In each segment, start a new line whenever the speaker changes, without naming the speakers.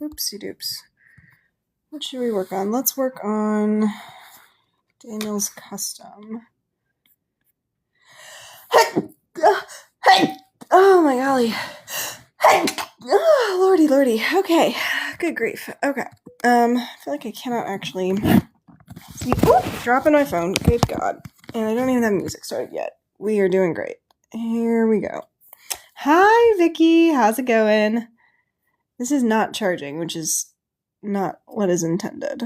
Oopsie doops. What should we work on? Let's work on Daniel's custom. Hey! Oh my golly. Hey! Oh, lordy, lordy. Okay. Good grief. Okay. I feel like I cannot actually see. Oop! Dropping my phone. Good God. And I don't even have music started yet. We are doing great. Here we go. Hi, Vicky. How's it going? This is not charging, which is not what is intended.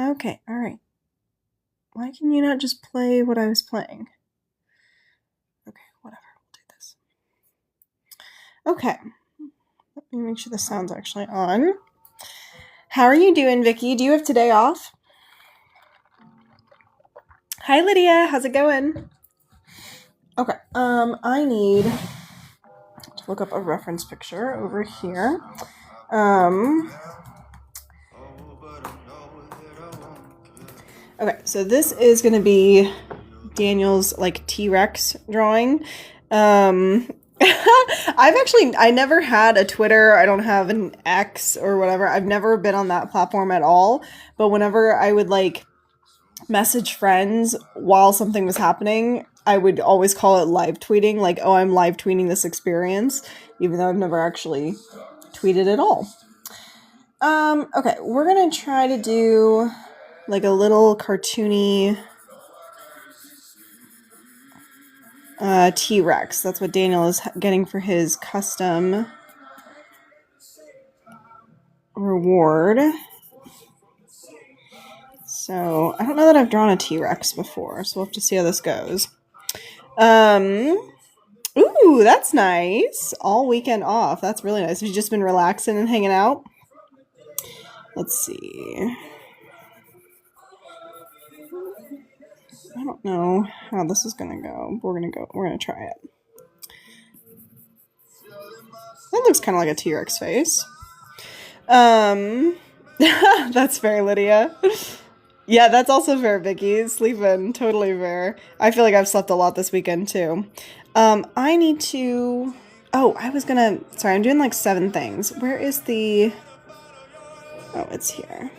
Okay. All right. Why can you not just play what I was playing? Okay, whatever. We'll do this. Okay. Let me make sure the sound's actually on. How are you doing, Vicky? Do you have today off? Hi, Lydia. How's it going? Okay. I need to look up a reference picture over here. Okay, so this is going to be Daniel's like T-Rex drawing. I never had a Twitter. I don't have an X or whatever. I've never been on that platform at all. But whenever I would like message friends while something was happening, I would always call it live tweeting. Like, oh, I'm live tweeting this experience, even though I've never actually tweeted at all. Okay, we're going to try to do like a little cartoony T-Rex. That's what Daniel is getting for his custom reward. So, I don't know that I've drawn a T-Rex before, so we'll have to see how this goes. Ooh, that's nice. All weekend off. That's really nice. Have you just been relaxing and hanging out? Let's see. I don't know how this is gonna go. We're gonna try it. That looks kind of like a T-Rex face. That's fair, Lydia. Yeah, that's also fair, Vicky. Sleeping, totally fair. I feel like I've slept a lot this weekend too. I need to. Oh, sorry, I'm doing like 7 things. Where is the? Oh, it's here.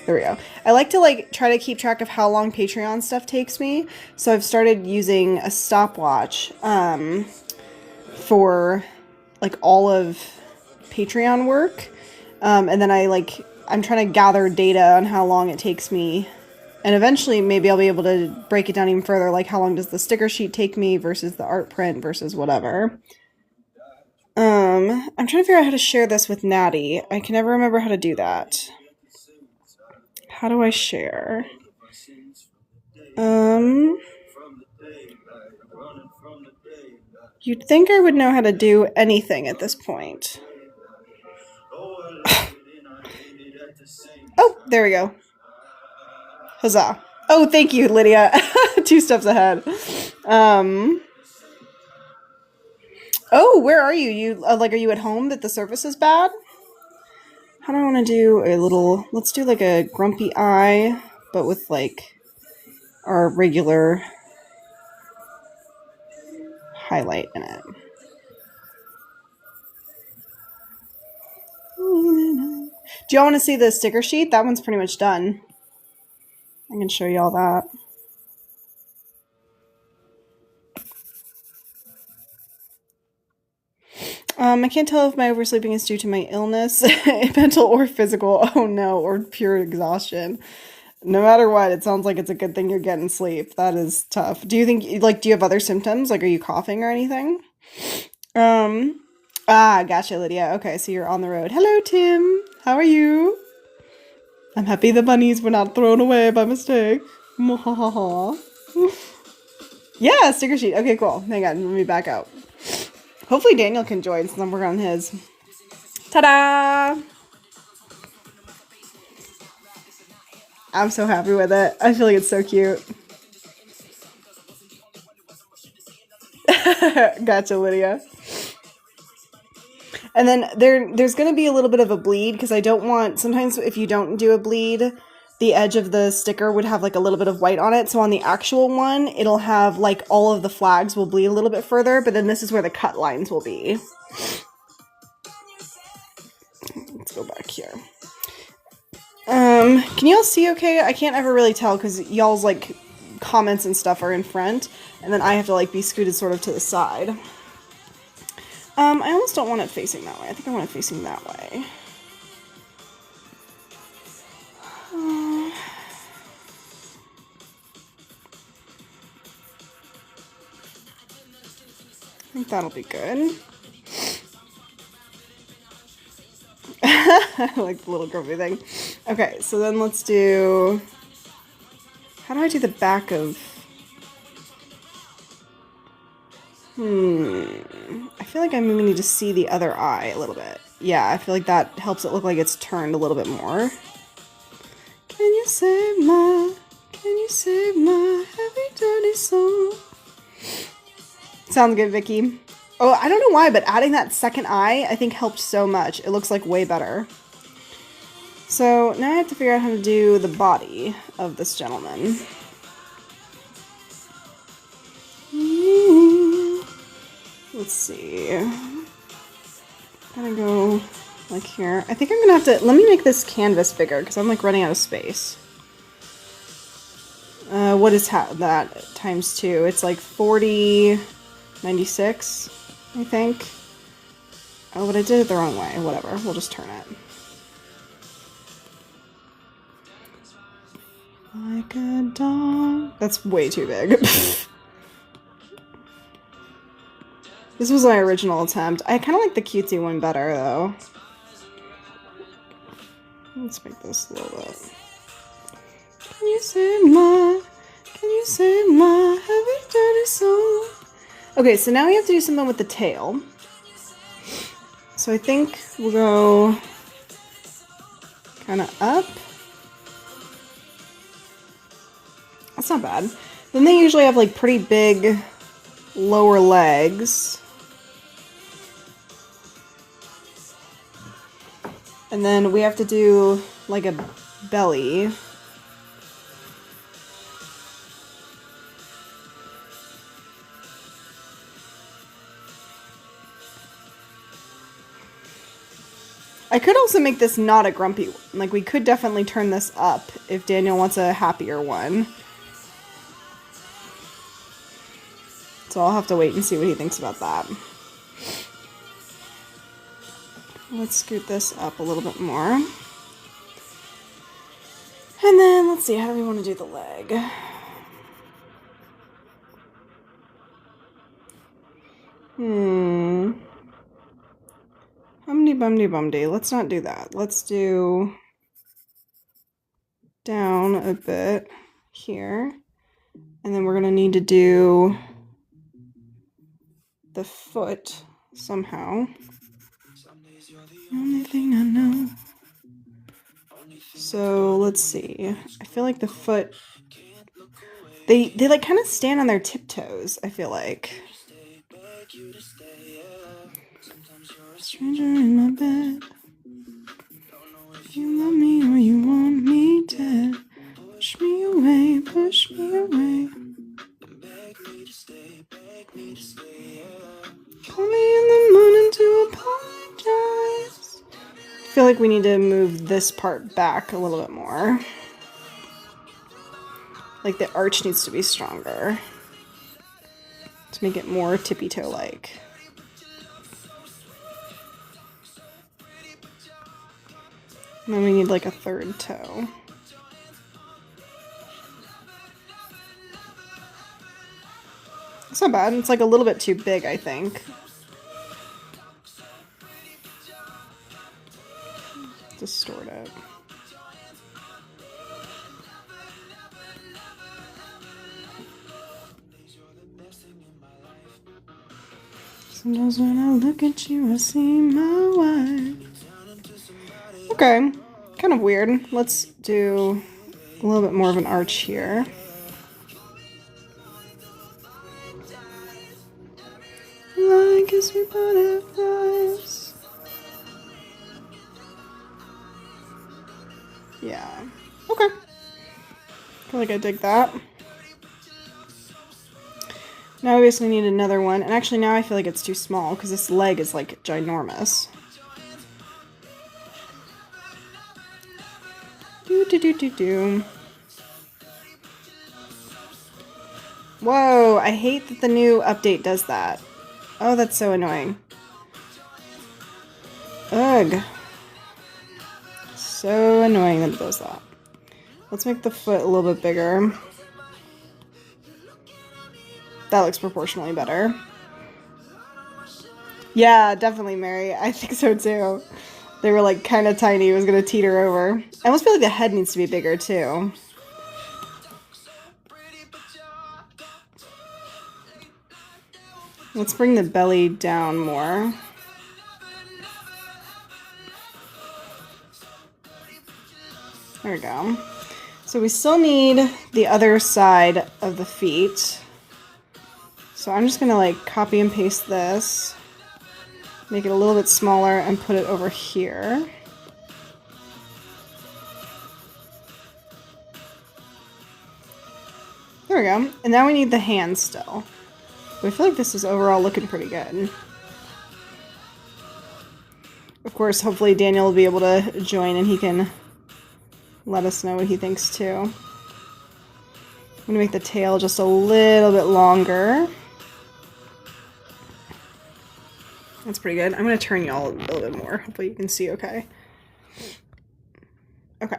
There we go. I like to like try to keep track of how long Patreon stuff takes me. So I've started using a stopwatch for like all of Patreon work. And then I'm trying to gather data on how long it takes me. And eventually maybe I'll be able to break it down even further. Like how long does the sticker sheet take me versus the art print versus whatever. I'm trying to figure out how to share this with Natty. I can never remember how to do that. How do I share? You'd think I would know how to do anything at this point. Oh, there we go. Huzzah. Oh, thank you, Lydia. 2 steps ahead. Oh, where are you? You are you at home that the service is bad? How do I want to do let's do like a grumpy eye, but with like our regular highlight in it. Do y'all want to see the sticker sheet? That one's pretty much done. I can show you all that. I can't tell if my oversleeping is due to my illness, mental or physical. Oh no, or pure exhaustion. No matter what, it sounds like it's a good thing you're getting sleep. That is tough. Do you think, do you have other symptoms? Like, are you coughing or anything? Gotcha, Lydia. Okay, so you're on the road. Hello, Tim. How are you? I'm happy the bunnies were not thrown away by mistake. Yeah, sticker sheet. Okay, cool. Hang on, let me back out. Hopefully Daniel can join since I'm working on his. Ta-da! I'm so happy with it. I feel like it's so cute. Gotcha, Lydia. And then there's going to be a little bit of a bleed because I don't want, sometimes if you don't do a bleed, the edge of the sticker would have like a little bit of white on it. So on the actual one, it'll have like all of the flags will bleed a little bit further, but then this is where the cut lines will be. Let's go back here. Can y'all see okay? I can't ever really tell because y'all's like comments and stuff are in front, and then I have to like be scooted sort of to the side. I almost don't want it facing that way. I think I want it facing that way. I think that'll be good. I like the little grumpy thing. Okay, so then let's do... How do I do the back of... I feel like I maybe need to see the other eye a little bit. Yeah, I feel like that helps it look like it's turned a little bit more. Can you save my heavy dirty soul? Sounds good, Vicky. Oh, I don't know why, but adding that second eye, I think helped so much. It looks like way better. So now I have to figure out how to do the body of this gentleman. Let's see. Gotta go like here. I think I'm gonna have to, let me make this canvas bigger because I'm like running out of space. What is that times 2? It's like 40, 96, I think. Oh, but I did it the wrong way. Whatever, we'll just turn it. Like a dog. That's way too big. This was my original attempt. I kind of like the cutesy one better, though. Let's make this a little bit. Can you save my heavy dirty soul? Okay, so now we have to do something with the tail. So I think we'll go kind of up. That's not bad. Then they usually have like pretty big lower legs. And then we have to do like a belly. I could also make this not a grumpy one. Like, we could definitely turn this up if Daniel wants a happier one. So I'll have to wait and see what he thinks about that. Let's scoot this up a little bit more. And then, let's see, how do we want to do the leg? Humdy-bumdy-bumdy. Let's not do that. Let's do down a bit here. And then we're going to need to do the foot somehow. Only thing I know. So let's see. I feel like the foot, they like kind of stand on their tiptoes, I feel like. Stranger in my bed. You love me or you want me dead. Push me away, push me away. Call me in the morning to apologize. I feel like we need to move this part back a little bit more. Like the arch needs to be stronger to make it more tippy toe like. And then we need like a third toe. It's not bad. It's like a little bit too big, I think. Distort it. Sometimes when I look at you, I see my wife. Okay, kind of weird. Let's do a little bit more of an arch here. Like as we butterflies. Yeah. Okay. feel like I dig that. Now I basically need another one. And actually now I feel like it's too small because this leg is like ginormous. Do. Whoa, I hate that the new update does that. Oh, that's so annoying. Ugh. So annoying that it does that. Let's make the foot a little bit bigger. That looks proportionally better. Yeah, definitely, Mary. I think so too. They were like kind of tiny. It was going to teeter over. I almost feel like the head needs to be bigger too. Let's bring the belly down more. There we go. So we still need the other side of the feet. So I'm just going to like copy and paste this. Make it a little bit smaller and put it over here. There we go. And now we need the hands still. But I feel like this is overall looking pretty good. Of course, hopefully Daniel will be able to join and he can let us know what he thinks too. I'm going to make the tail just a little bit longer. That's pretty good. I'm going to turn y'all a little bit more. Hopefully you can see okay. Okay.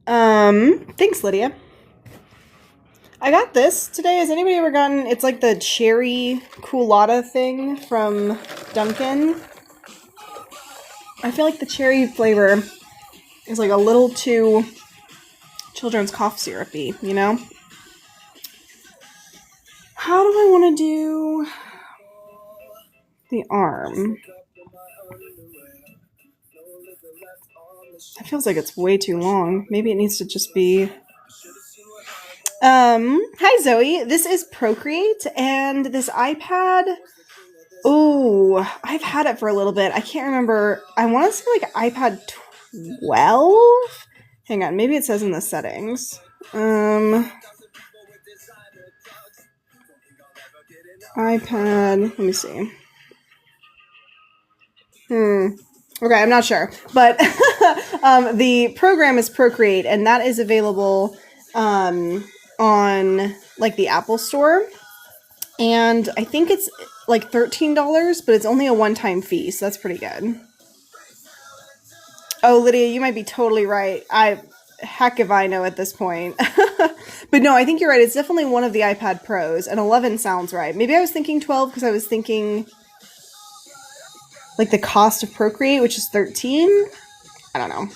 Thanks, Lydia. I got this today. Has anybody ever gotten, it's like the cherry culotta thing from Dunkin'. I feel like the cherry flavor is like a little too children's cough syrupy, you know? How do I want to do the arm? That feels like it's way too long. Maybe it needs to just be... Hi Zoe, this is Procreate, and this iPad, oh, I've had it for a little bit. I can't remember, I want to say like iPad 12? Hang on, maybe it says in the settings. iPad, let me see. Okay, I'm not sure, but the program is Procreate, and that is available, on like the Apple Store, and I think it's like $13, but it's only a one-time fee, so that's pretty good. Oh, Lydia, you might be totally right. Heck if I know at this point. But no, I think you're right. It's definitely one of the iPad Pros, and 11 sounds right. Maybe I was thinking 12 because I was thinking like the cost of Procreate, which is 13. I don't know.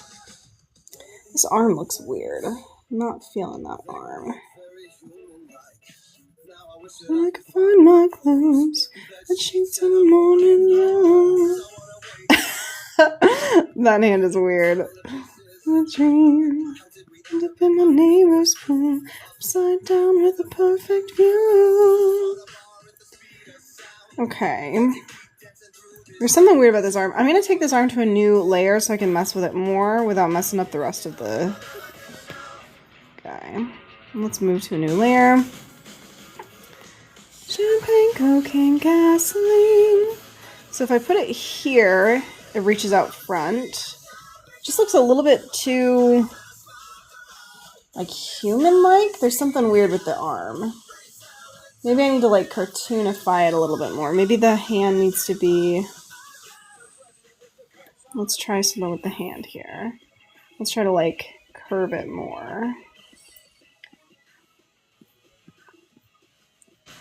This arm looks weird. I'm not feeling that arm. I can find my clothes and sheets in the morning, yeah. That hand is weird. A dream. End up in my neighbor's pool, upside down with a perfect view. Okay. There's something weird about this arm. I'm going to take this arm to a new layer so I can mess with it more without messing up the rest of the guy. Let's move to a new layer. Champagne, cocaine, gasoline. So if I put it here, it reaches out front. It just looks a little bit too like human-like. There's something weird with the arm. Maybe I need to like cartoonify it a little bit more. Maybe the hand needs to be... Let's try something with the hand here. Let's try to like curve it more.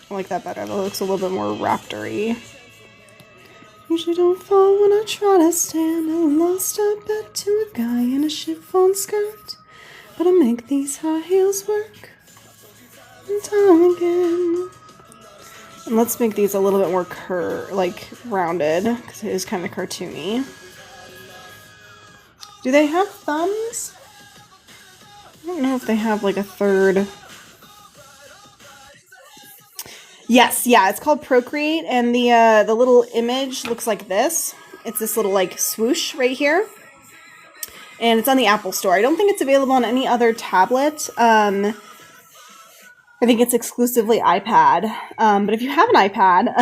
I like that better. That looks a little bit more raptor-y. Usually don't fall when I try to stand. I lost a bet to a guy in a chiffon skirt. But I make these high heels work. And time again. And let's make these a little bit more rounded, because it is kind of cartoony. Do they have thumbs? I don't know if they have like a third... Yes, yeah, it's called Procreate, and the little image looks like this. It's this little like swoosh right here, and it's on the Apple Store. I don't think it's available on any other tablet. I think it's exclusively iPad, but if you have an iPad,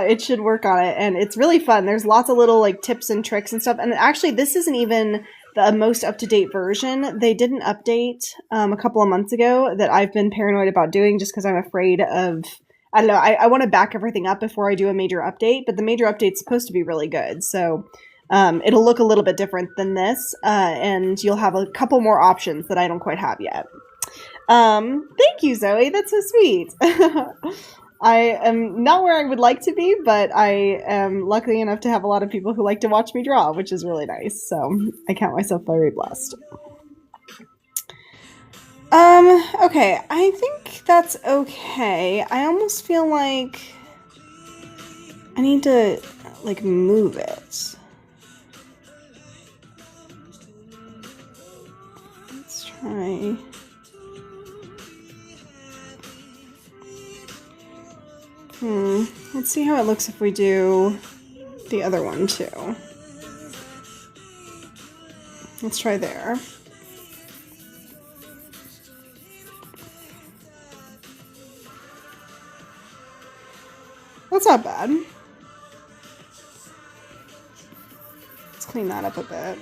it should work on it, and it's really fun. There's lots of little like tips and tricks and stuff, and actually this isn't even the most up-to-date version. They did an update a couple of months ago that I've been paranoid about doing just because I'm afraid of, I don't know, I want to back everything up before I do a major update, but the major update's supposed to be really good, so it'll look a little bit different than this, and you'll have a couple more options that I don't quite have yet. Thank you, Zoe. That's so sweet. I am not where I would like to be, but I am lucky enough to have a lot of people who like to watch me draw, which is really nice. So I count myself very blessed. Okay. I think that's okay. I almost feel like I need to, like, move it. Let's try... Let's see how it looks if we do the other one too. Let's try there. That's not bad. Let's clean that up a bit.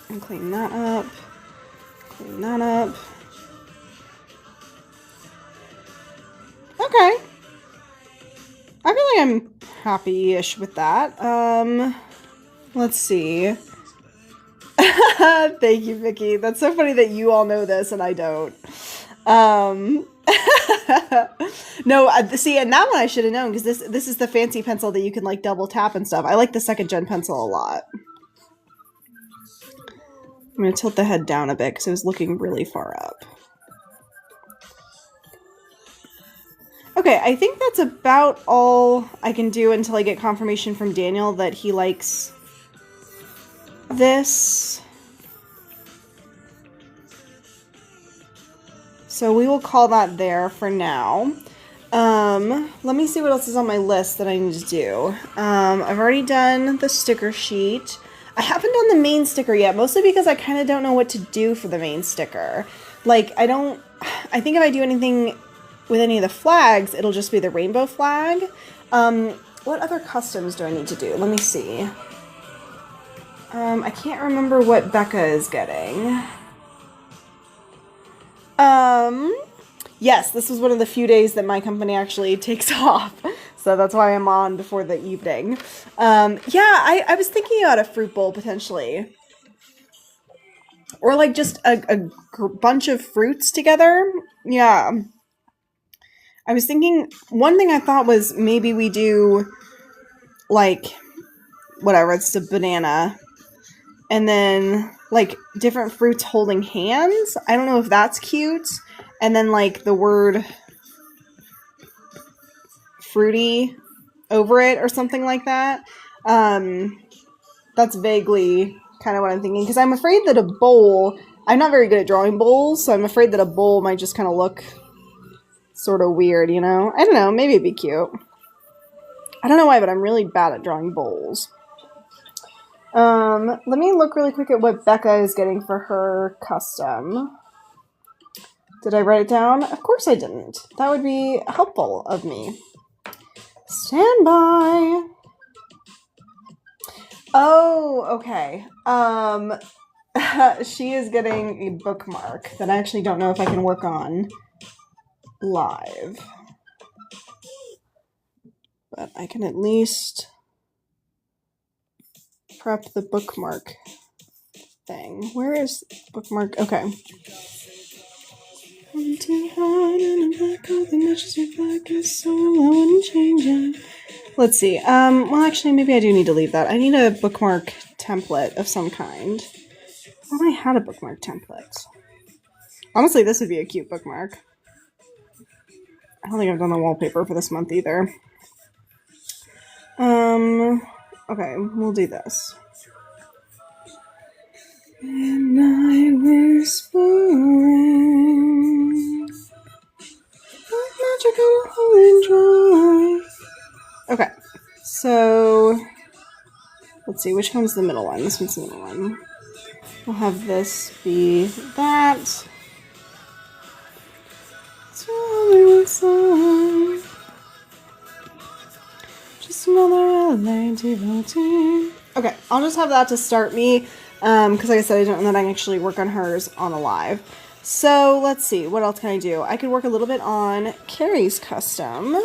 And clean that up. Clean that up. Okay. I feel like I'm happy-ish with that. Let's see. Thank you, Vicky. That's so funny that you all know this and I don't. No, see, and that one I should have known because this is the fancy pencil that you can like double tap and stuff. I like the 2nd gen pencil a lot. I'm going to tilt the head down a bit because it was looking really far up. Okay, I think that's about all I can do until I get confirmation from Daniel that he likes this. So we will call that there for now. Let me see what else is on my list that I need to do. I've already done the sticker sheet. I haven't done the main sticker yet, mostly because I kind of don't know what to do for the main sticker. Like, I think if I do anything with any of the flags, it'll just be the rainbow flag. What other customs do I need to do? Let me see. I can't remember what Becca is getting. Yes, this was one of the few days that my company actually takes off. So that's why I'm on before the evening. Yeah, I was thinking about a fruit bowl potentially. Or like just a bunch of fruits together. Yeah. I was thinking, one thing I thought was maybe we do, like, whatever, it's a banana, and then, like, different fruits holding hands. I don't know if that's cute. And then, like, the word fruity over it or something like that. That's vaguely kind of what I'm thinking. Because I'm afraid that a bowl, I'm not very good at drawing bowls, so I'm afraid that a bowl might just kind of look sort of weird, you know? I don't know, maybe it'd be cute. I don't know why, but I'm really bad at drawing bowls. Let me look really quick at what Becca is getting for her custom. Did I write it down? Of course I didn't. That would be helpful of me. Stand by. Oh, okay. She is getting a bookmark that I actually don't know if I can work on live. But I can at least prep the bookmark thing. Where is bookmark? Okay. I'm too hard and I'm black hole, the matches your black is so I wouldn't change it. Let's see. Well, actually, maybe I do need to leave that. I need a bookmark template of some kind. I thought I had a bookmark template. Honestly, this would be a cute bookmark. I don't think I've done the wallpaper for this month either. Okay, we'll do this. Midnight whispering, like magical holding dry. Okay, so let's see, which one's the middle one? This one's the middle one. We'll have this be that. sun. Just another LA devotee. Okay, I'll just have that to start me, because like I said, I don't know that I can actually work on hers on a live. So let's see, what else can I do? I could work a little bit on Carrie's custom.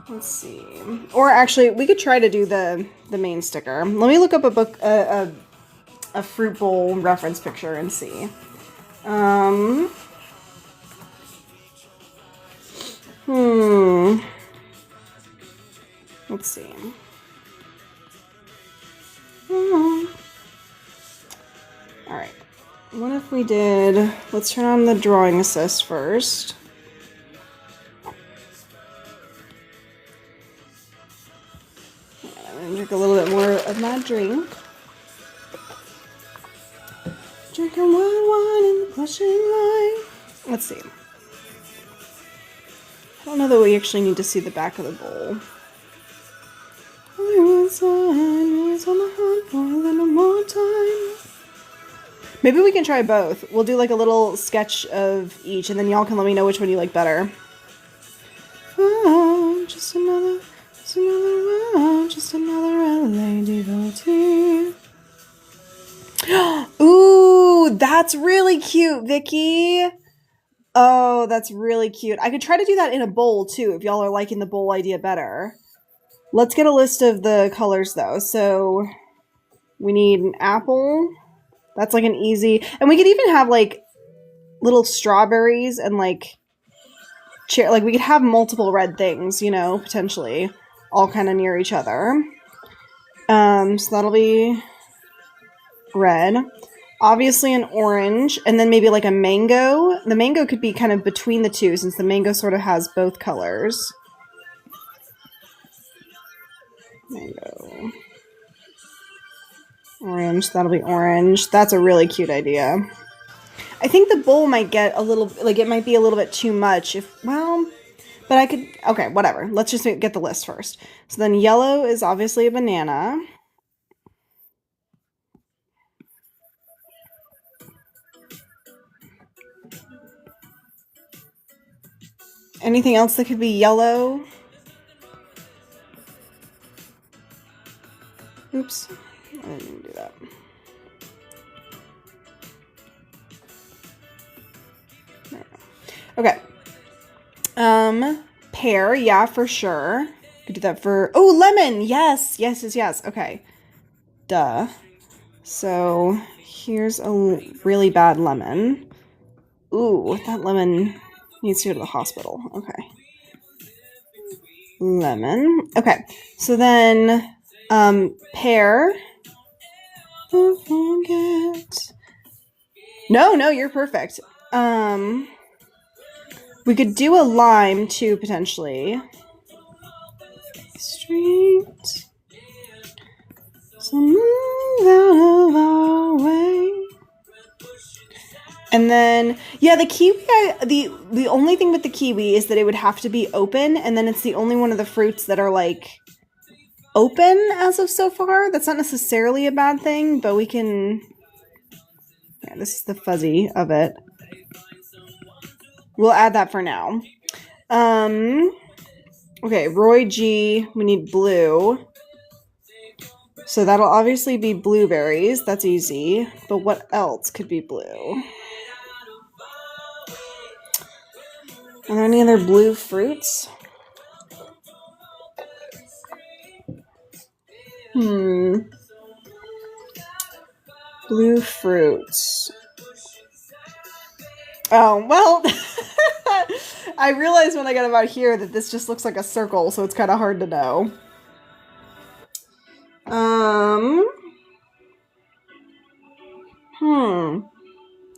Let's see. Or actually, we could try to do the main sticker. Let me look up a book, a fruit bowl reference picture and see. Let's see. Alright. What if we did... Let's turn on the drawing assist first. I'm gonna drink a little bit more of my drink. Drinking white wine in the blushing light. Let's see. I don't know that we actually need to see the back of the bowl. On the hunt for a little more time. Maybe we can try both. We'll do like a little sketch of each, and then y'all can let me know which one you like better. Oh, just another LA devotee. Ooh, that's really cute, Vicky. Oh, that's really cute. I could try to do that in a bowl too, if y'all are liking the bowl idea better. Let's get a list of the colors though. So we need an apple. That's like an easy, and we could even have like little strawberries and like like we could have multiple red things, you know, potentially all kind of near each other. So that'll be red. Obviously an orange, and then maybe like a mango. The mango could be kind of between the two since the mango sort of has both colors. Mango. Orange, that'll be orange. That's a really cute idea. I think the bowl might get a little, like it might be a little bit too much if, well, but I could, okay, whatever. Let's just get the list first. So then yellow is obviously a banana. Anything else that could be yellow? Oops, I didn't do that. Okay. Pear, yeah, for sure. Could do that for, oh, lemon, yes. Okay. Duh. So here's a really bad lemon. Ooh, that lemon needs to go to the hospital. Okay. Lemon. Okay. So then, pear. Don't forget. No, you're perfect. We could do a lime too, potentially. Street. So move out of our way. And then, yeah, the kiwi, the only thing with the kiwi is that it would have to be open, and then it's the only one of the fruits that are, like, open as of so far. That's not necessarily a bad thing, but we can... Yeah, this is the fuzzy of it. We'll add that for now. Okay, Roy G, we need blue. So that'll obviously be blueberries. That's easy. But what else could be blue? Are there any other blue fruits? Blue fruits. Oh, well, I realized when I got about here that this just looks like a circle, so it's kind of hard to know. Are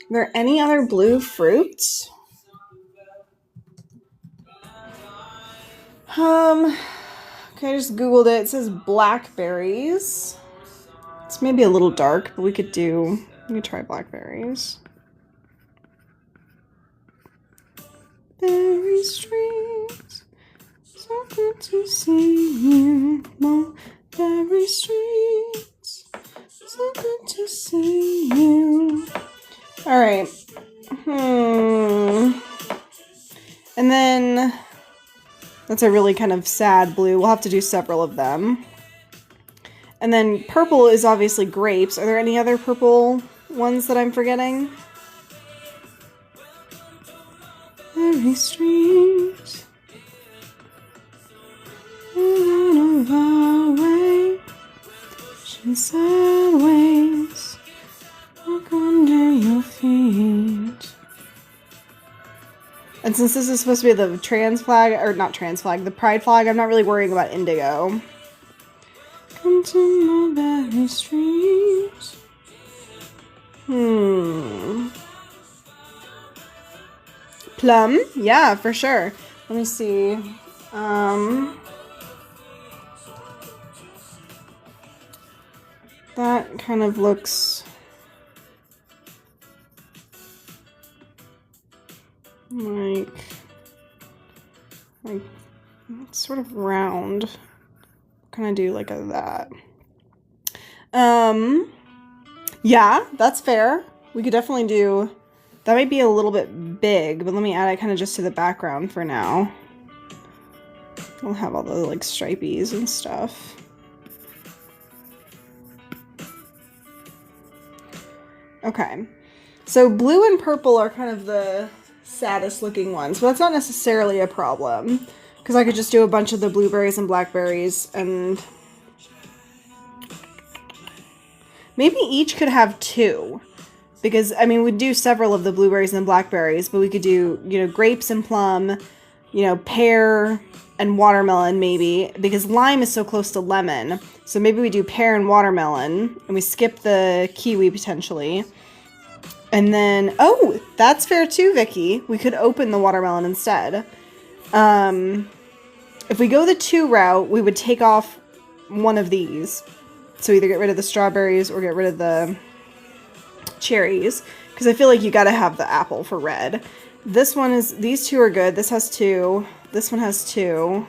there any other blue fruits? Okay, I just Googled it. It says blackberries. It's maybe a little dark, but we could try blackberries. Berry Street, so good to see you. Mulberry Street, so good to see you. All right. And And then that's a really kind of sad blue. We'll have to do several of them. And then purple is obviously grapes. Are there any other purple ones that I'm forgetting? Every street out of our way, sideways, walk under your feet. And since this is supposed to be the trans flag, or not trans flag, the pride flag, I'm not really worrying about indigo. Come to my very street. Plum? Yeah, for sure. Let me see. That kind of looks like it's sort of round. What can I do like that? Yeah, that's fair. We could definitely do, that might be a little bit big, but let me add it kind of just to the background for now. We'll have all the like stripies and stuff. Okay, so blue and purple are kind of the saddest looking ones, but that's not necessarily a problem because I could just do a bunch of the blueberries and blackberries, and maybe each could have two, because I mean we'd do several of the blueberries and blackberries, but we could do, you know, grapes and plum, you know, pear and watermelon maybe, because lime is so close to lemon. So maybe we do pear and watermelon, and we skip the kiwi potentially. And then, oh, that's fair too, Vicky. We could open the watermelon instead. If we go the 2 route, we would take off one of these. So either get rid of the strawberries or get rid of the cherries. Because I feel like you gotta have the apple for red. This one is, these 2 are good. This has 2. This one has 2.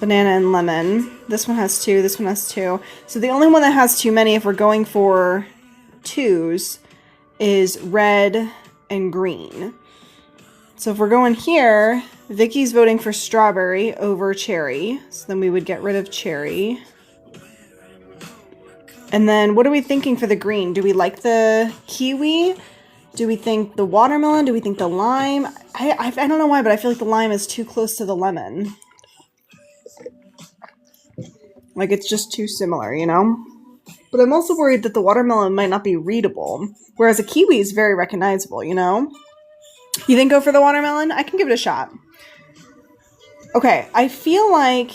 Banana and lemon. This one has 2. This one has 2. So the only one that has too many, if we're going for 2s, is red and green. So if we're going here, Vicky's voting for strawberry over cherry. So then we would get rid of cherry. And then what are we thinking for the green? Do we like the kiwi? Do we think the watermelon? Do we think the lime? I don't know why, but I feel like the lime is too close to the lemon. Like, it's just too similar, you know? But I'm also worried that the watermelon might not be readable, whereas a kiwi is very recognizable, you know? You think go for the watermelon? I can give it a shot. Okay, I feel like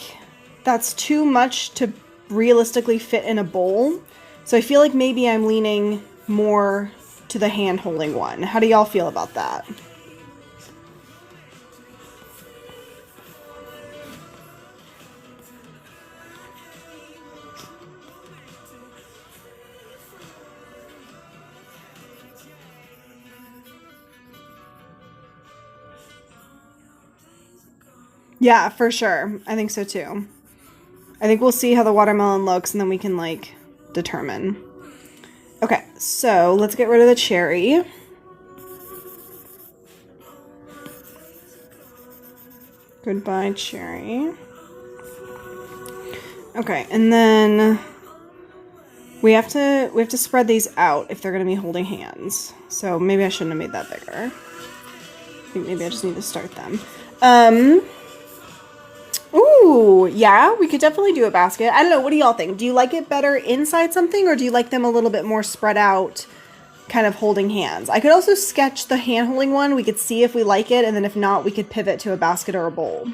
that's too much to realistically fit in a bowl, so I feel like maybe I'm leaning more to the hand-holding one. How do y'all feel about that? Yeah, for sure. I think so too. I think we'll see how the watermelon looks and then we can like determine. Okay, so let's get rid of the cherry. Goodbye, cherry. Okay, and then we have to spread these out if they're gonna be holding hands. So maybe I shouldn't have made that bigger. I think maybe I just need to start them. Ooh, yeah, we could definitely do a basket. I don't know, what do y'all think? Do you like it better inside something, or do you like them a little bit more spread out, kind of holding hands? I could also sketch the hand-holding one. We could see if we like it, and then if not, we could pivot to a basket or a bowl.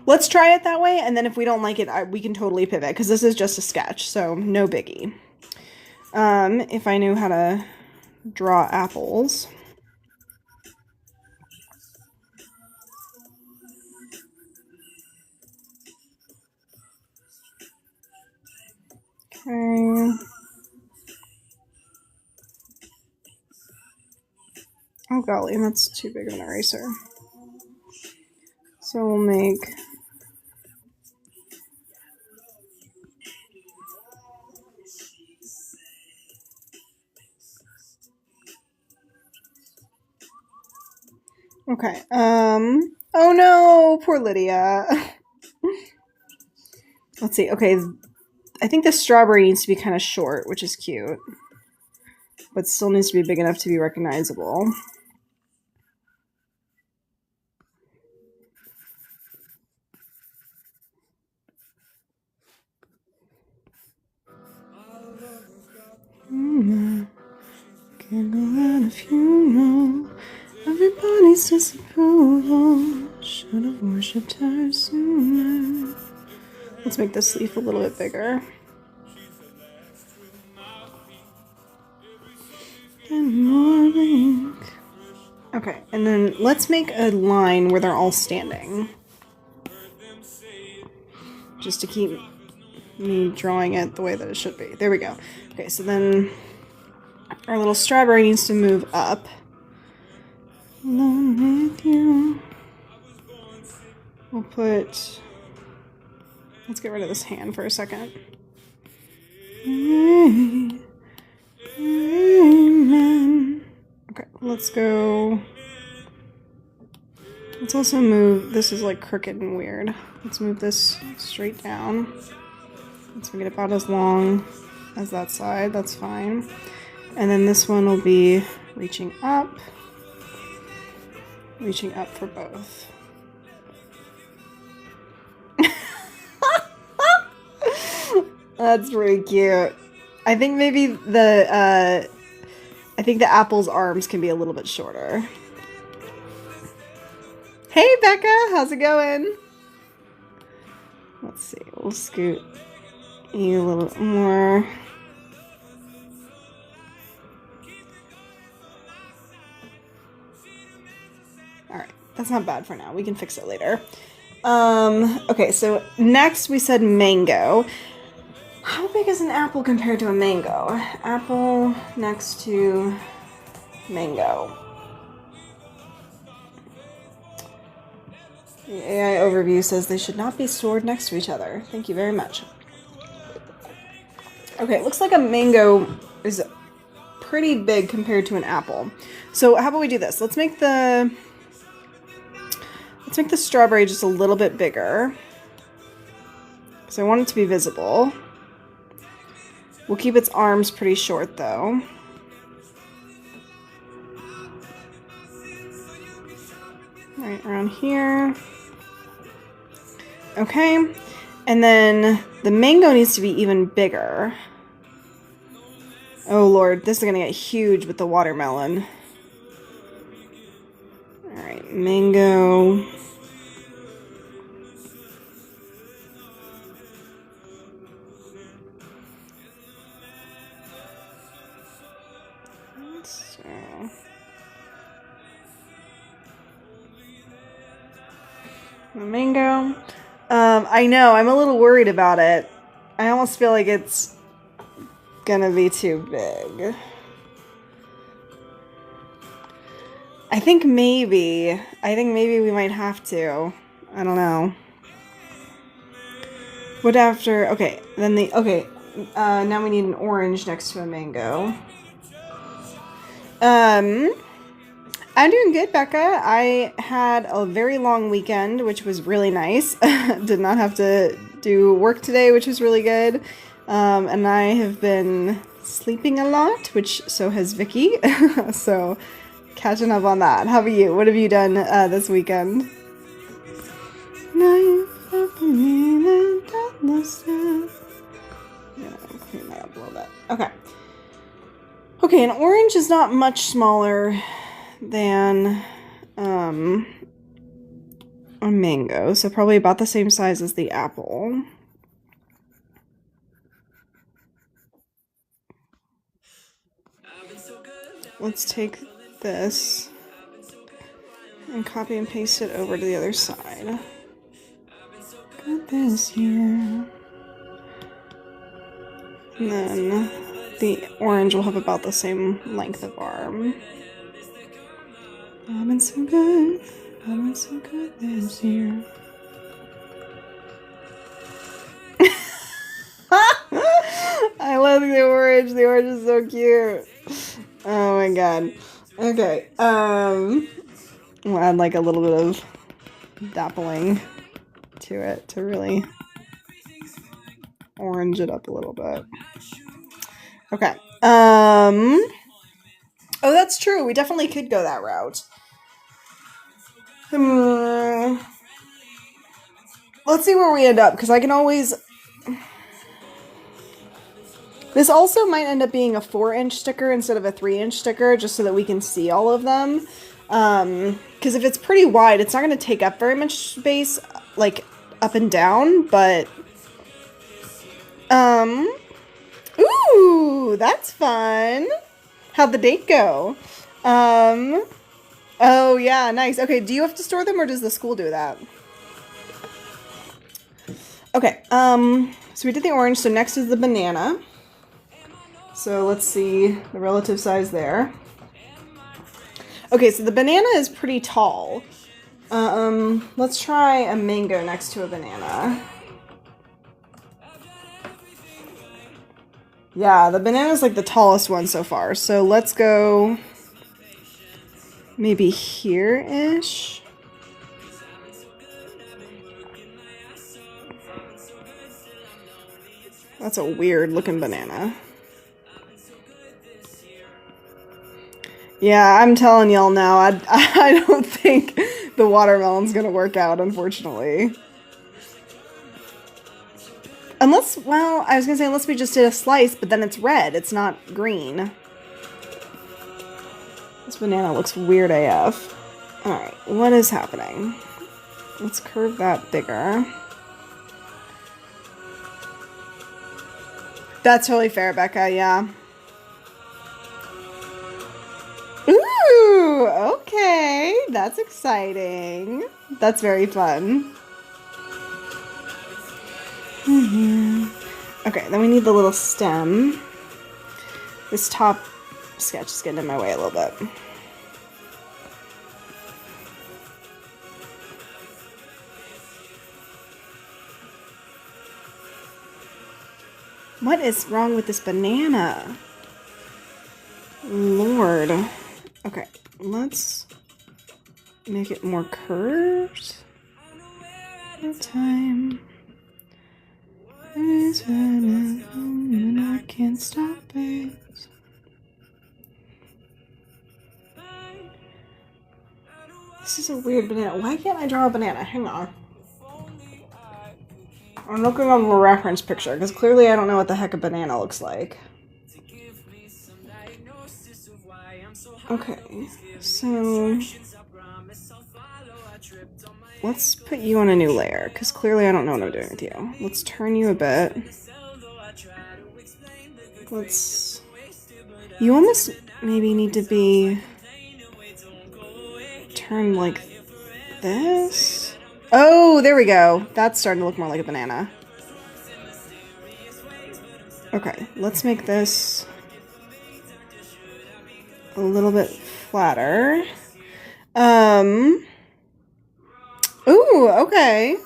Let's try it that way, and then if we don't like it, we can totally pivot, because this is just a sketch, so no biggie. If I knew how to draw apples. Okay. Oh golly, that's too big of an eraser. So we'll make Okay. Oh no, poor Lydia. Let's see. Okay. I think the strawberry needs to be kind of short, which is cute. But still needs to be big enough to be recognizable. Can't go at a funeral. Everybody's disapproval. Should have worshipped her sooner. Let's make this leaf a little bit bigger. And more ink. Okay, and then let's make a line where they're all standing. Just to keep me drawing it the way that it should be. There we go. Okay, so then our little strawberry needs to move up. Alone with you. We'll put... Let's get rid of this hand for a second. Amen. Okay, let's go... Let's also move... This is like crooked and weird. Let's move this straight down. Let's make it about as long as that side. That's fine. And then this one will be reaching up. Reaching up for both. That's pretty cute. I think maybe the apple's arms can be a little bit shorter. Hey Becca, how's it going? Let's see, we'll scoot you a little bit more. Alright, that's not bad for now. We can fix it later. Okay, so next we said mango. How big is an apple compared to a mango? Apple next to mango. The AI overview says they should not be stored next to each other. Thank you very much. Okay, it looks like a mango is pretty big compared to an apple. So how about we do this? Let's make the strawberry just a little bit bigger. Because I want it to be visible. We'll keep its arms pretty short though. Right around here. Okay, and then the mango needs to be even bigger. Oh lord, this is gonna get huge with the watermelon. Alright, mango. So... the mango. I know, I'm a little worried about it. I almost feel like it's gonna be too big. I think maybe we might have to. I don't know. What after, okay, then now we need an orange next to a mango. I'm doing good, Becca. I had a very long weekend, which was really nice. Did not have to do work today, which was really good. And I have been sleeping a lot, which so has Vicky. So catching up on that. How about you? What have you done this weekend? Yeah, I'll clean that up a little bit. Okay. Okay, an orange is not much smaller than a mango, so probably about the same size as the apple. Let's take this and copy and paste it over to the other side. Got this here. And then the orange will have about the same length of arm. I've been so good this year. I love the orange. The orange is so cute. Oh my god. Okay. We'll add like a little bit of dappling to it to really orange it up a little bit. Okay. Oh, that's true. We definitely could go that route. Let's see where we end up, because I can always... This also might end up being a 4-inch sticker instead of a 3-inch sticker, just so that we can see all of them. Because if it's pretty wide, it's not going to take up very much space, like, up and down, but... Ooh, that's fun! How'd the date go? Oh, yeah, nice. Okay, do you have to store them, or does the school do that? Okay, so we did the orange, so next is the banana. So let's see the relative size there. Okay, so the banana is pretty tall. Let's try a mango next to a banana. Yeah, the banana's like the tallest one so far. So let's go maybe here-ish. That's a weird looking banana. Yeah, I'm telling y'all now, I don't think the watermelon's gonna work out, unfortunately. Unless, well, I was gonna say unless we just did a slice, but then it's red, it's not green. This banana looks weird AF. Alright, what is happening? Let's curve that bigger. That's totally fair, Becca, yeah. Ooh, okay. That's exciting. That's very fun. Okay, then we need the little stem. This top sketch is getting in my way a little bit. What is wrong with this banana? Lord. Okay, let's make it more curved. Time is and I can't stop it. This is a weird banana. Why can't I draw a banana? Hang on. I'm looking up a reference picture because clearly I don't know what the heck a banana looks like. Okay, so let's put you on a new layer because clearly I don't know what I'm doing with you. Let's turn you a bit. You almost maybe need to be turned like this. Oh, there we go. That's starting to look more like a banana. Okay, let's make this a little bit flatter. Ooh, okay.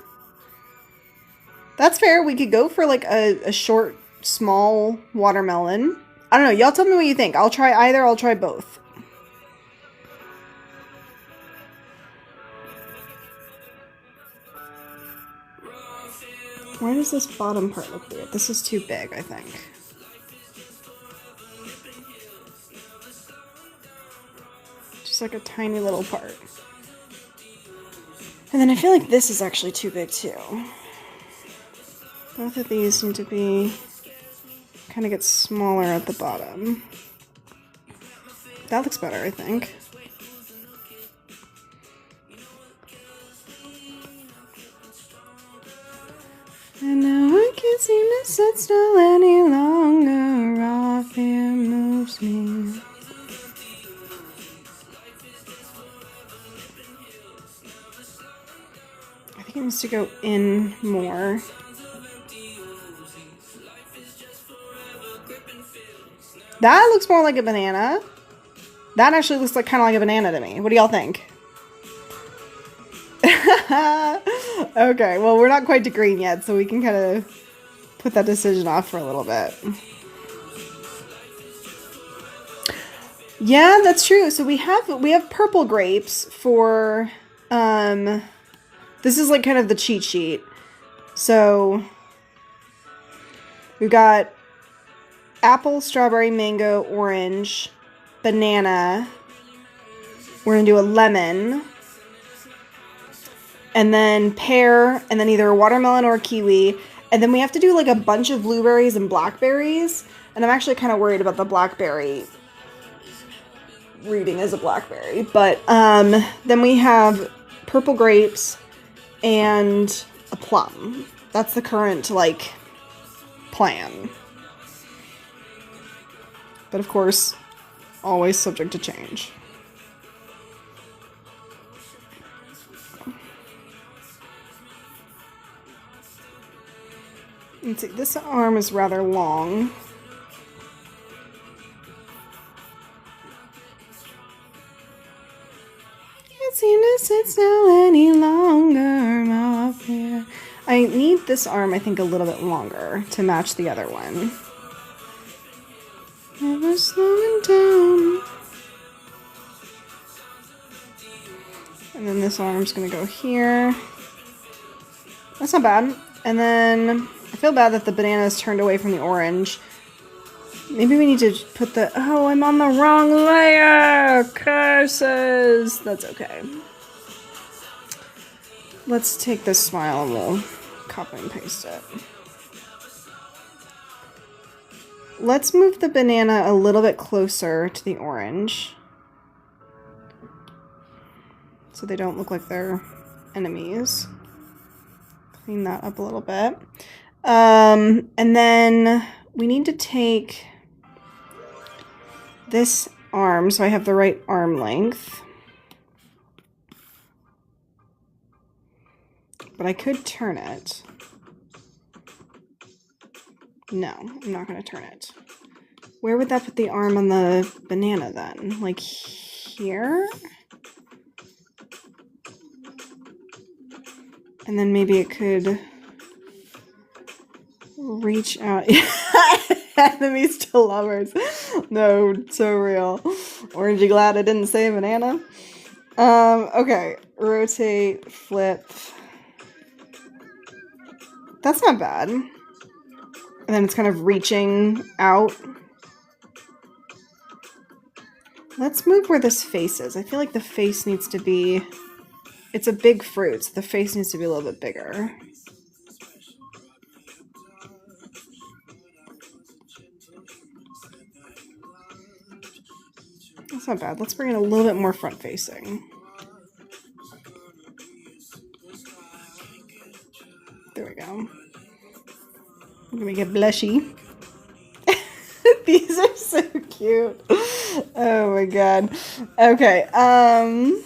That's fair. We could go for like a short, small watermelon. I don't know. Y'all tell me what you think. I'll try either. I'll try both. Why does this bottom part look weird? This is too big, I think. Just like a tiny little part. And then I feel like this is actually too big too. Both of these need to be kind of get smaller at the bottom. That looks better, I think. And now I can't seem to sit still any longer. All fear moves me. I think it needs to go in more. That looks more like a banana. That actually looks like kind of like a banana to me. What do y'all think? Okay, well, we're not quite to green yet, so we can kind of put that decision off for a little bit. Yeah, that's true. So we have purple grapes for this is like kind of the cheat sheet. So we've got apple, strawberry, mango, orange, banana. We're gonna do a lemon. And then pear, and then either a watermelon or a kiwi. And then we have to do like a bunch of blueberries and blackberries. And I'm actually kind of worried about the blackberry reading as a blackberry. But then we have purple grapes and a plum. That's the current, like, plan. But of course, always subject to change. Let's see, this arm is rather long. Can't seem to sit still any longer. I'm up here. I need this arm, I think, a little bit longer to match the other one. Never slowing down. And then this arm's gonna go here. That's not bad. And then I feel bad that the banana's turned away from the orange. Maybe we need to put the... Oh, I'm on the wrong layer! Curses! That's okay. Let's take this smile and we'll copy and paste it. Let's move the banana a little bit closer to the orange. So they don't look like they're enemies. Clean that up a little bit. And then we need to take this arm so I have the right arm length. But I could turn it. No, I'm not going to turn it. Where would that put the arm on the banana then? Like here? And then maybe it could reach out. Enemies to lovers. No, so real. Aren't you glad I didn't say banana? Okay. Rotate, flip. That's not bad. And then it's kind of reaching out. Let's move where this face is. I feel like the face needs to be... It's a big fruit, so the face needs to be a little bit bigger. That's not bad. Let's bring it a little bit more front-facing. There we go. I'm gonna get blushy. These are so cute. Oh my god. Okay, I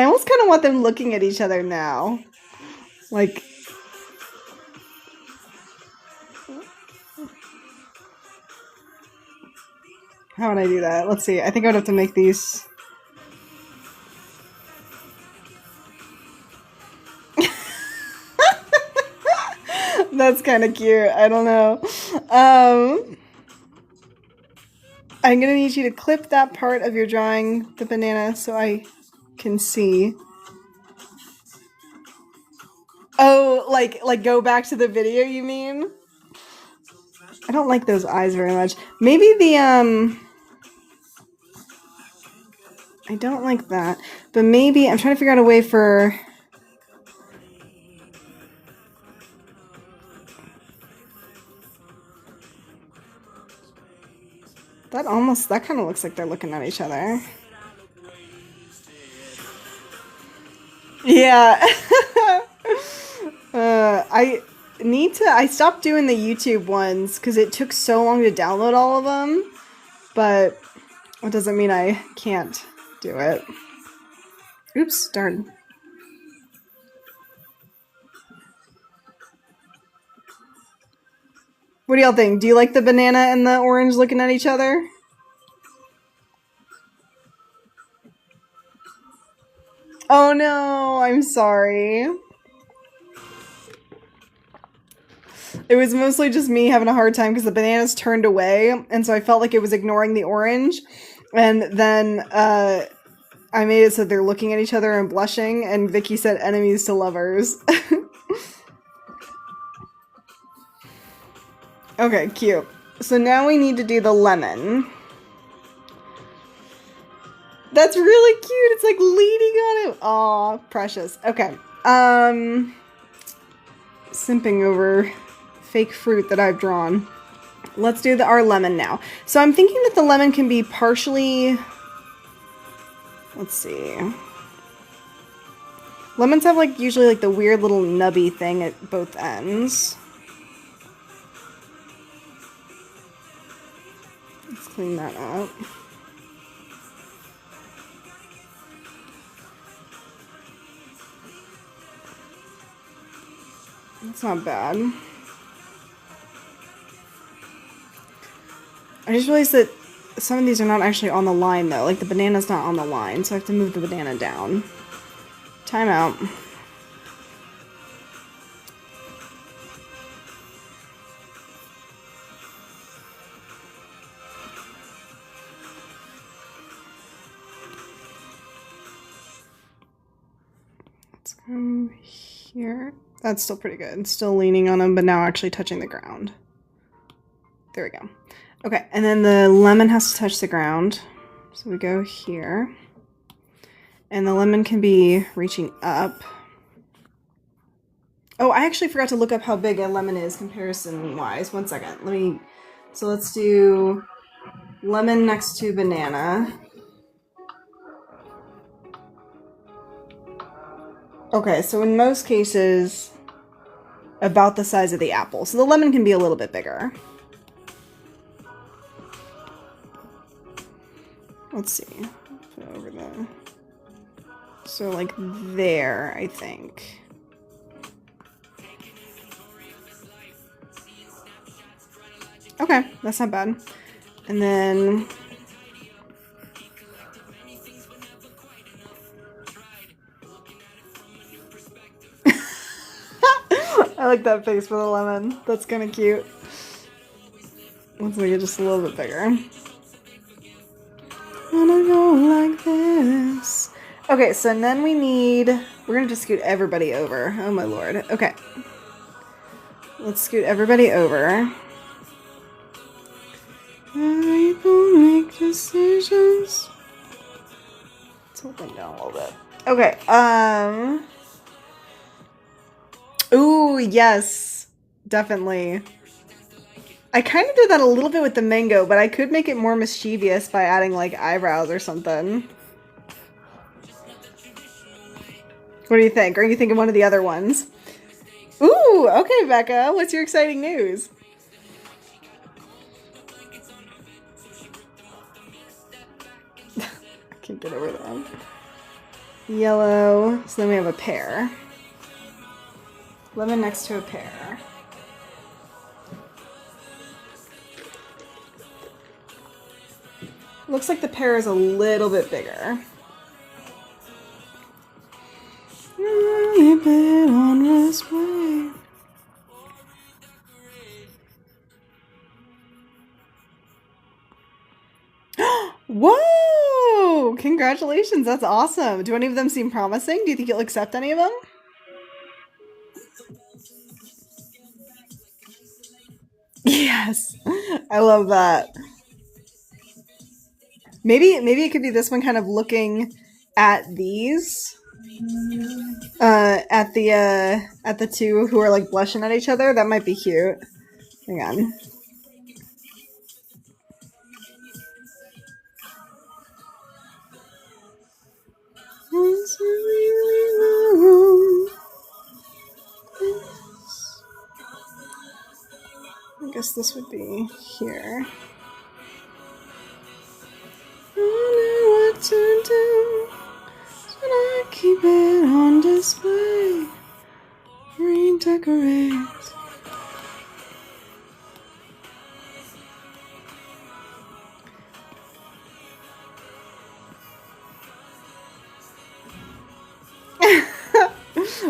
almost kind of want them looking at each other now. Like... How would I do that? Let's see. I think I would have to make these... That's kind of cute. I don't know. I'm going to need you to clip that part of your drawing, the banana, so I can see. Oh, like go back to the video, you mean? I don't like those eyes very much. Maybe the, I don't like that. But maybe, I'm trying to figure out a way for... That kind of looks like they're looking at each other. Yeah. I stopped doing the YouTube ones because it took so long to download all of them, but it doesn't mean I can't do it. Oops, darn. What do y'all think? Do you like the banana and the orange looking at each other? Oh no, I'm sorry. It was mostly just me having a hard time because the bananas turned away, and so I felt like it was ignoring the orange. And then I made it so they're looking at each other and blushing, and Vicky said enemies to lovers. Okay, cute. So now we need to do the lemon. That's really cute. It's like leaning on it. Aw, precious. Okay. Simping over fake fruit that I've drawn. Let's do our lemon now. So I'm thinking that the lemon can be partially... Let's see. Lemons have like usually like the weird little nubby thing at both ends. Let's clean that up. That's not bad. I just realized that some of these are not actually on the line though. Like the banana's not on the line, so I have to move the banana down. Time out. Let's go here. That's still pretty good. Still leaning on them, but now actually touching the ground. There we go. Okay, and then the lemon has to touch the ground. So we go here. And the lemon can be reaching up. Oh, I actually forgot to look up how big a lemon is comparison-wise. One second. So let's do lemon next to banana. Okay, so in most cases, about the size of the apple. So the lemon can be a little bit bigger. Let's see. Put it over there. So like there, I think. Okay, that's not bad. And then... I like that face for the lemon. That's kind of cute. Let's make it just a little bit bigger. Wanna go like this. Okay, so then we're gonna just scoot everybody over. Oh my lord. Okay. Let's scoot everybody over. People make decisions. Let's hold them down a little bit. Okay, ooh, yes. Definitely. I kind of did that a little bit with the mango, but I could make it more mischievous by adding, like, eyebrows or something. What do you think? Or are you thinking one of the other ones? Ooh, okay, Becca. What's your exciting news? I can't get over that. Yellow. So then we have a pear. Lemon next to a pear. Looks like the pear is a little bit bigger. On this way. Whoa! Congratulations, that's awesome. Do any of them seem promising? Do you think you'll accept any of them? Yes, I love that. Maybe it could be this one kind of looking at these. At the two who are like blushing at each other. That might be cute. Hang on. I guess this would be here. I don't know what to do. Should I keep it on display? Redecorate.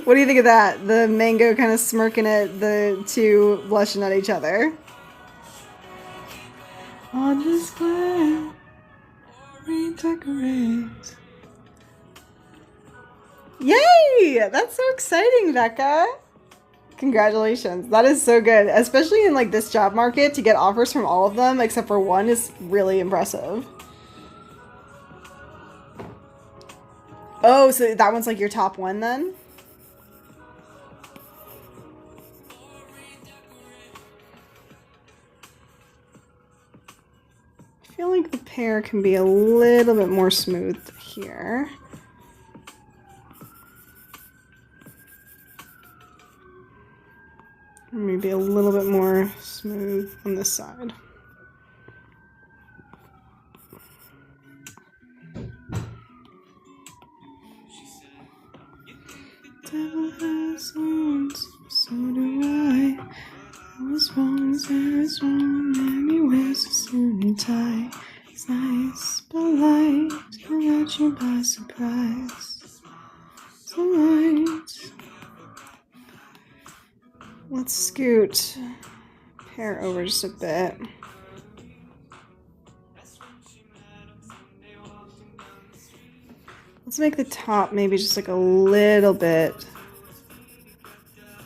What do you think of that? The mango kind of smirking at the two blushing at each other. On this plan, redecorate. Yay! That's so exciting, Becca. Congratulations. That is so good. Especially in like this job market, to get offers from all of them except for one is really impressive. Oh, so that one's like your top one then? I feel like the pear can be a little bit more smooth here. Maybe a little bit more smooth on this side. Devil has horns, so do I. I was wrong, I was wrong, anyways, a suit and tie. It's nice, but light, I'll let you by surprise. It's alright. Let's scoot pear over just a bit. Let's make the top maybe just like a little bit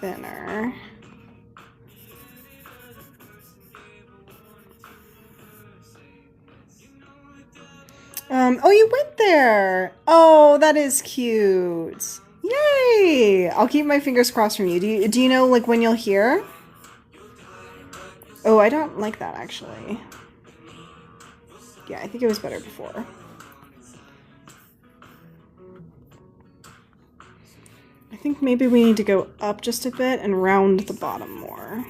thinner. Oh, you went there. Oh, that is cute. Yay! I'll keep my fingers crossed from you. Do you know like when you'll hear? Oh, I don't like that actually. Yeah, I think it was better before. I think maybe we need to go up just a bit and round the bottom more.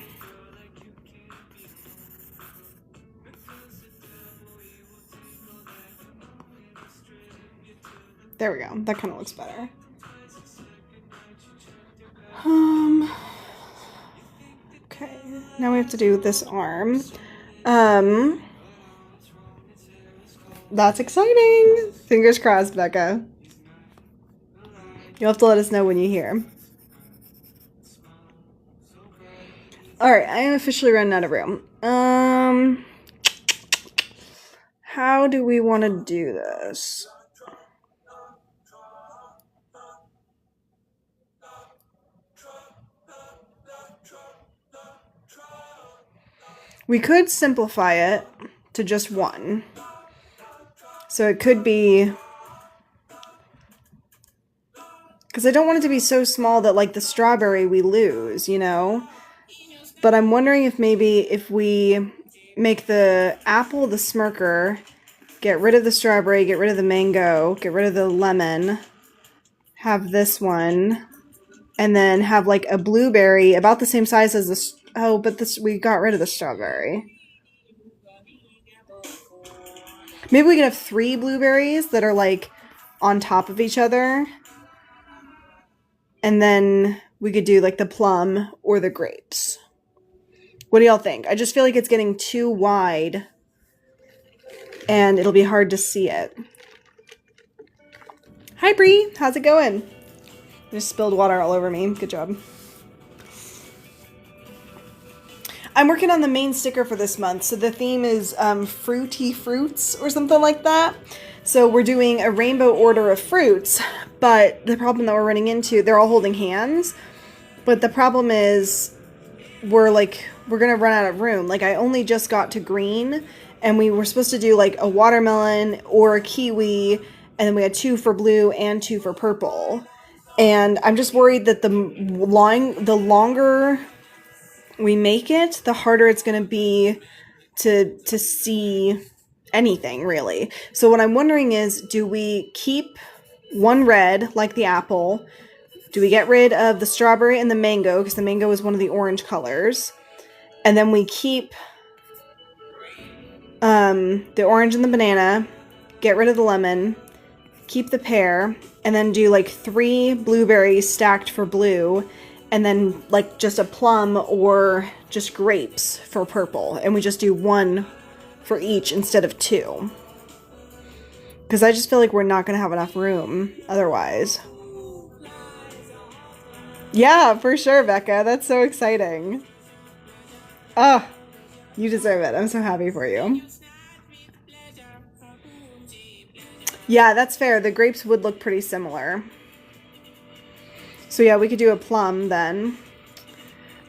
There we go. That kind of looks better. Okay. Now we have to do this arm. That's exciting. Fingers crossed, Becca. You'll have to let us know when you hear. Alright, I am officially running out of room. How do we want to do this? We could simplify it to just one. So it could be... Because I don't want it to be so small that, like, the strawberry we lose, you know? But I'm wondering if maybe if we make the apple the smirker, get rid of the strawberry, get rid of the mango, get rid of the lemon, have this one, and then have, like, a blueberry about the same size as the... Oh, but this we got rid of the strawberry. Maybe we could have 3 blueberries that are, like, on top of each other. And then we could do, like, the plum or the grapes. What do y'all think? I just feel like it's getting too wide. And it'll be hard to see it. Hi, Bree. How's it going? I just spilled water all over me. Good job. I'm working on the main sticker for this month. So the theme is fruity fruits or something like that. So we're doing a rainbow order of fruits. But the problem that we're running into, they're all holding hands. But the problem is we're going to run out of room. Like, I only just got to green. And we were supposed to do like a watermelon or a kiwi. And then we had 2 for blue and 2 for purple. And I'm just worried that the longer we make it, the harder it's going to be to see anything, really. So what I'm wondering is, do we keep one red, like the apple? Do we get rid of the strawberry and the mango, because the mango is one of the orange colors? And then we keep the orange and the banana, get rid of the lemon, keep the pear, and then do like 3 blueberries stacked for blue, and then like just a plum or just grapes for purple. And we just do 1 for each instead of 2. Because I just feel like we're not going to have enough room otherwise. Yeah, for sure, Becca. That's so exciting. Oh, you deserve it. I'm so happy for you. Yeah, that's fair. The grapes would look pretty similar. So yeah, we could do a plum then.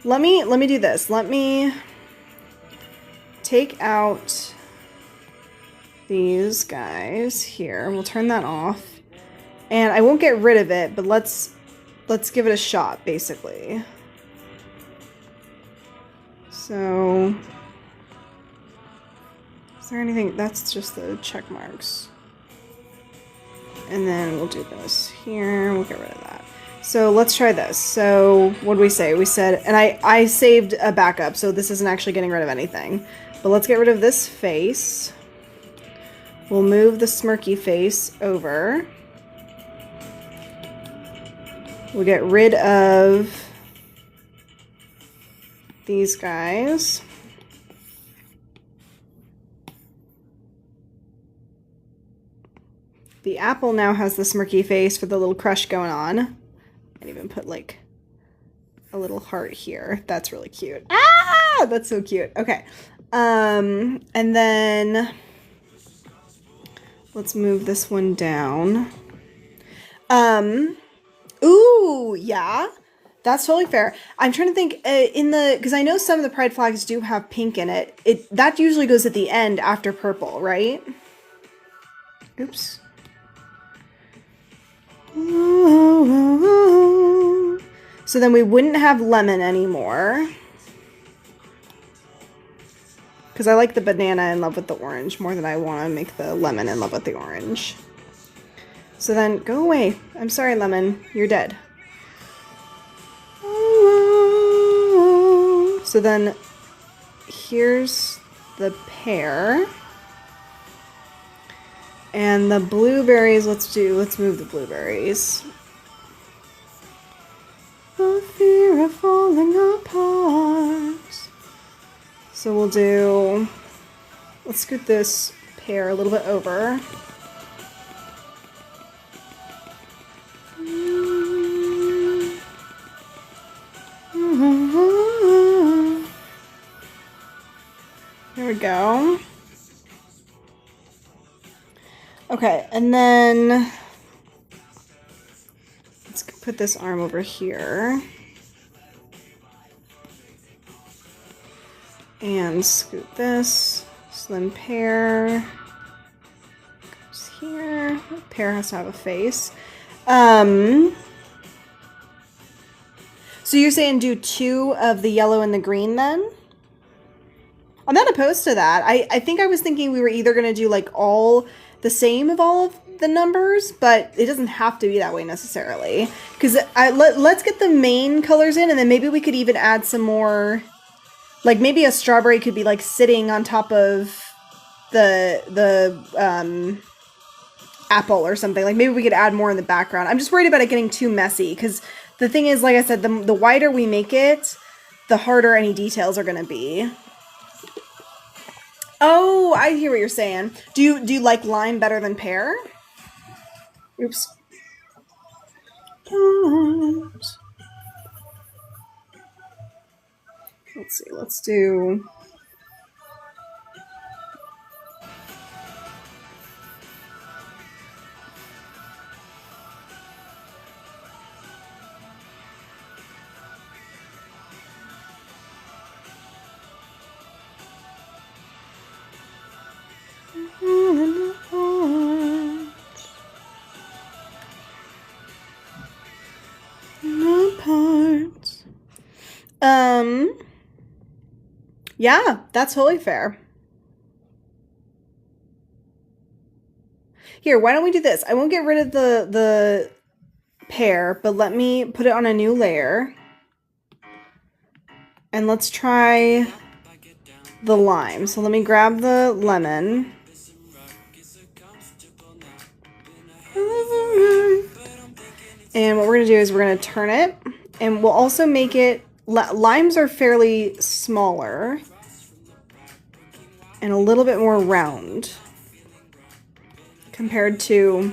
Let me do this. Let me take out these guys here. We'll turn that off. And I won't get rid of it, but let's give it a shot, basically. So, is there anything? That's just the check marks. And then we'll do this here. We'll get rid of that. So let's try this. So what did we say? We said, and I saved a backup, so this isn't actually getting rid of anything. But let's get rid of this face. We'll move the smirky face over. We'll get rid of these guys. The apple now has the smirky face for the little crush going on. And even put like a little heart here. That's really cute. Ah, that's so cute. Okay. And then let's move this one down. Ooh, yeah. That's totally fair. I'm trying to think because I know some of the pride flags do have pink in it. That usually goes at the end after purple, right? Oops. So then we wouldn't have lemon anymore. Because I like the banana in love with the orange more than I want to make the lemon in love with the orange. So then, go away. I'm sorry, lemon. You're dead. So then, here's the pear. And the blueberries, let's move the blueberries. The fear of falling apart. So let's scoot this pear a little bit over. There we go. Okay, and then let's put this arm over here. And scoot this. So then pear goes here. Pear has to have a face. So you're saying do 2 of the yellow and the green then? I'm not opposed to that. I think I was thinking we were either going to do like all the same of all of the numbers, but it doesn't have to be that way necessarily. Because let's get the main colors in, and then maybe we could even add some more. Like maybe a strawberry could be like sitting on top of the apple or something. Like maybe we could add more in the background. I'm just worried about it getting too messy because the thing is, like I said, the wider we make it, the harder any details are going to be. Oh, I hear what you're saying. Do you like lime better than pear? Oops. Let's see. Let's do. Yeah, that's totally fair. Here, why don't we do this? I won't get rid of the pear, but let me put it on a new layer. And let's try the lime. So let me grab the lemon. And what we're going to do is we're going to turn it. And we'll also make it... Limes are fairly smaller. And a little bit more round. Compared to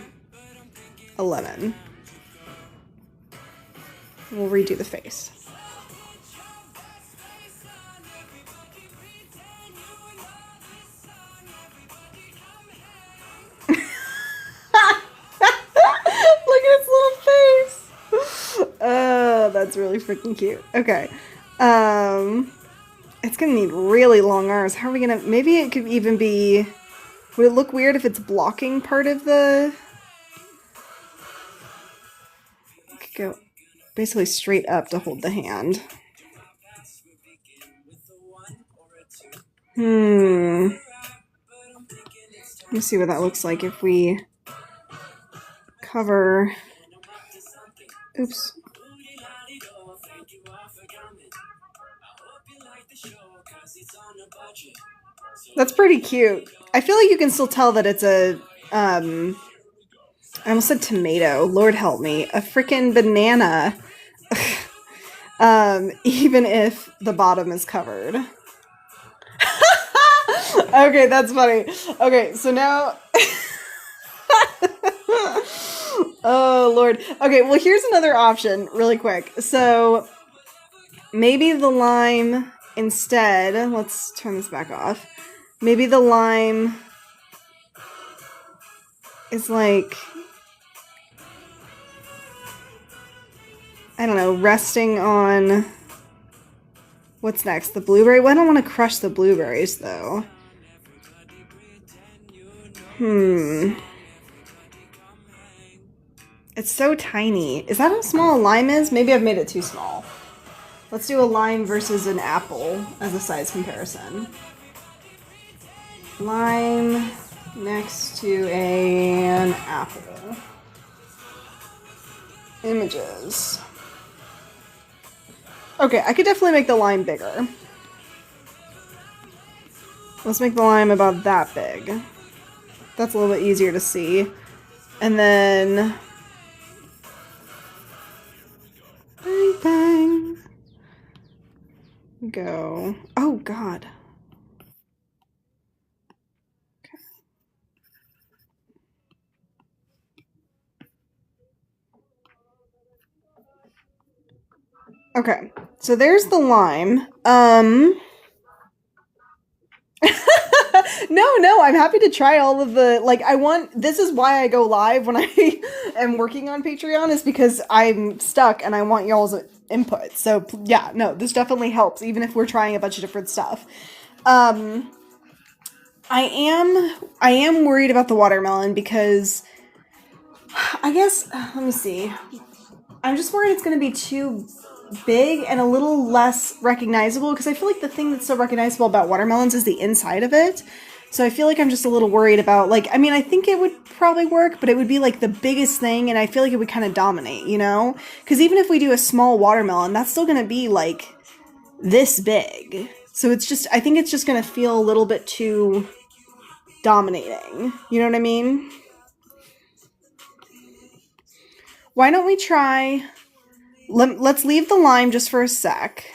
a lemon. We'll redo the face. Look at its little face. Oh, that's really freaking cute. Okay. It's gonna need really long arms. How are we gonna... Maybe it could even be... Would it look weird if it's blocking part of the... It could go basically straight up to hold the hand. Let me see what that looks like if we cover... Oops. That's pretty cute. I feel like you can still tell that it's a, I almost said tomato. Lord help me. A freaking banana. Even if the bottom is covered. Okay, that's funny. Okay, so now... Oh, Lord. Okay, well, here's another option really quick. So maybe the lime instead... Let's turn this back off. Maybe the lime is like... I don't know, resting on... What's next? The blueberry? Well, I don't want to crush the blueberries, though. It's so tiny. Is that how small a lime is? Maybe I've made it too small. Let's do a lime versus an apple as a size comparison. Lime next to an apple. Images. Okay, I could definitely make the lime bigger. Let's make the lime about that big. That's a little bit easier to see. And then... Bang, bang. Go. Oh, God. Okay, so there's the lime. No, I'm happy to try all of the, like, this is why I go live when I am working on Patreon, is because I'm stuck and I want y'all's input. So, yeah, no, this definitely helps, even if we're trying a bunch of different stuff. I am worried about the watermelon because, I guess, let me see. I'm just worried it's going to be too big and a little less recognizable, because I feel like the thing that's so recognizable about watermelons is the inside of it. So I feel like I'm just a little worried about, like, I mean, I think it would probably work, but it would be like the biggest thing, and I feel like it would kind of dominate, you know? Because even if we do a small watermelon, that's still going to be like this big. So it's just, I think it's just going to feel a little bit too dominating. You know what I mean? Why don't we try... Let's leave the lime just for a sec.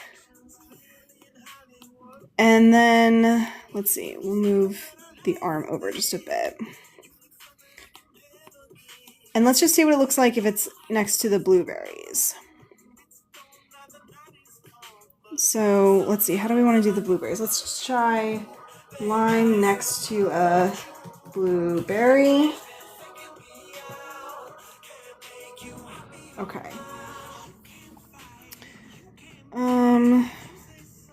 And then, let's see, we'll move the arm over just a bit. And let's just see what it looks like if it's next to the blueberries. So, let's see, how do we want to do the blueberries? Let's just try lime next to a blueberry. Okay.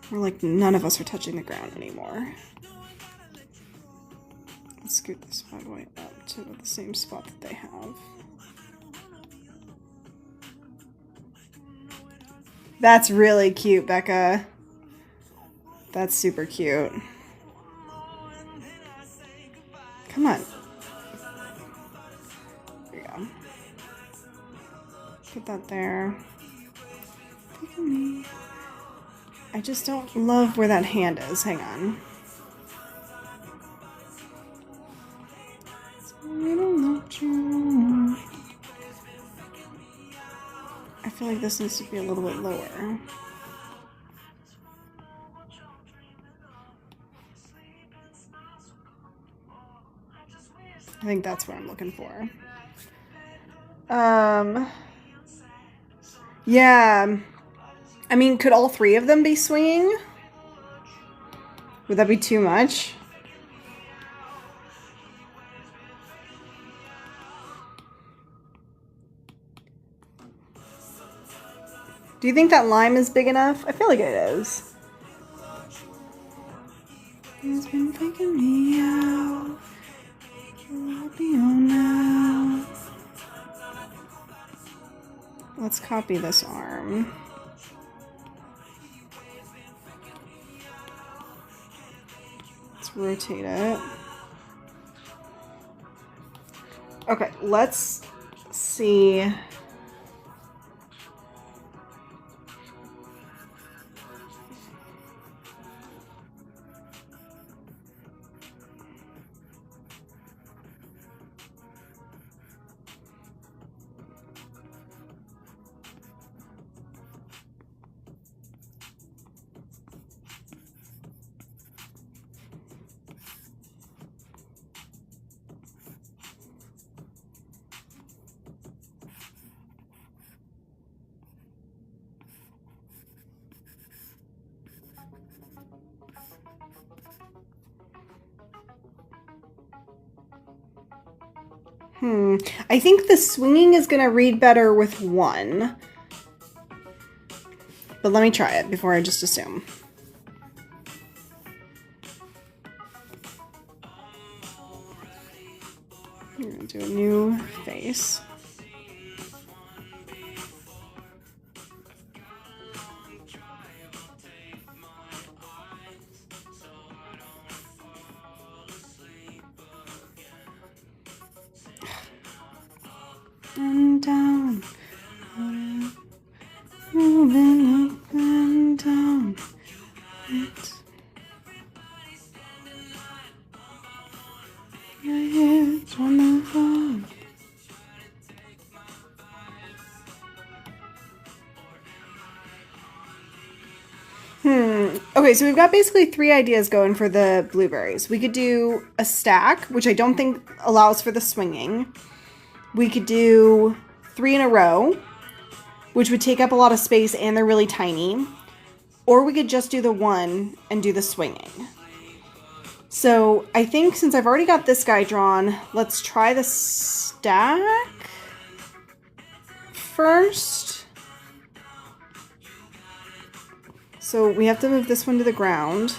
We're like, none of us are touching the ground anymore. Let's scoot this bad boy up to the same spot that they have. That's really cute, Becca. That's super cute. Come on. There you go. Put that there. I just don't love where that hand is. Hang on. I feel like this needs to be a little bit lower. I think that's what I'm looking for. Yeah. I mean, could all three of them be swinging? Would that be too much? Do you think that lime is big enough? I feel like it is. He's been taking me out. Let me on now. Let's copy this arm. Let's rotate it. Okay, let's see. I think the swinging is going to read better with one. But let me try it before I just assume. I'm going to do a new face. And down, moving up and down. It's on the phone. Okay, so we've got basically 3 ideas going for the blueberries. We could do a stack, which I don't think allows for the swinging. We could do 3 in a row, which would take up a lot of space and they're really tiny. Or we could just do the one and do the swinging. So I think since I've already got this guy drawn, let's try the stack first. So we have to move this one to the ground.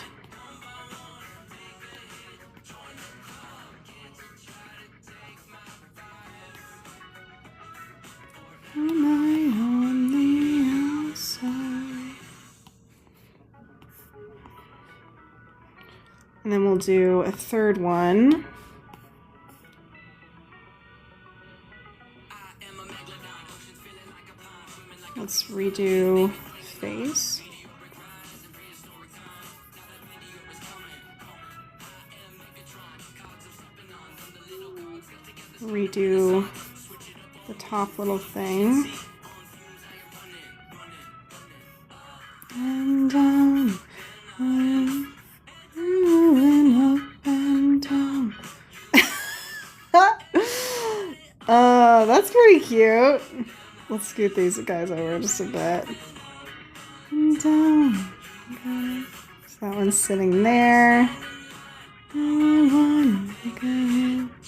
Am I on the outside? And then we'll do a third one. Let's redo face. Redo the top little thing. And down, moving up and down. That's pretty cute. Let's scoot these guys over just a bit. And down. Okay. So that one's sitting there.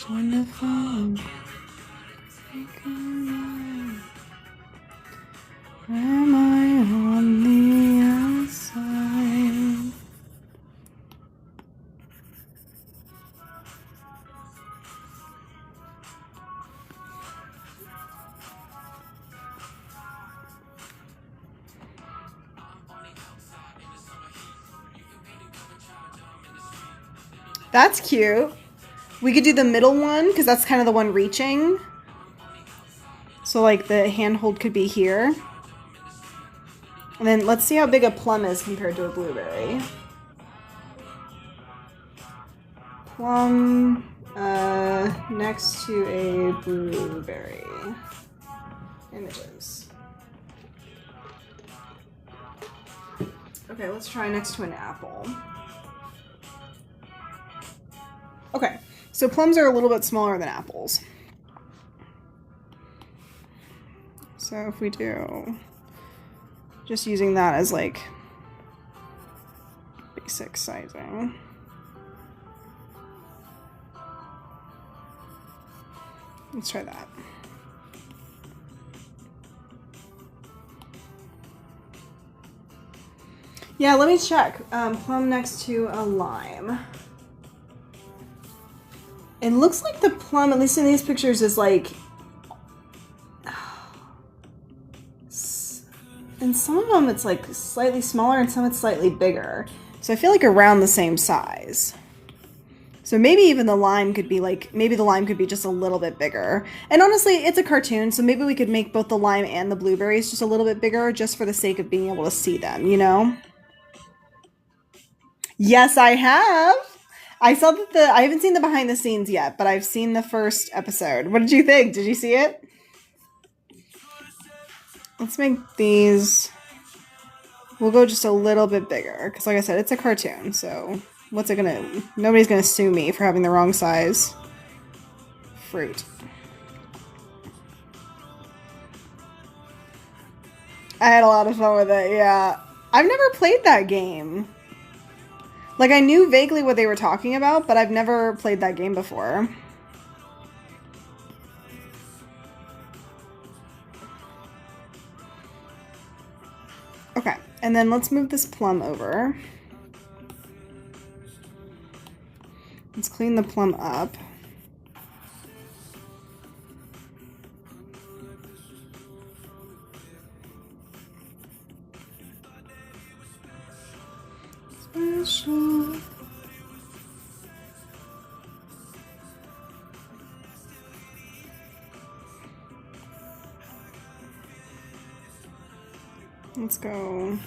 On the phone. Am I on the outside? That's cute. We could do the middle one because that's kind of the one reaching. So like the handhold could be here. And then let's see how big a plum is compared to a blueberry. Plum next to a blueberry. Images. Okay, let's try next to an apple. Okay, so plums are a little bit smaller than apples. So if we do Just using that as like basic sizing. Let's try that. Yeah, let me check. Plum next to a lime. It looks like the plum, at least in these pictures, is like... In some of them, it's like slightly smaller, and some it's slightly bigger. So I feel like around the same size. So maybe even the lime could be like, maybe the lime could be just a little bit bigger. And honestly, it's a cartoon, so maybe we could make both the lime and the blueberries just a little bit bigger, just for the sake of being able to see them, you know? Yes, I have. I saw that I haven't seen the behind the scenes yet, but I've seen the first episode. What did you think? Did you see it? Let's make these, we'll go just a little bit bigger, because like I said, it's a cartoon, so what's it gonna, nobody's gonna sue me for having the wrong size fruit. I had a lot of fun with it, yeah. I've never played that game. Like, I knew vaguely what they were talking about, but I've never played that game before. Okay, and then let's move this plum over. Let's clean the plum up. Special. Let's go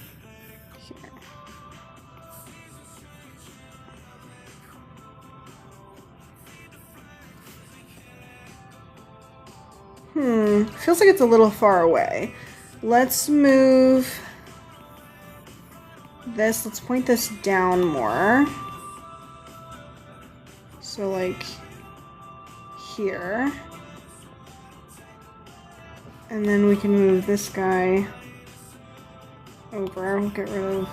here. Feels like it's a little far away. Let's move this. Let's point this down more. So like here. And then we can move this guy over. We'll get rid of that.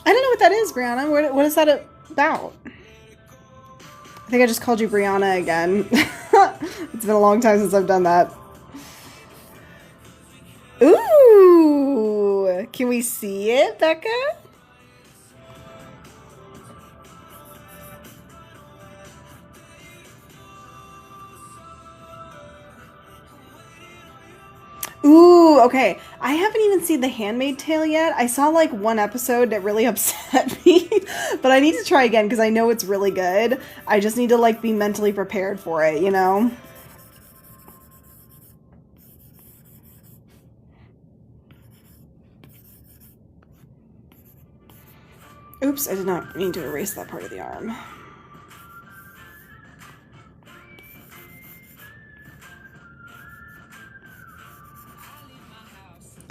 I don't know what that is, Brianna. What is that about? I think I just called you Brianna again. It's been a long time since I've done that. Ooh! Can we see it, Becca? Ooh, okay. I haven't even seen The Handmaid's Tale yet. I saw like one episode that really upset me, but I need to try again because I know it's really good. I just need to like be mentally prepared for it, you know? Oops, I did not mean to erase that part of the arm.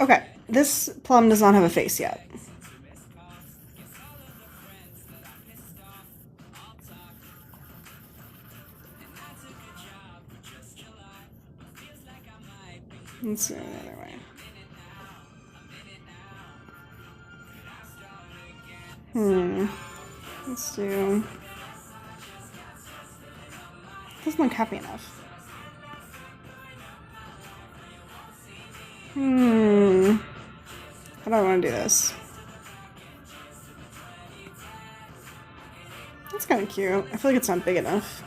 Okay, this plum does not have a face yet. Let's do it the other way. Let's do... Doesn't look happy enough. How do I want to do this? That's kind of cute. I feel like it's not big enough.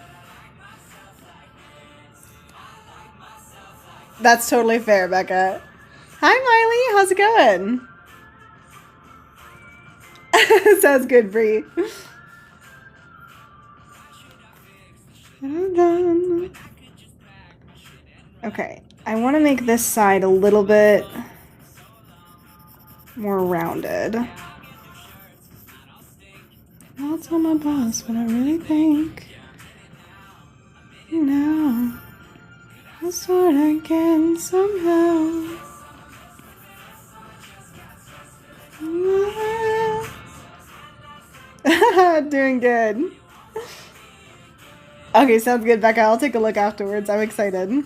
That's totally fair, Becca. Hi, Miley. How's it going? Sounds good, Bree. Okay, I want to make this side a little bit more rounded. I'll tell my boss what I really think. You know, I'll start again somehow. Doing good. Okay, sounds good, Becca. I'll take a look afterwards. I'm excited.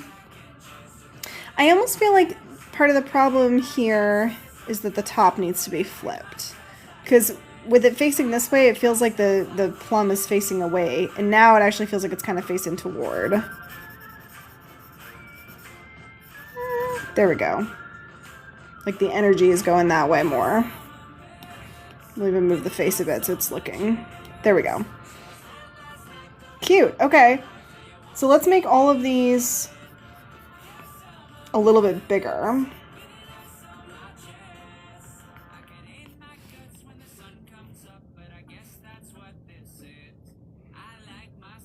I almost feel like part of the problem here is that the top needs to be flipped. Because with it facing this way, it feels like the plum is facing away. And now it actually feels like it's kind of facing toward. There we go. Like the energy is going that way more. We'll even move the face a bit so it's looking. There we go. Cute. Okay. So let's make all of these a little bit bigger.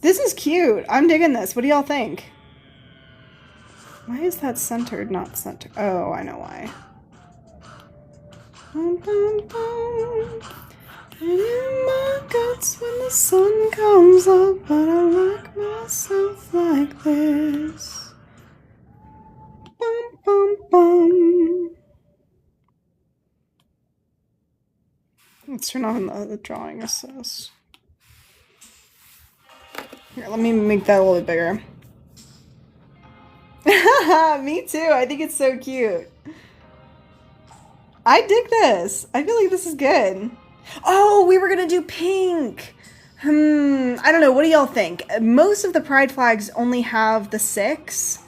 This is cute. I'm digging this. What do y'all think? Why is that centered, not centered? Oh, I know why. And in my guts when the sun comes up, but I like myself like this. Bum, bum, bum. Let's turn on the drawing assist. Here, let me make that a little bit bigger. Me too. I think it's so cute. I dig this. I feel like this is good. Oh, we were gonna do pink. I don't know. What do y'all think? Most of the pride flags only have the 6.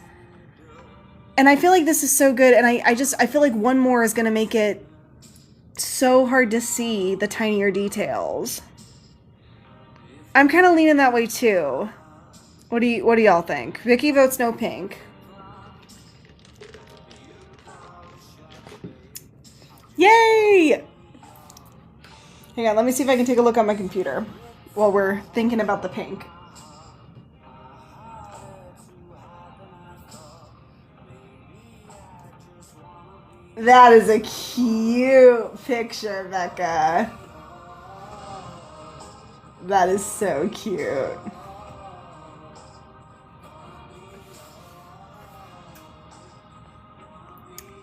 And I feel like this is so good. And I feel like one more is gonna make it so hard to see the tinier details. I'm kind of leaning that way too. What do y'all think? Vicky votes no pink. Yay! Hang on, let me see if I can take a look on my computer while we're thinking about the pink. That is a cute picture, Becca. That is so cute.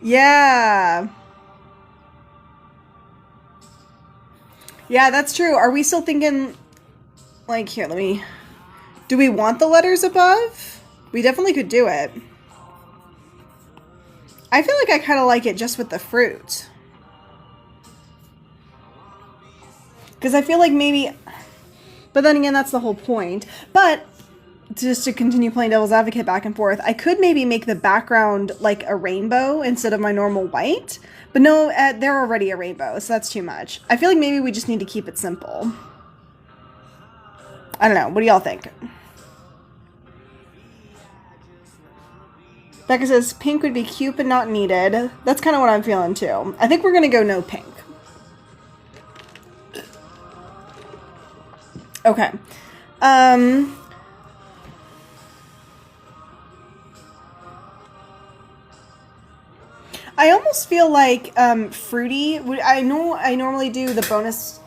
Yeah. Yeah, that's true. Are we still thinking, like, here, let me, do we want the letters above? We definitely could do it. I feel like I kind of like it just with the fruit. Because I feel like maybe, but then again, that's the whole point. But just to continue playing devil's advocate back and forth, I could maybe make the background like a rainbow instead of my normal white. But no, they're already a rainbow, so that's too much. I feel like maybe we just need to keep it simple. I don't know. What do y'all think? Becca says pink would be cute but not needed. That's kind of what I'm feeling too. I think we're going to go no pink. Okay. I almost feel like fruity. I know I normally do the bonus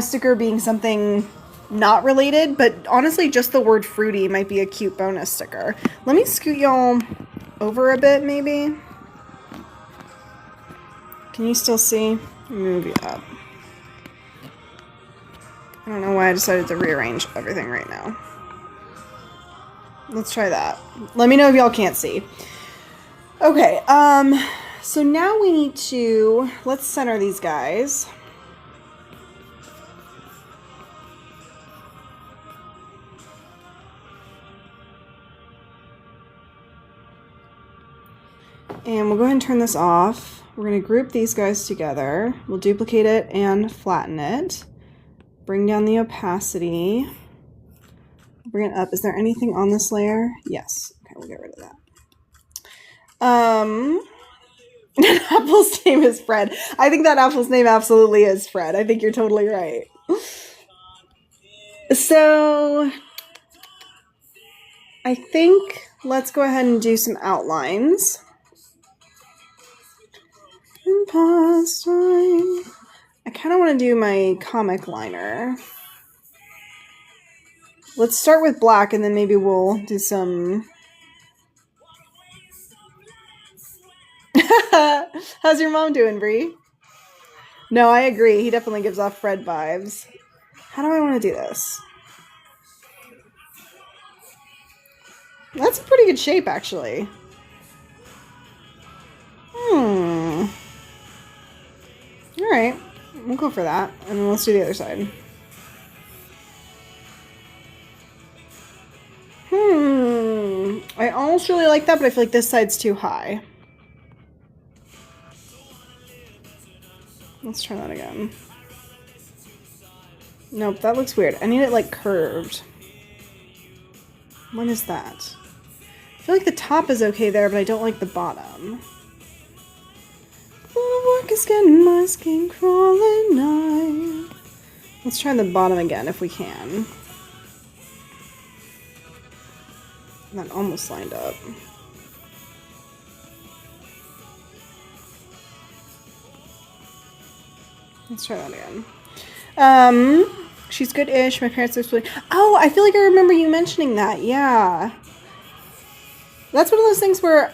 sticker being something not related, but honestly, just the word fruity might be a cute bonus sticker. Let me scoot y'all over a bit, maybe. Can you still see? Let me move you up. I don't know why I decided to rearrange everything right now. Let's try that. Let me know if y'all can't see. Okay, so now we need to, let's center these guys. And we'll go ahead and turn this off. We're going to group these guys together. We'll duplicate it and flatten it. Bring down the opacity. Bring it up. Is there anything on this layer? Yes. Okay, we'll get rid of that. Apple's name is Fred. I think that apple's name absolutely is Fred. I think you're totally right. So I think let's go ahead and do some outlines. Pause time. I kind of want to do my comic liner. Let's start with black and then maybe we'll do some... How's your mom doing, Bree? No, I agree. He definitely gives off Fred vibes. How do I want to do this? That's a pretty good shape, actually. Alright. We'll go for that. And then let's do the other side. I almost really like that, but I feel like this side's too high. Let's try that again. Nope, that looks weird. I need it, like, curved. What is that? I feel like the top is okay there, but I don't like the bottom. The work is getting my skin crawling nigh. Let's try the bottom again if we can. That almost lined up. Let's try that again. She's good-ish. My parents are split. Oh, I feel like I remember you mentioning that. Yeah. That's one of those things where,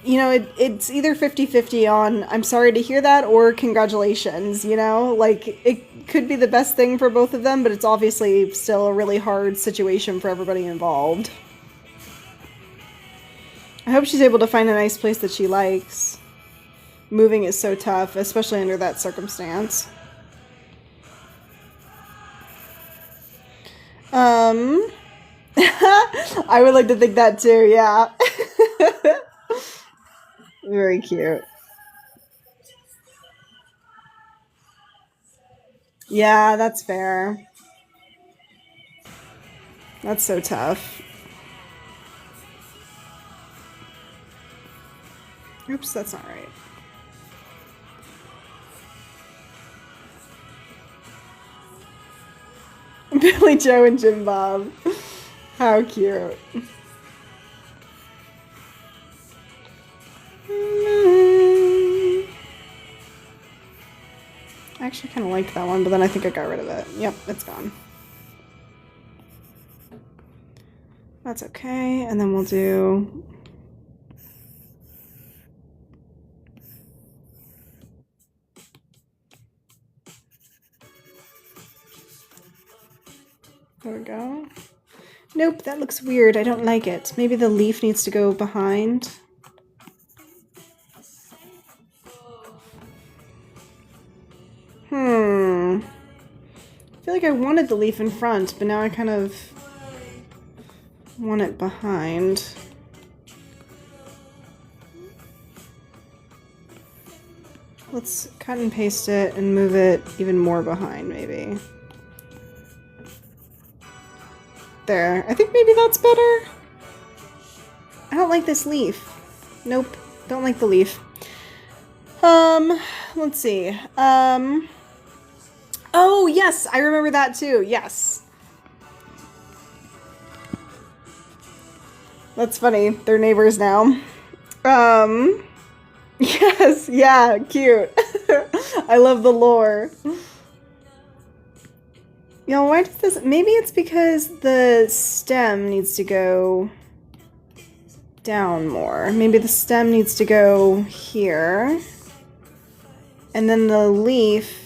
you know, it's either 50-50 on I'm sorry to hear that or congratulations, you know? Like, it could be the best thing for both of them, but it's obviously still a really hard situation for everybody involved. I hope she's able to find a nice place that she likes. Moving is so tough, especially under that circumstance. I would like to think that too, yeah. Very cute. Yeah, that's fair. That's so tough. Oops, that's not right. Billy Joe and Jim Bob. How cute. I actually kind of liked that one, but then I think I got rid of it. Yep, it's gone. That's okay, and then we'll do... There we go. Nope, that looks weird. I don't like it. Maybe the leaf needs to go behind. I feel like I wanted the leaf in front, but now I kind of want it behind. Let's cut and paste it and move it even more behind, maybe. There. I think maybe that's better. I don't like this leaf. Nope. Don't like the leaf. Let's see. Oh, yes! I remember that too. Yes. That's funny. They're neighbors now. Yes. Yeah. Cute. I love the lore. You know, why does this... Maybe it's because the stem needs to go down more. Maybe the stem needs to go here. And then the leaf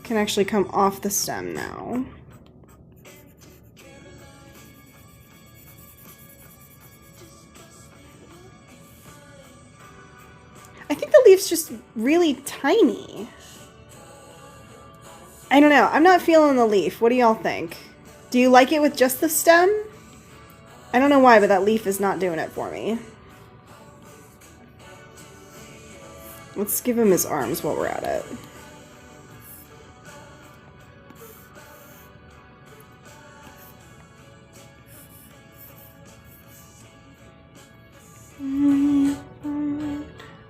can actually come off the stem now. I think the leaf's just really tiny. I don't know. I'm not feeling the leaf. What do y'all think? Do you like it with just the stem? I don't know why, but that leaf is not doing it for me. Let's give him his arms while we're at it.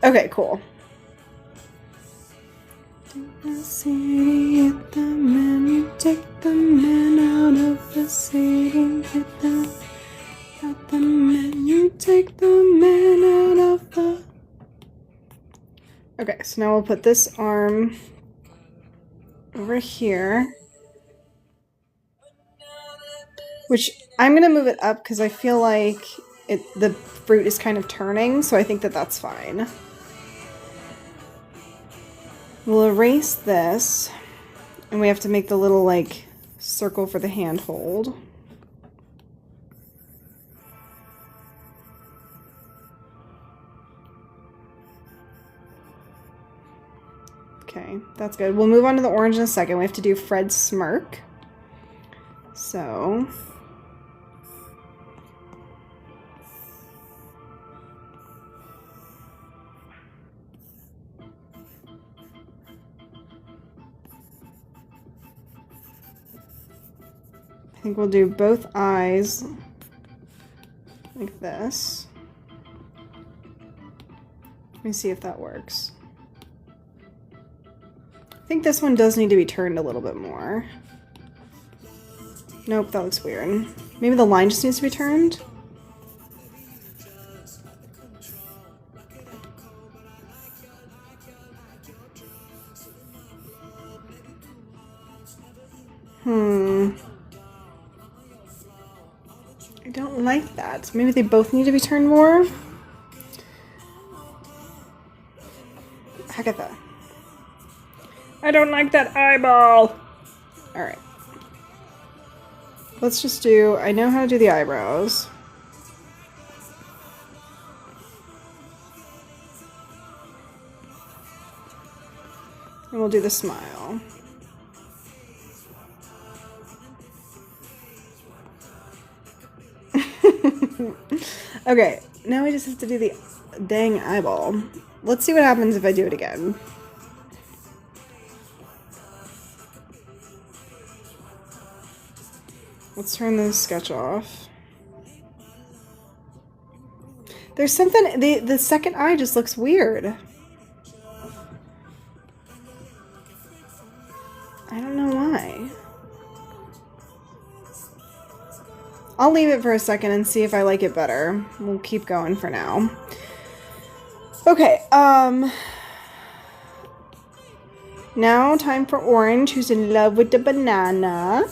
Okay, cool. Take the man out of the city, get the out the menu, take the man out of the... Okay, so now we'll put this arm over here. Which, I'm gonna move it up because I feel like the fruit is kind of turning, so I think that that's fine. We'll erase this, and we have to make the little, like, circle for the handhold. Okay, that's good. We'll move on to the orange in a second. We have to do Fred's smirk. So... I think we'll do both eyes like this. Let me see if that works. I think this one does need to be turned a little bit more. Nope, that looks weird. Maybe the line just needs to be turned? I don't like that. Maybe they both need to be turned more? Heck at that. I don't like that eyeball! Alright. Let's just do... I know how to do the eyebrows. And we'll do the smile. Okay, now we just have to do the dang eyeball. Let's see what happens if I do it again. Let's turn the sketch off. There's something, the second eye just looks weird. I don't know why. I'll leave it for a second and see if I like it better. We'll keep going for now. Okay, now time for Orange, who's in love with the banana.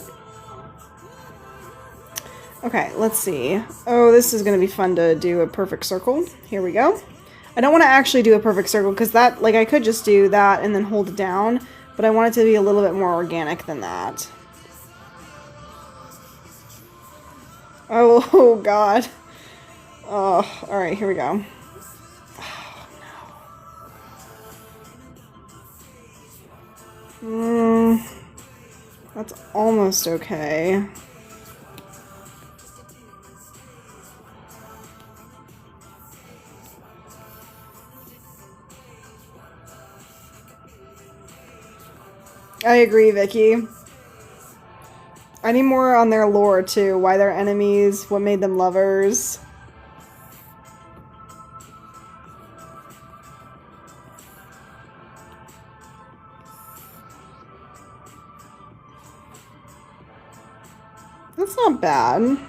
Okay, let's see. Oh, this is gonna be fun to do a perfect circle. Here we go. I don't want to actually do a perfect circle because that, like, I could just do that and then hold it down, but I want it to be a little bit more organic than that. Oh, God. Oh, alright, here we go. Oh, no. That's almost okay. I agree, Vicky. I need more on their lore, too. Why they're enemies, what made them lovers. That's not bad.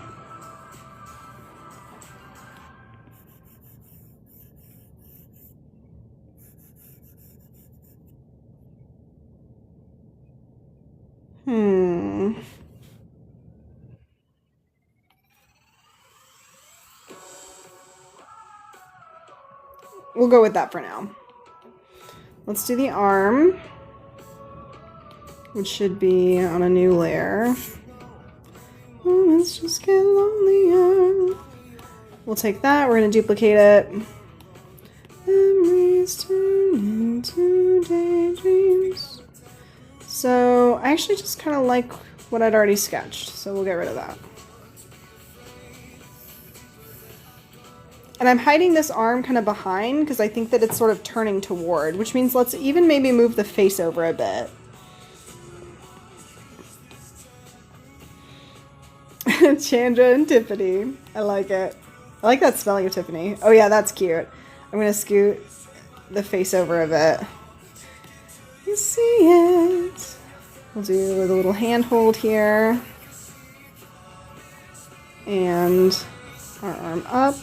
We'll go with that for now. Let's do the arm, which should be on a new layer. Let's just get lonelier. We'll take that. We're going to duplicate it. Memories turn into daydreams. So I actually just kind of like what I'd already sketched, so we'll get rid of that. And I'm hiding this arm kind of behind because I think that it's sort of turning toward, which means let's even maybe move the face over a bit. Chandra and Tiffany. I like it. I like that spelling of Tiffany. Oh yeah, that's cute. I'm going to scoot the face over a bit. You see it. We'll do the little handhold here. And our arm up.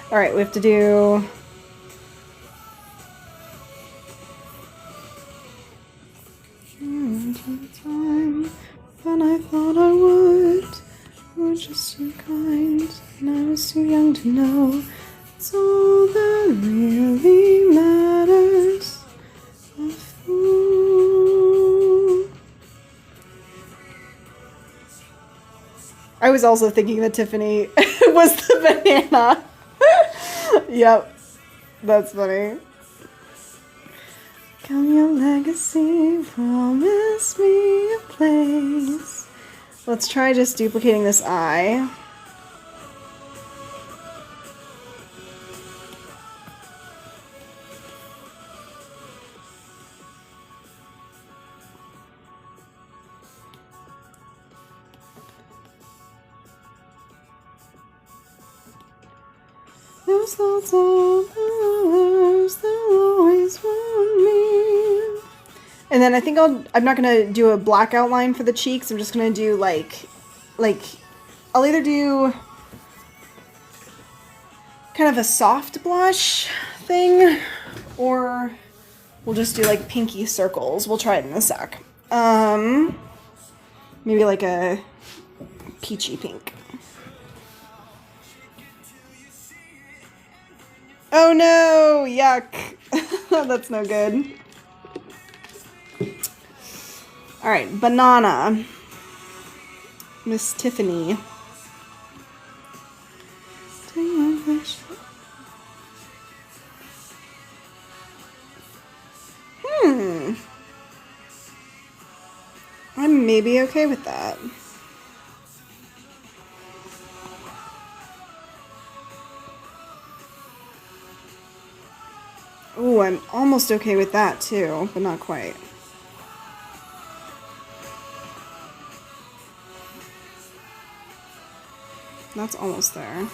Alright, we have to do... time than I thought I would. You were just too kind, and I was too young to know It's all that really matters. A fool. I was also thinking that Tiffany was the banana. Yep. That's funny. Come your legacy, promise me a place. Let's try just duplicating this eye. Those thoughts of ours, they'll always want me. And then I think I'm not gonna do a black outline for the cheeks. I'm just gonna do like I'll either do kind of a soft blush thing, or we'll just do like pinky circles. We'll try it in a sec. Maybe like a peachy pink. Oh no! Yuck! That's no good. Alright, banana. Miss Tiffany. I'm maybe okay with that. Ooh, I'm almost okay with that too, but not quite. That's almost there.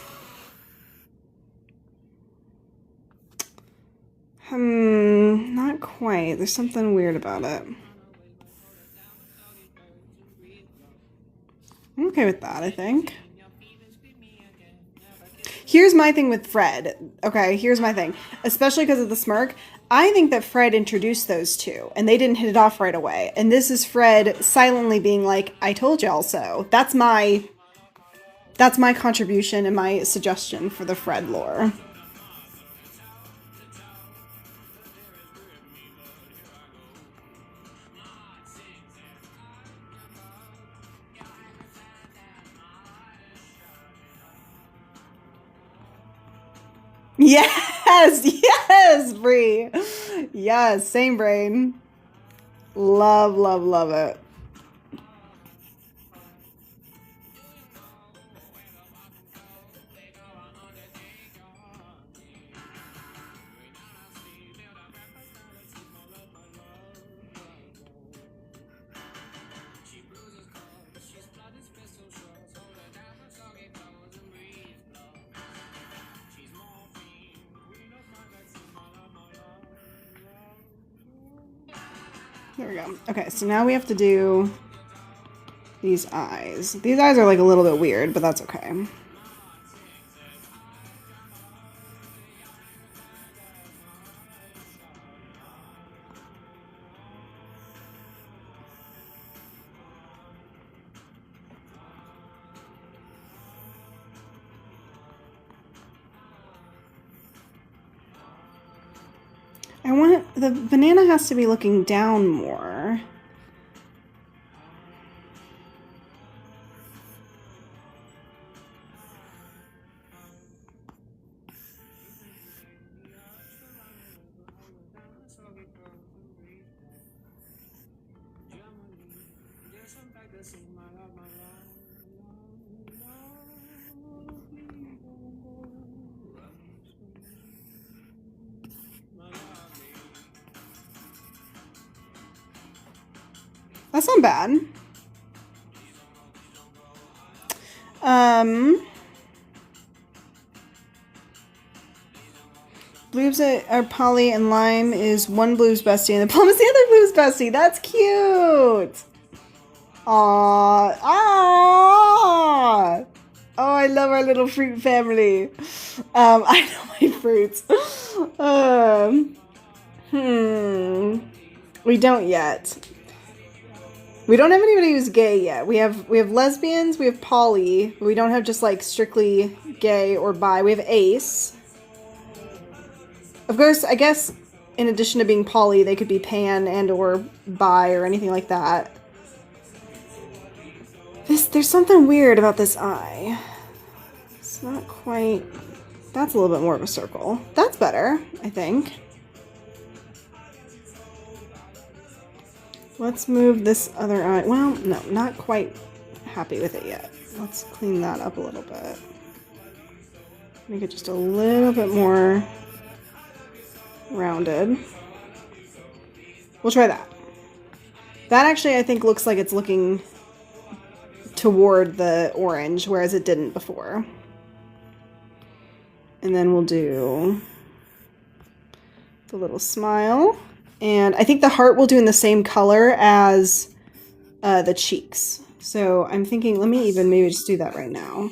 Not quite. There's something weird about it. I'm okay with that, I think. Here's my thing with Fred. Okay, here's my thing. Especially because of the smirk. I think that Fred introduced those two, and they didn't hit it off right away. And this is Fred silently being like, I told y'all so. That's my contribution and my suggestion for the Fred lore. Yes, yes, Bree. Yes, same brain. Love, love, love it. There we go. Okay, so now we have to do these eyes. These eyes are like a little bit weird, but that's okay. The banana has to be looking down more. That's not bad. Blues are Polly and Lime is one Blue's bestie and the Plum is the other Blue's bestie. That's cute. Aww. Aww. Oh, I love our little fruit family. I know my fruits. We don't yet. We don't have anybody who's gay yet. We have lesbians, we have poly, but we don't have just like strictly gay or bi. We have ace. Of course, I guess in addition to being poly, they could be pan and or bi or anything like that. There's something weird about this eye. It's not quite... That's a little bit more of a circle. That's better, I think. Let's move this other eye. Well, no, not quite happy with it yet. Let's clean that up a little bit. Make it just a little bit more rounded. We'll try that. That actually, I think, looks like it's looking toward the orange, whereas it didn't before. And then we'll do the little smile. And I think the heart will do in the same color as the cheeks. So I'm thinking, let me even maybe just do that right now.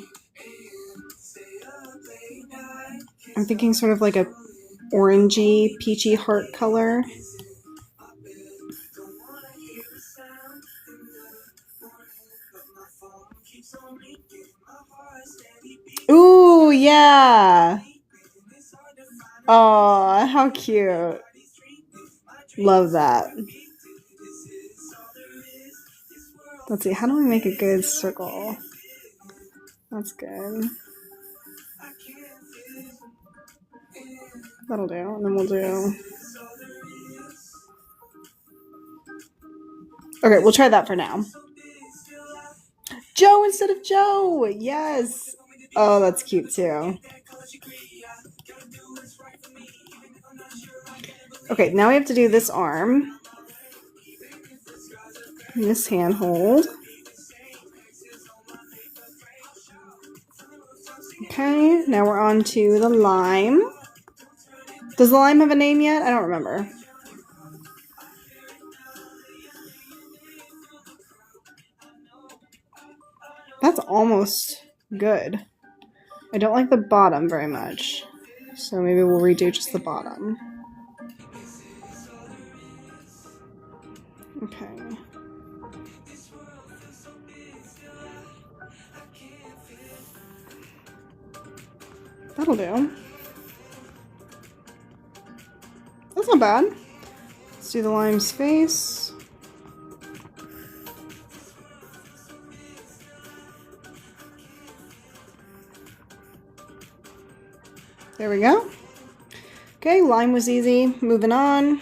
I'm thinking sort of like a orangey, peachy heart color. Ooh, yeah. Oh, how cute. Love that. Let's see, how do we make a good circle? That's good. That'll do, and then we'll do... Okay, we'll try that for now. Joe instead of Joe! Yes! Oh, that's cute too. Okay, now we have to do this arm. And this handhold. Okay, now we're on to the lime. Does the lime have a name yet? I don't remember. That's almost good. I don't like the bottom very much, so maybe we'll redo just the bottom. Okay. That'll do. That's not bad. Let's do the lime's face. There we go. Okay, lime was easy. Moving on.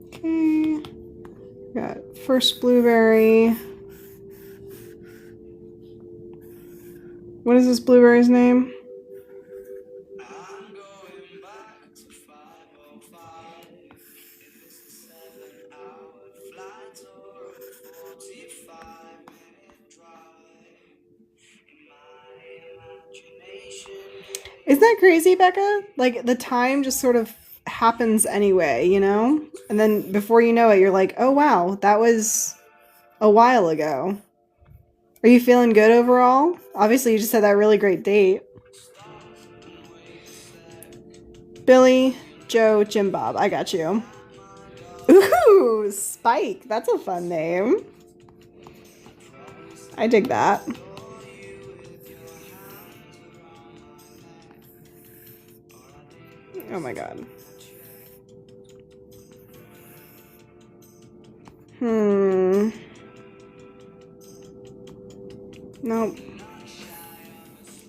Okay. Got first blueberry. What is this blueberry's name? Isn't that crazy, Becca? Like, the time just sort of happens anyway, you know? And then before you know it, you're like, oh wow, that was a while ago. Are you feeling good overall? Obviously, you just had that really great date. Billy, Joe, Jim Bob. I got you. Ooh, Spike. That's a fun name. I dig that. Oh my god. Nope.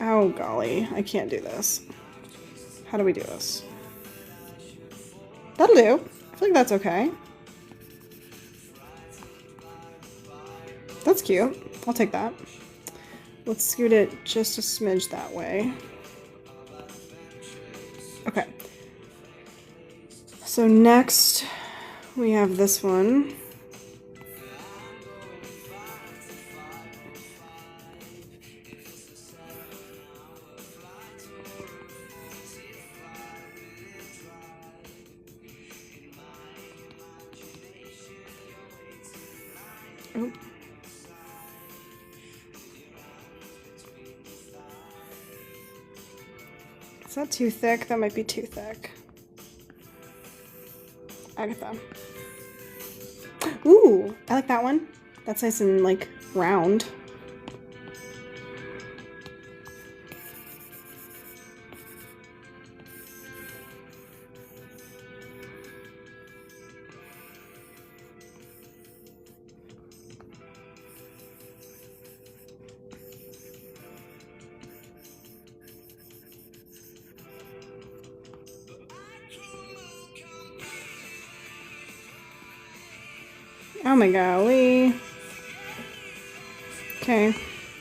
Oh golly, I can't do this. How do we do this? That'll do. I feel like that's okay. That's cute. I'll take that. Let's scoot it just a smidge that way. Okay. So next we have this one. Oh. Is that too thick? That might be too thick. Agatha. Ooh, I like that one. That's nice and like round. Oh my golly. Okay,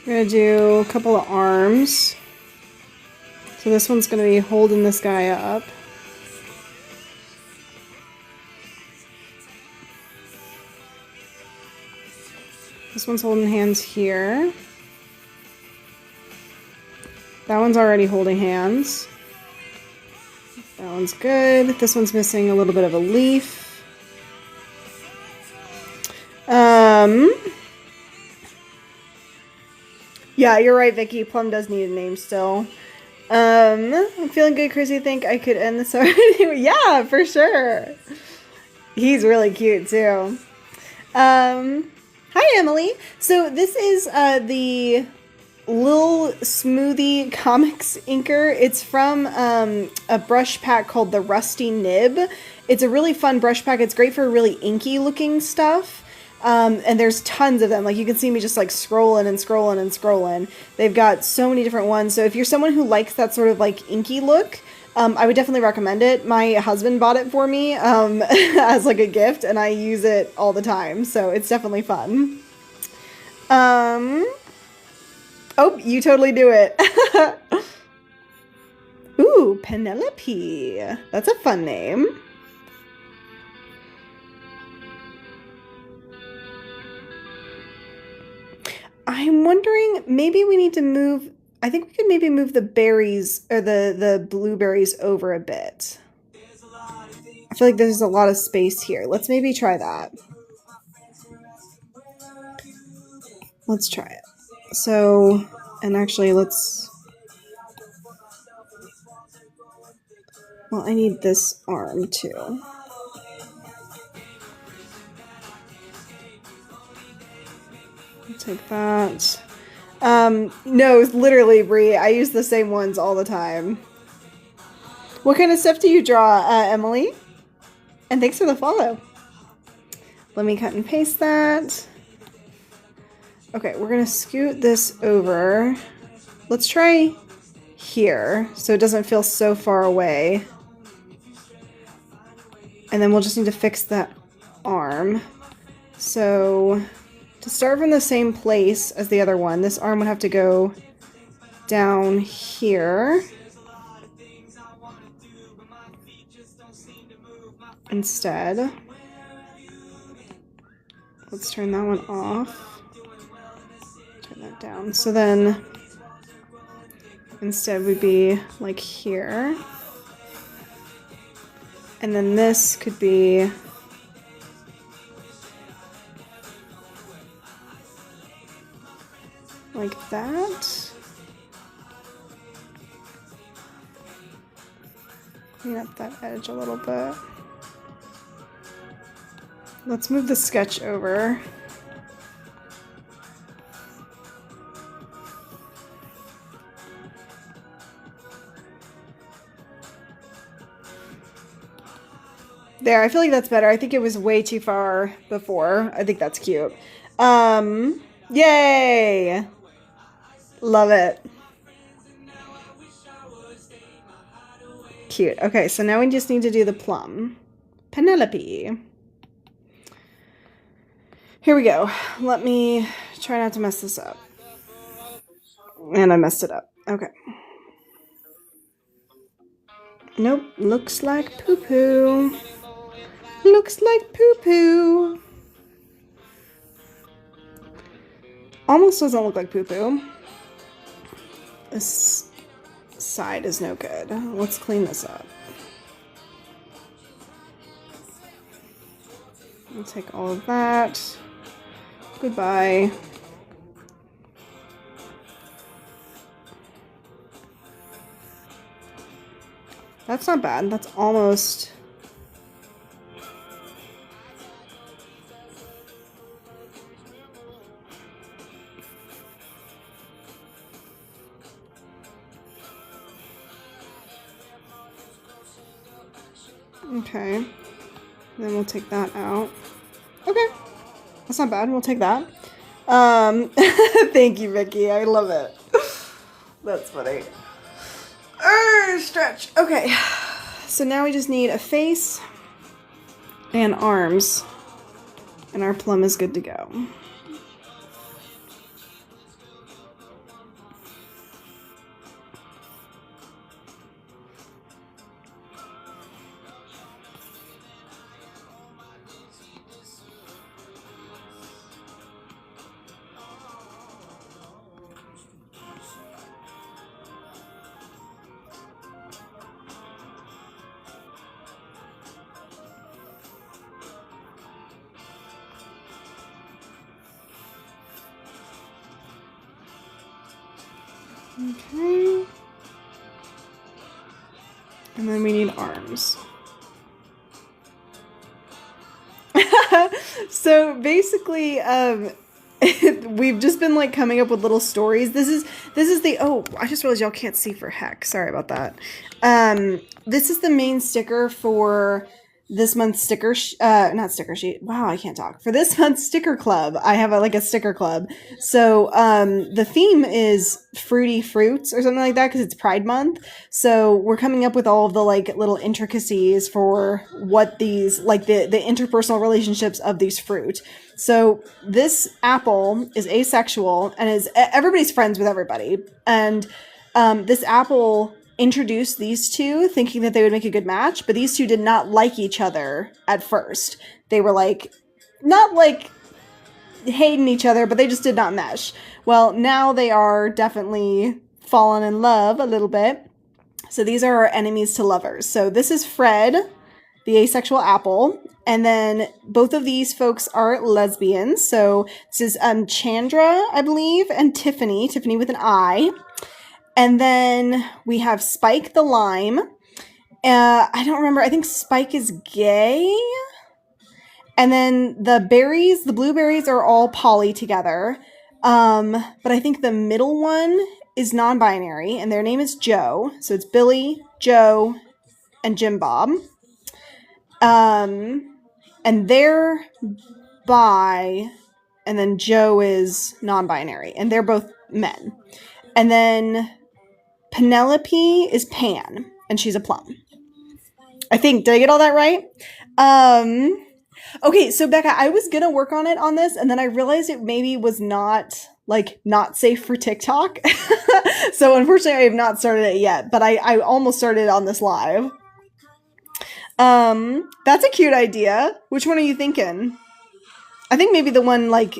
we're gonna do a couple of arms. So this one's gonna be holding this guy up. This one's holding hands here. That one's already holding hands. That one's good. This one's missing a little bit of a leaf. Yeah, you're right, Vicky. Plum does need a name still. I'm feeling good, Chrissy. Think I could end this already? Yeah, for sure. He's really cute too. Hi, Emily. So this is the Lil Smoothie Comics inker. It's from a brush pack called the Rusty Nib. It's a really fun brush pack. It's great for really inky looking stuff. And there's tons of them. Like, you can see me just like scrolling and scrolling and scrolling. They've got so many different ones. So if you're someone who likes that sort of like inky look, I would definitely recommend it. My husband bought it for me as like a gift, and I use it all the time. So it's definitely fun. Oh, you totally do it. Ooh, Penelope. That's a fun name. I'm wondering, maybe we need to move, I think we could maybe move the berries, or the blueberries over a bit. I feel like there's a lot of space here. Let's maybe try that. Let's try it. So, and actually let's, well, I need this arm too. I'll take that. No, literally, Brie, I use the same ones all the time. What kind of stuff do you draw, Emily? And thanks for the follow. Let me cut and paste that. Okay, we're gonna scoot this over. Let's try here, so it doesn't feel so far away. And then we'll just need to fix that arm. So, to start from the same place as the other one, this arm would have to go down here. Instead, let's turn that one off. Turn that down. So then, instead we'd be like here. And then this could be like that. Clean up that edge a little bit. Let's move the sketch over. There, I feel like that's better. I think it was way too far before. I think that's cute. Yay! Love it. Cute. Okay, so now we just need to do the plum. Penelope. Here we go. Let me try not to mess this up. And I messed it up. Okay. Nope. Looks like poo-poo. Looks like poo-poo. Almost doesn't look like poo-poo. This side is no good. Let's clean this up. I'll take all of that. Goodbye. That's not bad. That's almost Okay. Then we'll take that out. Okay. That's not bad. We'll take that. Thank you, Vicky. I love it. That's funny. Stretch. Okay. So now we just need a face and arms. And our plum is good to go. Okay. And then we need arms. So basically, we've just been like coming up with little stories. This is the, oh, I just realized y'all can't see for heck. Sorry about that. This is the main sticker for this month's sticker, not sticker sheet. Wow, I can't talk. For this month's sticker club, I have like a sticker club. So the theme is fruity fruits or something like that because it's Pride Month. So we're coming up with all of the like little intricacies for what these, like the interpersonal relationships of these fruit. So this apple is asexual and is everybody's friends with everybody. And this apple introduced these two thinking that they would make a good match, but these two did not like each other at first. They were like, not like hating each other, but they just did not mesh. Well, now they are definitely fallen in love a little bit. So these are our enemies to lovers. So this is Fred, the asexual apple. And then both of these folks are lesbians. So this is Chandra, I believe, and Tiffany with an I. And then we have Spike the lime. I don't remember. I think Spike is gay. And then the berries, the blueberries are all poly together. But I think the middle one is non-binary, and their name is Joe. So it's Billy, Joe, and Jim Bob. And they're bi, and then Joe is non-binary, and they're both men. And then Penelope is Pan, and she's a plum. I think, did I get all that right? Okay, so Becca, I was gonna work on it on this, and then I realized it maybe was not safe for TikTok. So unfortunately, I have not started it yet, but I almost started on this live. That's a cute idea. Which one are you thinking? I think maybe the one like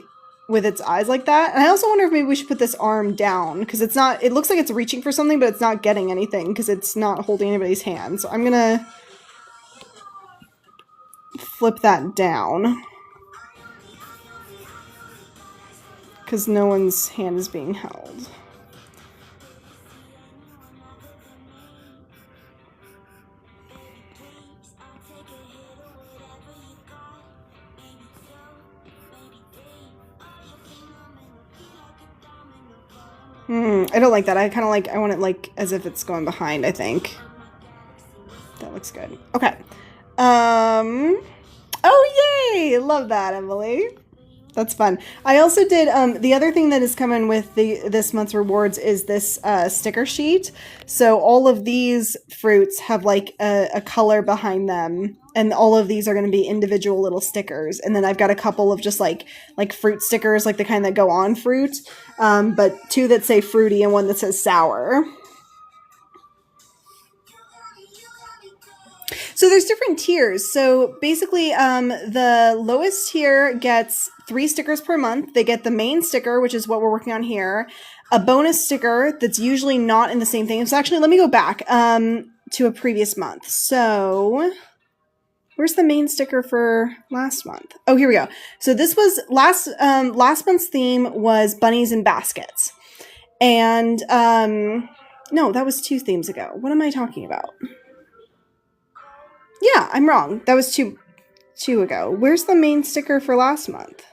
with its eyes like that. And I also wonder if maybe we should put this arm down because it's not, it looks like it's reaching for something, but it's not getting anything because it's not holding anybody's hand. So I'm gonna flip that down because no one's hand is being held. I don't like that. I kind of like, I want it like as if it's going behind, I think. That looks good. Okay. Oh, yay! Love that, Emily. That's fun. I also did, the other thing that is coming with this month's rewards is this sticker sheet. So all of these fruits have like a color behind them. And all of these are going to be individual little stickers. And then I've got a couple of just like fruit stickers, like the kind that go on fruit. But two that say fruity and one that says sour. So there's different tiers. So basically, the lowest tier gets 3 stickers per month. They get the main sticker, which is what we're working on here. A bonus sticker that's usually not in the same thing. So actually, let me go back to a previous month. So where's the main sticker for last month? Oh, here we go. So this was last month's theme was bunnies in baskets. And no, that was 2 themes ago. What am I talking about? Yeah, I'm wrong. That was two ago. Where's the main sticker for last month?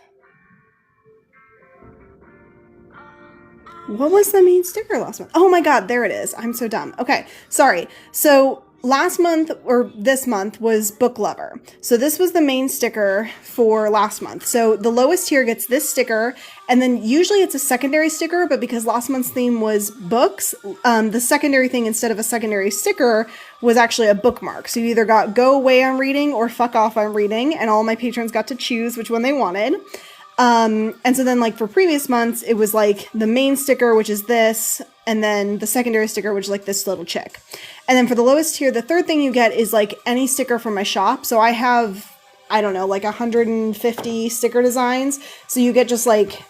What was the main sticker last month? Oh my god, there it is. I'm so dumb. Okay, sorry. So last month or this month was Book Lover. So this was the main sticker for last month. So the lowest tier gets this sticker, and then usually it's a secondary sticker, but because last month's theme was books, the secondary thing instead of a secondary sticker was actually a bookmark. So you either got go away on reading or fuck off on reading, and all my patrons got to choose which one they wanted. And so then, like, for previous months, it was like the main sticker, which is this, and then the secondary sticker, which is like this little chick. And then for the lowest tier, the third thing you get is like any sticker from my shop. So I have, I don't know, like 150 sticker designs. So you get just like,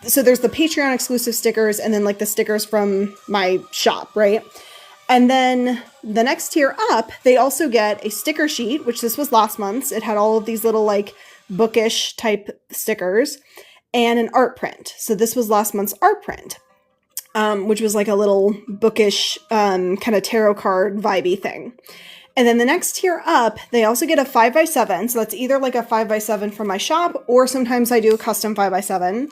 so there's the Patreon exclusive stickers and then like the stickers from my shop, right? And then the next tier up, they also get a sticker sheet, which this was last month's. It had all of these little like bookish type stickers and an art print. So this was last month's art print, which was like a little bookish kind of tarot card vibey thing. And then the next tier up, they also get a 5x7. So that's either like a 5x7 from my shop, or sometimes I do a custom 5x7.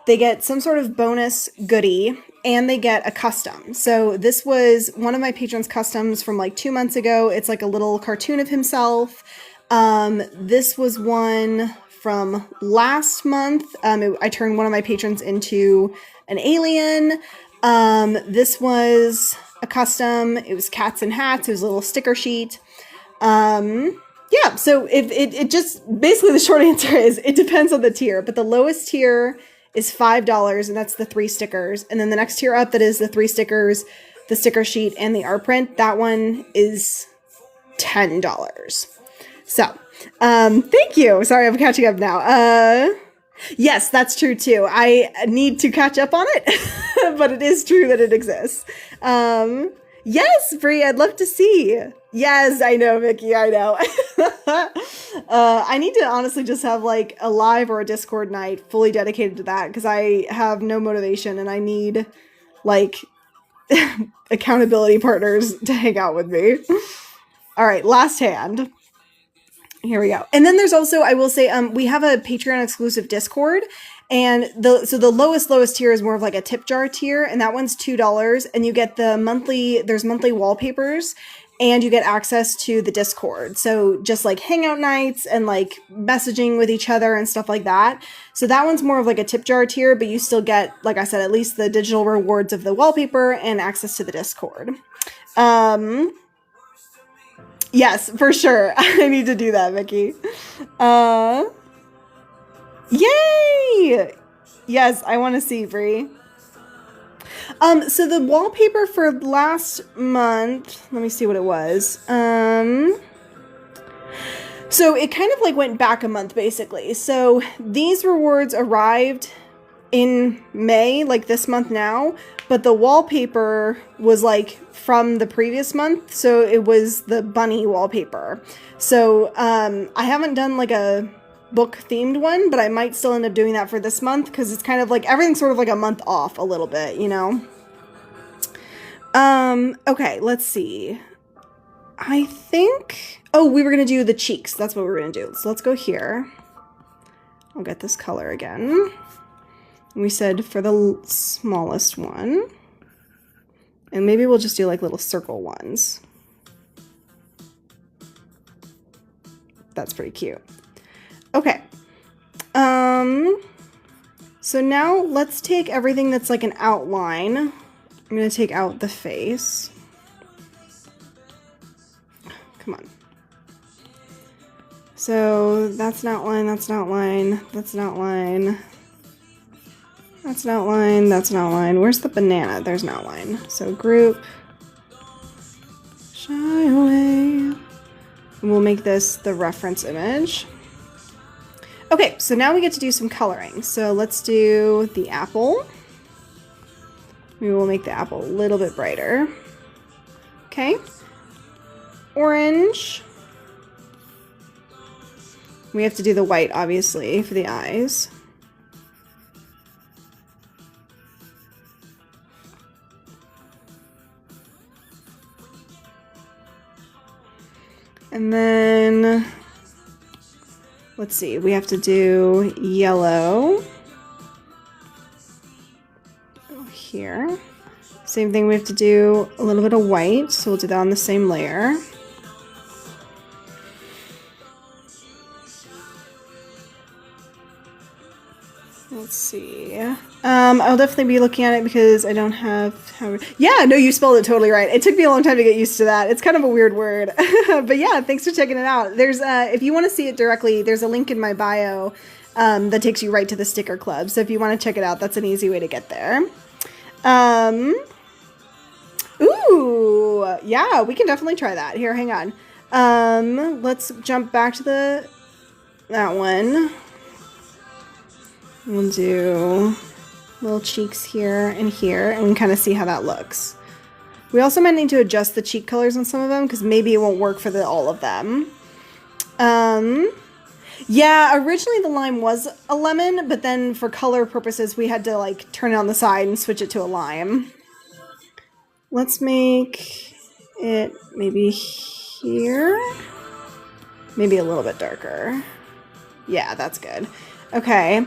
They get some sort of bonus goodie, and they get a custom. So this was one of my patrons' customs from like 2 months ago. It's like a little cartoon of himself. This was one from last month. I turned one of my patrons into an alien. This was a custom. It was cats and hats. It was a little sticker sheet. Yeah, so it just, basically the short answer is it depends on the tier, but the lowest tier is $5, and that's the 3 stickers. And then the next tier up, that is the 3 stickers, the sticker sheet, and the art print. That one is $10. So, thank you. Sorry, I'm catching up now. Yes, that's true too. I need to catch up on it, but it is true that it exists. Yes, Brie, I'd love to see. Yes, I know, Vicky, I know. I need to honestly just have like a live or a Discord night fully dedicated to that, because I have no motivation and I need like accountability partners to hang out with me. All right, last hand. Here we go. And then there's also, I will say, we have a Patreon exclusive Discord, and the lowest tier is more of like a tip jar tier, and that one's $2, and you get there's monthly wallpapers, and you get access to the Discord. So just like hangout nights and like messaging with each other and stuff like that. So that one's more of like a tip jar tier, but you still get, like I said, at least the digital rewards of the wallpaper and access to the Discord. Yes, for sure. I need to do that, Vicky. Yay! Yes, I want to see, Brie. So the wallpaper for last month, let me see what it was. So it kind of like went back a month, basically. So these rewards arrived in May, like this month now, but the wallpaper was like from the previous month, so it was the bunny wallpaper. So I haven't done like a book themed one, but I might still end up doing that for this month, because it's kind of like everything's sort of like a month off a little bit, you know. Okay, let's see. I think, oh, we were gonna do the cheeks. That's what we were gonna do. So let's go here. I'll get this color again. We said for the smallest one, and maybe we'll just do like little circle ones. That's pretty cute. Okay. So now let's take everything that's like an outline. I'm gonna take out the face. Come on. So that's an outline, that's an outline, that's an outline. That's an outline, that's an outline. Where's the banana? There's an outline. So group, shy away. And we'll make this the reference image. Okay, so now we get to do some coloring. So let's do the apple. We will make the apple a little bit brighter. Okay. Orange. We have to do the white, obviously, for the eyes. And then, let's see, we have to do yellow here. Same thing, we have to do a little bit of white, so we'll do that on the same layer. let's see. I'll definitely be looking at it because I don't have yeah, no, you spelled it totally right. It took me a long time to get used to that. It's kind of a weird word. But yeah, thanks for checking it out. There's if you want to see it directly, there's a link in my bio that takes you right to the sticker club. So if you want to check it out, that's an easy way to get there. Ooh, yeah, we can definitely try that. Here, hang on. Let's jump back to that one. We'll do little cheeks here, and we can kind of see how that looks. We also might need to adjust the cheek colors on some of them because maybe it won't work for all of them. Yeah, originally the lime was a lemon, but then for color purposes, we had to like turn it on the side and switch it to a lime. Let's make it maybe here. Maybe a little bit darker. Yeah, that's good. Okay.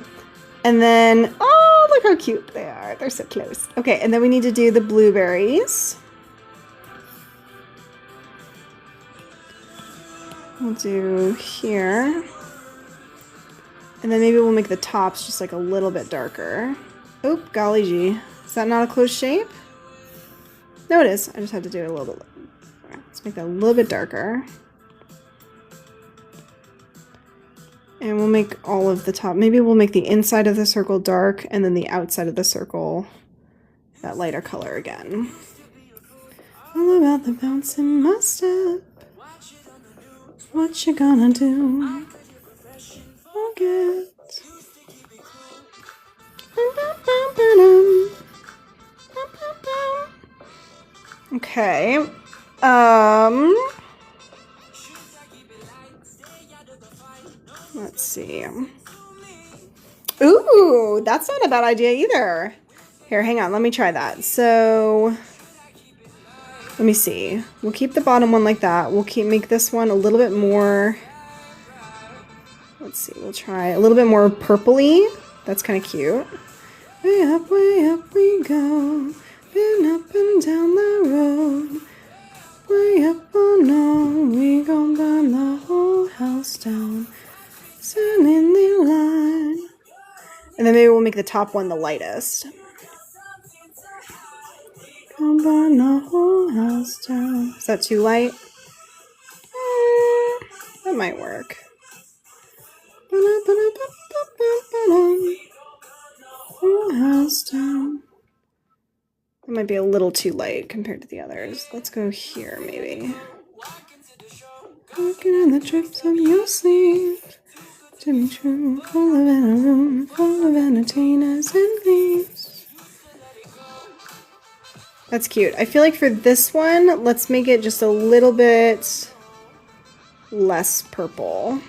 And then, oh, look how cute they are. They're so close. Okay, and then we need to do the blueberries. We'll do here. And then maybe we'll make the tops just like a little bit darker. Oop, golly gee. Is that not a close shape? No, it is. I just had to do it a little bit. Right, let's make that a little bit darker. And we'll make all of the top. Maybe we'll make the inside of the circle dark and then the outside of the circle that lighter color again. All about the bounce in my step. What you gonna do? Forget. Okay. Let's see. Ooh, that's not a bad idea either. Here, hang on. Let me try that. So, let me see. We'll keep the bottom one like that. We'll make this one a little bit more. Let's see. We'll try a little bit more purpley. That's kind of cute. Way up we go. Been up and down the road. Way up, oh no, we gon' burn the whole house down. Stand in the line. And then maybe we'll make the top one the lightest. Gon' burn the whole house down. Is that too light? That might work. Whole house down. That might be a little too light compared to the others. Let's go here, maybe. Walking in the drips of your sleeve. To be true, full of in a room, full of entertainers and thieves. That's cute. I feel like for this one, let's make it just a little bit less purple.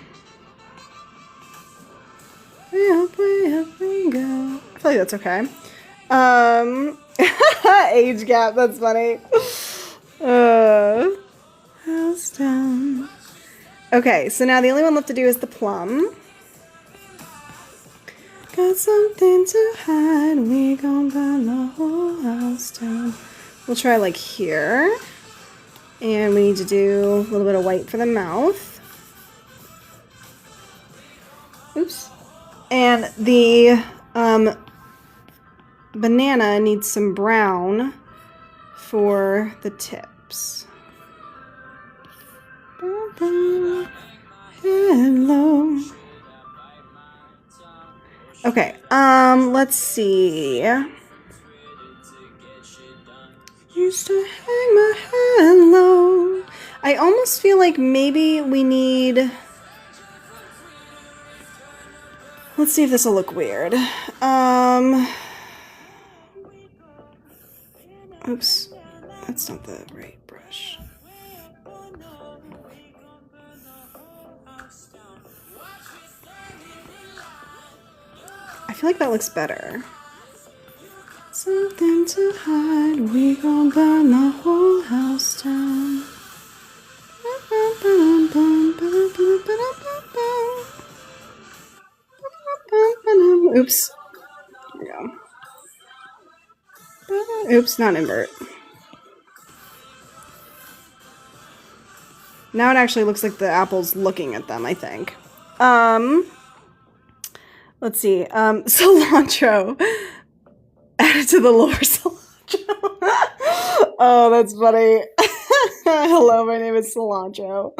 Way up we go. I feel like that's okay. Age gap, that's funny. House down. Okay, so now the only one left to do is the plum. Got something to hide, we gon' burn the whole house down. We'll try like here. And we need to do a little bit of white for the mouth. Oops. And the banana needs some brown for the tips. Hello. Okay, let's see. Used to hang my head low. I almost feel like maybe we need... Let's see if this will look weird. Oops, that's not the right brush. I feel like that looks better. Something to hide, we gon' burn the whole house down. Oops. There we go. Oops, not invert. Now it actually looks like the apple's looking at them, I think. Let's see. Cilantro. Added to the lower cilantro. Oh, that's funny. Hello, my name is Cilantro.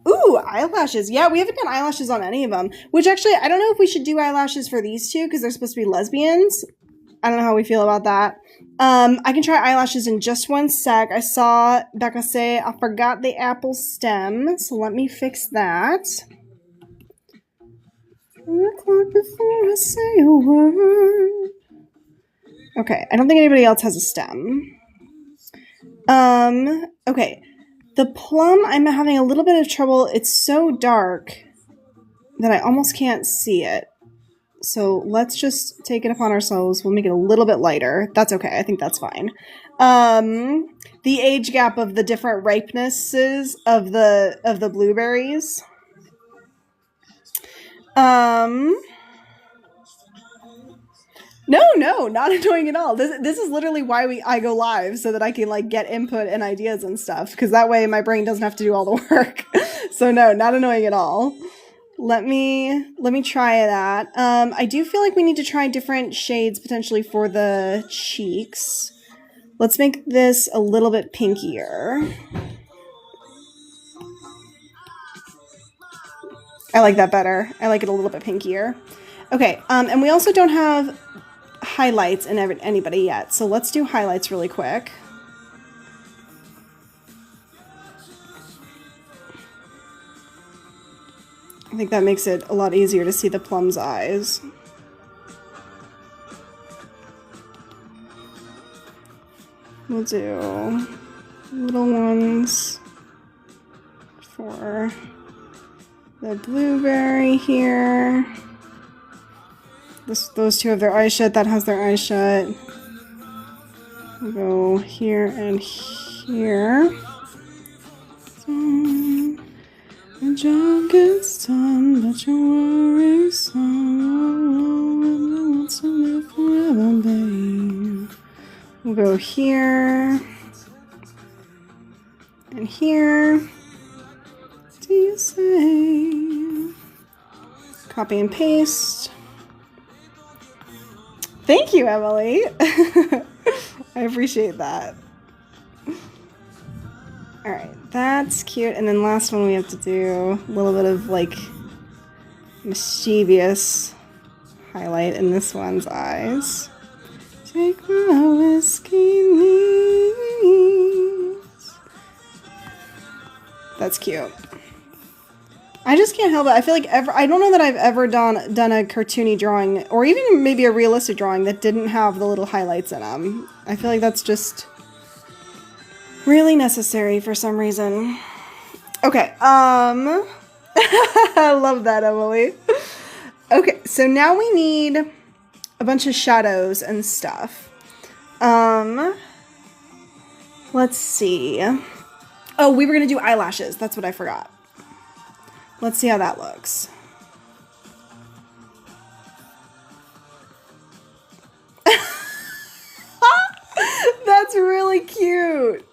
Ooh, eyelashes. Yeah, we haven't done eyelashes on any of them. Which actually, I don't know if we should do eyelashes for these two because they're supposed to be lesbians. I don't know how we feel about that. I can try eyelashes in just one sec. I saw Becca say, I forgot the apple stem. So let me fix that. Before I say a word. Okay, I don't think anybody else has a stem. Okay. The plum, I'm having a little bit of trouble. It's so dark that I almost can't see it. So let's just take it upon ourselves. We'll make it a little bit lighter. That's okay. I think that's fine. The age gap of the different ripenesses of the blueberries. No, not annoying at all. This is literally why I go live, so that I can like get input and ideas and stuff, because that way my brain doesn't have to do all the work. So no, not annoying at all. Let me try that. I do feel like we need to try different shades potentially for the cheeks. Let's make this a little bit pinkier. I like that better. I like it a little bit pinkier. Okay, and we also don't have highlights in anybody yet, so let's do highlights really quick. I think that makes it a lot easier to see the plum's eyes. We'll do little ones for the blueberry here. Those two have their eyes shut. That has their eyes shut. We'll go here and here. The job gets done, but your worries on. What's to live forever, babe. We'll go here and here. Do you say? Copy and paste. Thank you, Emily. I appreciate that. All right, that's cute. And then last one we have to do a little bit of like mischievous highlight in this one's eyes. Take my whiskey knees. That's cute. I just can't help it. I feel like I don't know that I've ever done a cartoony drawing, or even maybe a realistic drawing, that didn't have the little highlights in them. I feel like that's just really necessary for some reason. Okay, I love that, Emily. Okay, so now we need a bunch of shadows and stuff. Let's see. Oh, we were gonna do eyelashes. That's what I forgot. Let's see how that looks. That's really cute.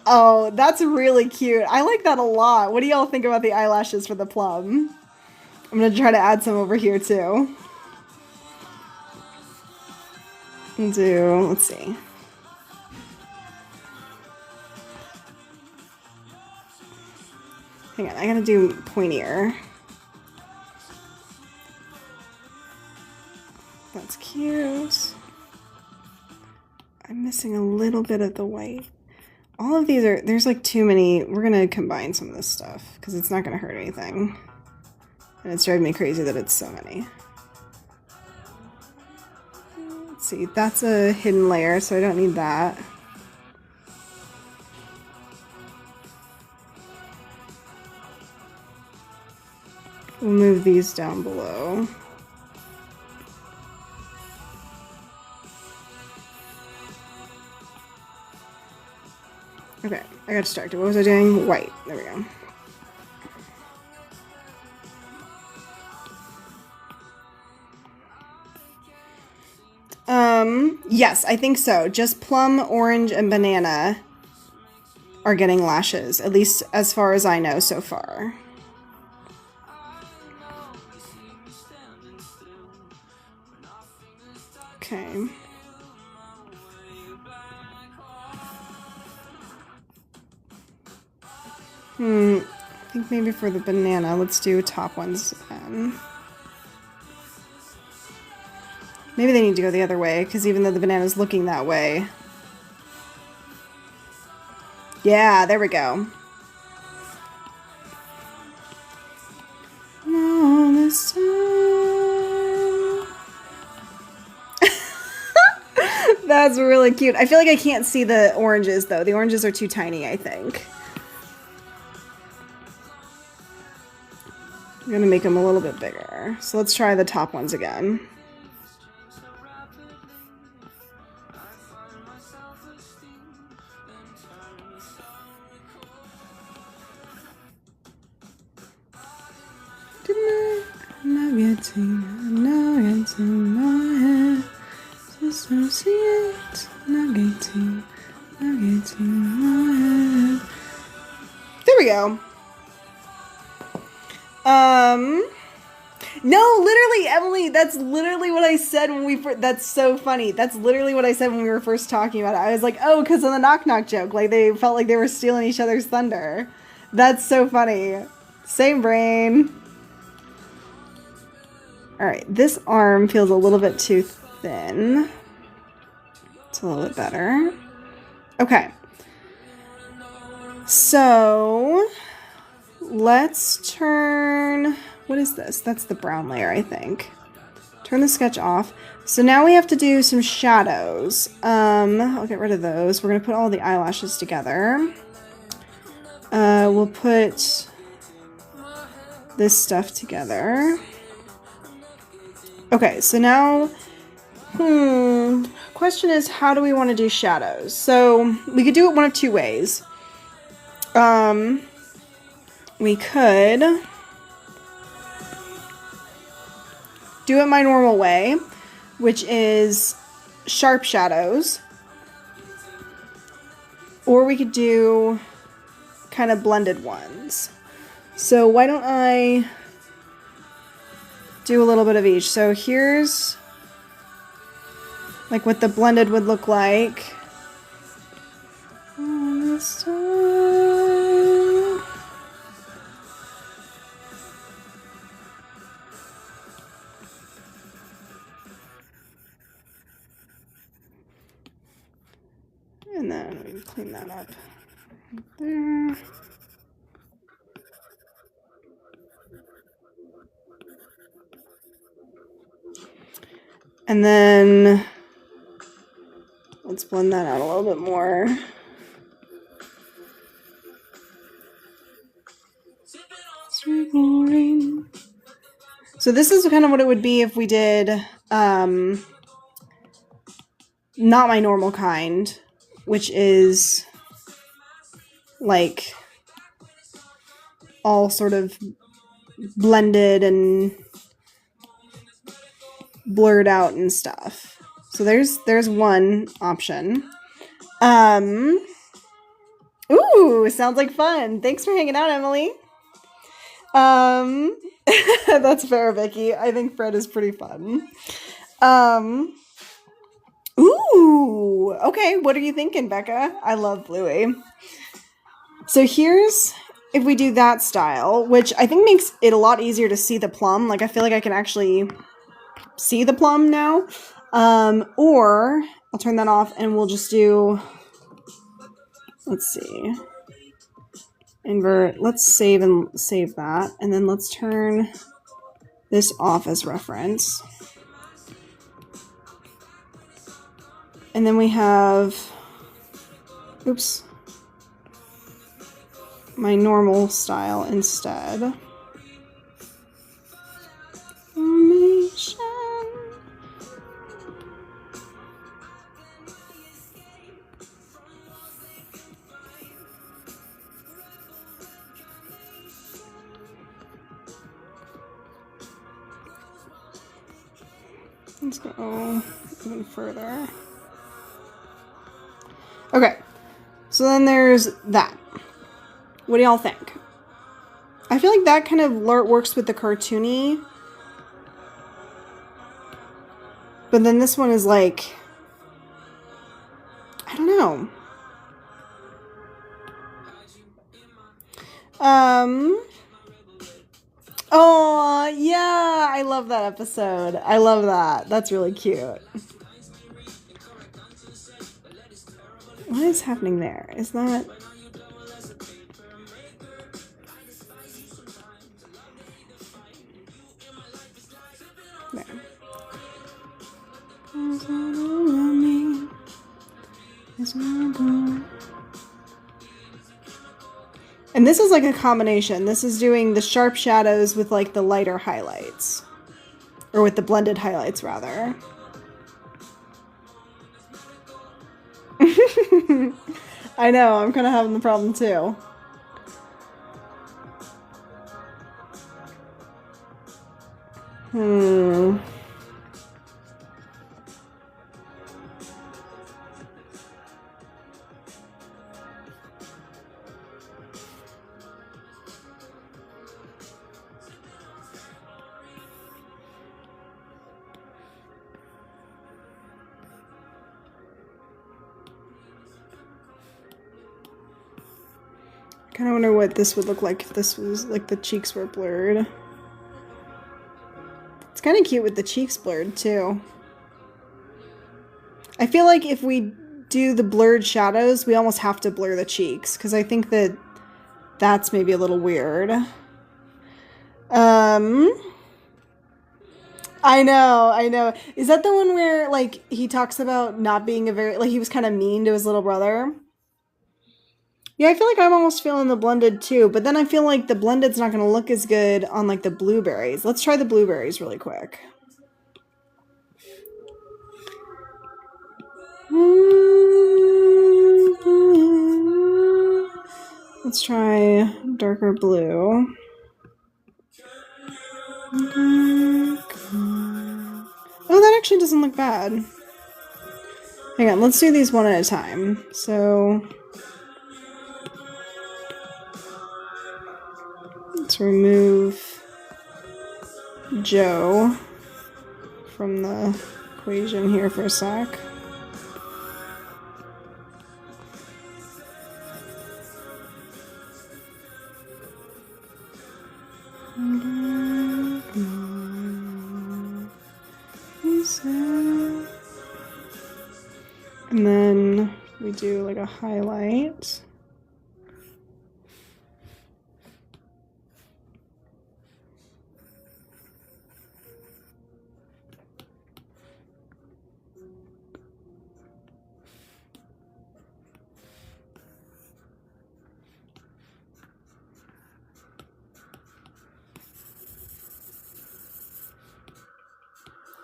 Oh, that's really cute. I like that a lot. What do y'all think about the eyelashes for the plum? I'm gonna try to add some over here too. Let's see. Hang on, I gotta do pointier. That's cute. I'm missing a little bit of the white. All of these there's like too many. We're gonna combine some of this stuff because it's not gonna hurt anything. And it's driving me crazy that it's so many. Let's see, that's a hidden layer, so I don't need that. We'll move these down below. Okay, I got distracted. What was I doing? White. There we go. Yes, I think so. Just plum, orange, and banana are getting lashes, at least as far as I know so far. Okay. I think maybe for the banana, let's do top ones then. Maybe they need to go the other way, because even though the banana's looking that way. Yeah, there we go. All this time. That's really cute. I feel like I can't see the oranges, though. The oranges are too tiny, I think. I'm gonna make them a little bit bigger. So let's try the top ones again. Nuggeting my head. Associate. Nuggeting my head. There we go. No, literally, Emily, that's literally what I said when we that's so funny. That's literally what I said when we were first talking about it. I was like, oh, because of the knock-knock joke. Like, they felt like they were stealing each other's thunder. That's so funny. Same brain. Alright, this arm feels a little bit too thin. It's a little bit better. Okay. So, let's turn... What is this? That's the brown layer, I think. Turn the sketch off. So now we have to do some shadows. I'll get rid of those. We're going to put all the eyelashes together. We'll put this stuff together. Okay, so now... Question is, how do we want to do shadows? So, we could do it one of two ways. We could... do it my normal way, which is sharp shadows. Or we could do kind of blended ones. So why don't I do a little bit of each. So here's like what the blended would look like. This time. And then we can clean that up right there. And then let's blend that out a little bit more. So this is kind of what it would be if we did not my normal kind, which is like all sort of blended and blurred out and stuff. So there's one option. Ooh, sounds like fun. Thanks for hanging out, Emily. That's fair, Vicky. I think Fred is pretty fun. Ooh, okay. What are you thinking, Becca? I love Bluey. So here's if we do that style, which I think makes it a lot easier to see the plum. Like, I feel like I can actually see the plum now. Or I'll turn that off and we'll just do, let's see, invert. Let's save that. And then let's turn this off as reference. And then we have, oops, my normal style instead. Formation. Let's go even further. Okay, so then there's that. What do y'all think? I feel like that kind of works with the cartoony. But then this one is like, I don't know. Oh, yeah, I love that episode. I love that. That's really cute. What is happening there? Is that... There. And this is like a combination. This is doing the sharp shadows with like the lighter highlights. Or with the blended highlights, rather. I know, I'm kind of having the problem too. I kind of wonder what this would look like if this was like the cheeks were blurred. It's kind of cute with the cheeks blurred too. I feel like if we do the blurred shadows, we almost have to blur the cheeks because I think that that's maybe a little weird. I know. Is that the one where like he talks about not being he was kind of mean to his little brother? Yeah, I feel like I'm almost feeling the blended too, but then I feel like the blended's not going to look as good on like the blueberries. Let's try the blueberries really quick. Let's try darker blue. Oh, that actually doesn't look bad. Hang on, let's do these one at a time. So... let's remove Joe from the equation here for a sec. And then we do like a highlight.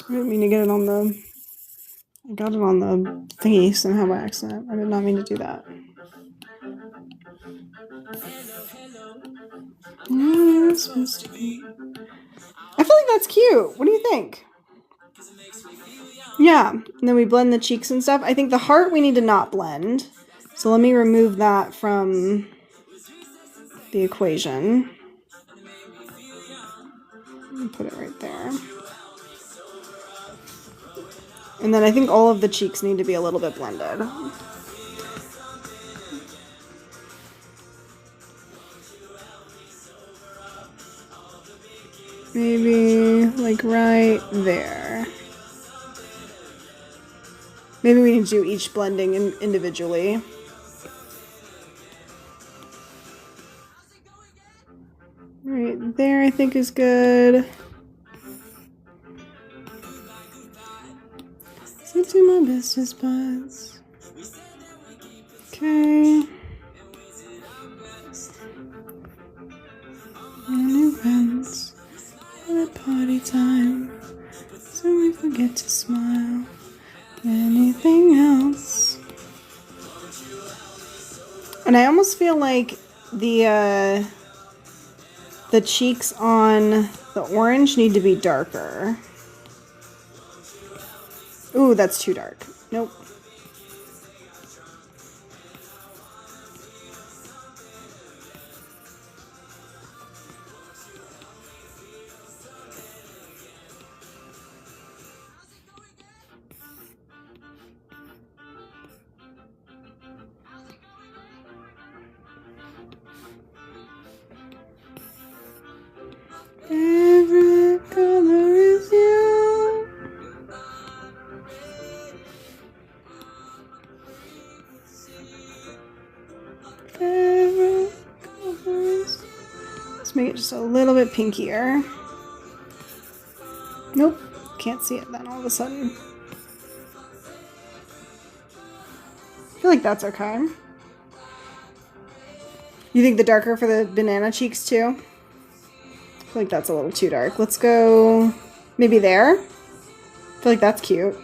I didn't mean to get it on the... I got it on the thingy somehow by accident. I did not mean to do that. It's supposed to be... I feel like that's cute. What do you think? Yeah, and then we blend the cheeks and stuff. I think the heart we need to not blend. So let me remove that from the equation. Put it right there. And then I think all of the cheeks need to be a little bit blended. Maybe like right there. Maybe we need to do each blending individually. Right there I think is good. To my bestest buds. Okay. New friends at party time, so we forget to smile. Anything else? And I almost feel like the cheeks on the orange need to be darker. Ooh, that's too dark. Nope. Every color is you. Every color is... Let's make it just a little bit pinkier. Nope, can't see it then all of a sudden. I feel like that's okay. You think the darker for the banana cheeks too? I feel like that's a little too dark. Let's go maybe there. I feel like that's cute.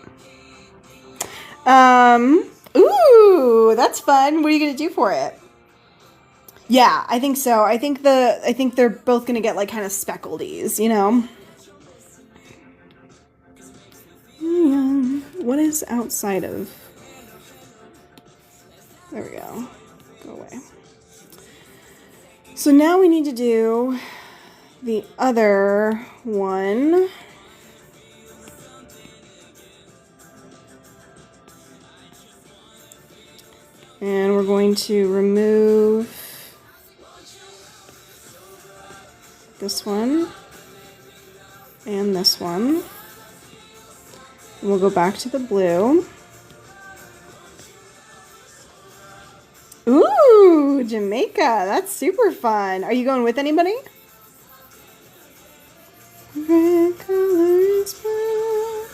Ooh, that's fun. What are you gonna do for it? Yeah, I think so. I think they're both gonna get like kind of speckledies, you know? What is outside of? There we go. Go away. So now we need to do the other one. And we're going to remove this one and this one. And we'll go back to the blue. Ooh, Jamaica. That's super fun. Are you going with anybody? Red color is blue.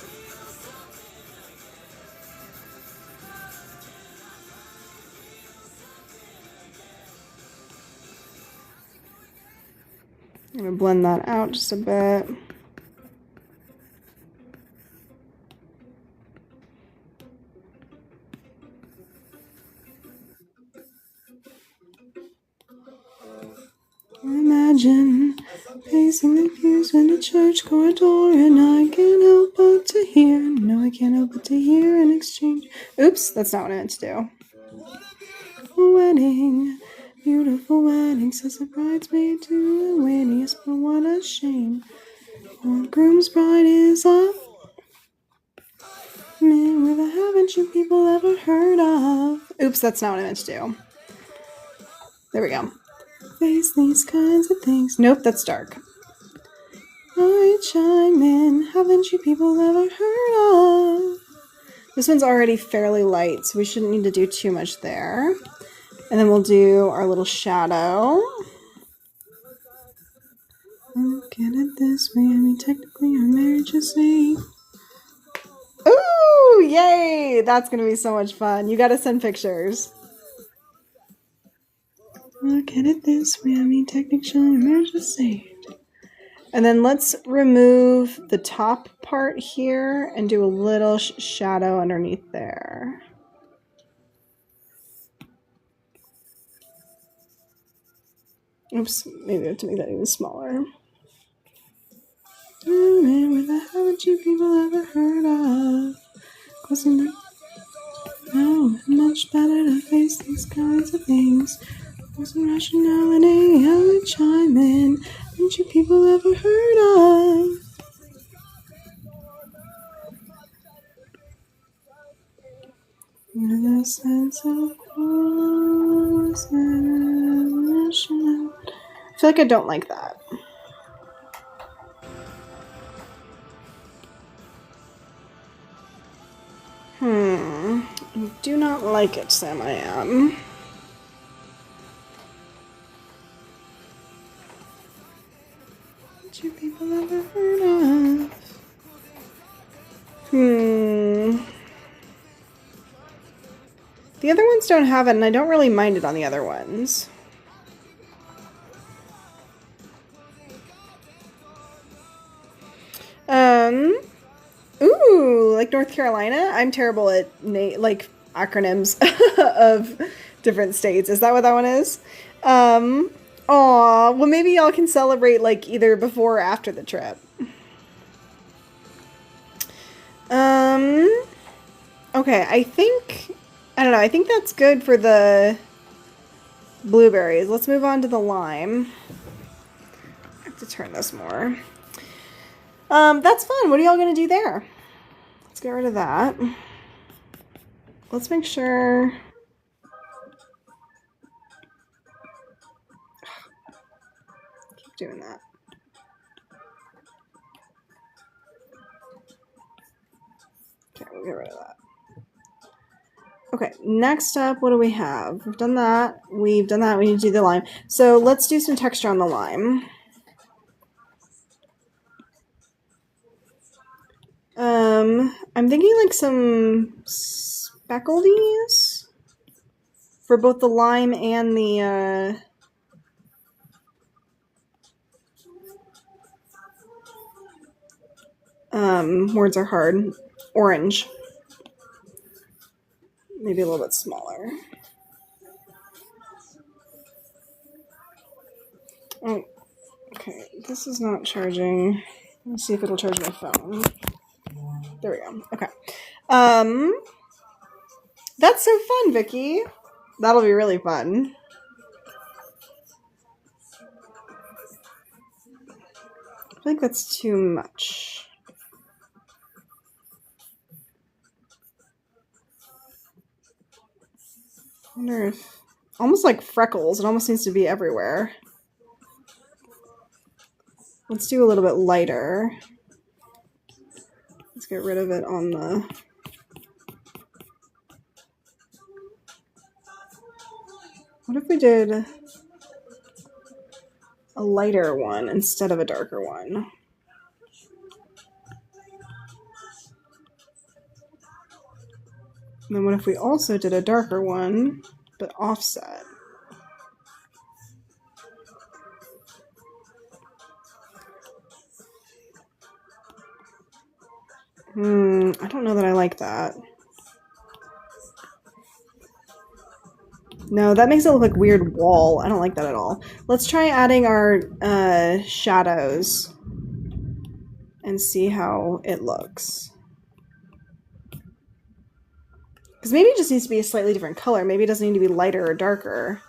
I'm going to blend that out just a bit. Imagine pacing the pews in a church corridor, and I can't help but to hear. No, I can't help but to hear an exchange. Oops, that's not what I meant to do. A wedding, beautiful wedding, says the bridesmaid to the wittiest, but what a shame. Our groom's bride is a man with a haven't you people ever heard of? Oops, that's not what I meant to do. There we go. Face these kinds of things. Nope, that's dark. I chime in. Haven't you people ever heard of? This one's already fairly light, so we shouldn't need to do too much there. And then we'll do our little shadow. Look at it this way. I mean, technically, our marriage is safe. Ooh, yay! That's going to be so much fun. You got to send pictures. Look at it this way. I mean, technically, our marriage is saved. And then let's remove the top part here and do a little shadow underneath there. Oops, maybe I have to make that even smaller. Haven't you people ever heard of? Wasn't it? No, much better to face these kinds of things. Wasn't rationality, I would chime in. Haven't you people ever heard of? With a sense of cause and rational. I feel like I don't like that. I do not like it, Sam. I am. Haven't you people ever heard of? The other ones don't have it, and I don't really mind it on the other ones. Ooh, like North Carolina? I'm terrible at like acronyms of different states. Is that what that one is? Aw, well maybe y'all can celebrate like either before or after the trip. Okay, I don't know, I think that's good for the blueberries. Let's move on to the lime. I have to turn this more. That's fun. What are y'all gonna do there? Let's get rid of that. Let's make sure. Keep doing that. Okay, we'll get rid of that. Okay, next up, what do we have? We've done that. We've done that. We need to do the lime. So let's do some texture on the lime. I'm thinking like some speckledies for both the lime and the words are hard. Orange. Maybe a little bit smaller. Oh, okay. This is not charging. Let's see if it'll charge my phone. There we go. Okay. That's so fun, Vicky. That'll be really fun. I think that's too much. I wonder if... Almost like freckles. It almost needs to be everywhere. Let's do a little bit lighter. Let's get rid of it on the... What if we did a lighter one instead of a darker one? And then what if we also did a darker one, but offset? I don't know that I like that. No, that makes it look like weird wall. I don't like that at all. Let's try adding our shadows and see how it looks. Because maybe it just needs to be a slightly different color. Maybe it doesn't need to be lighter or darker.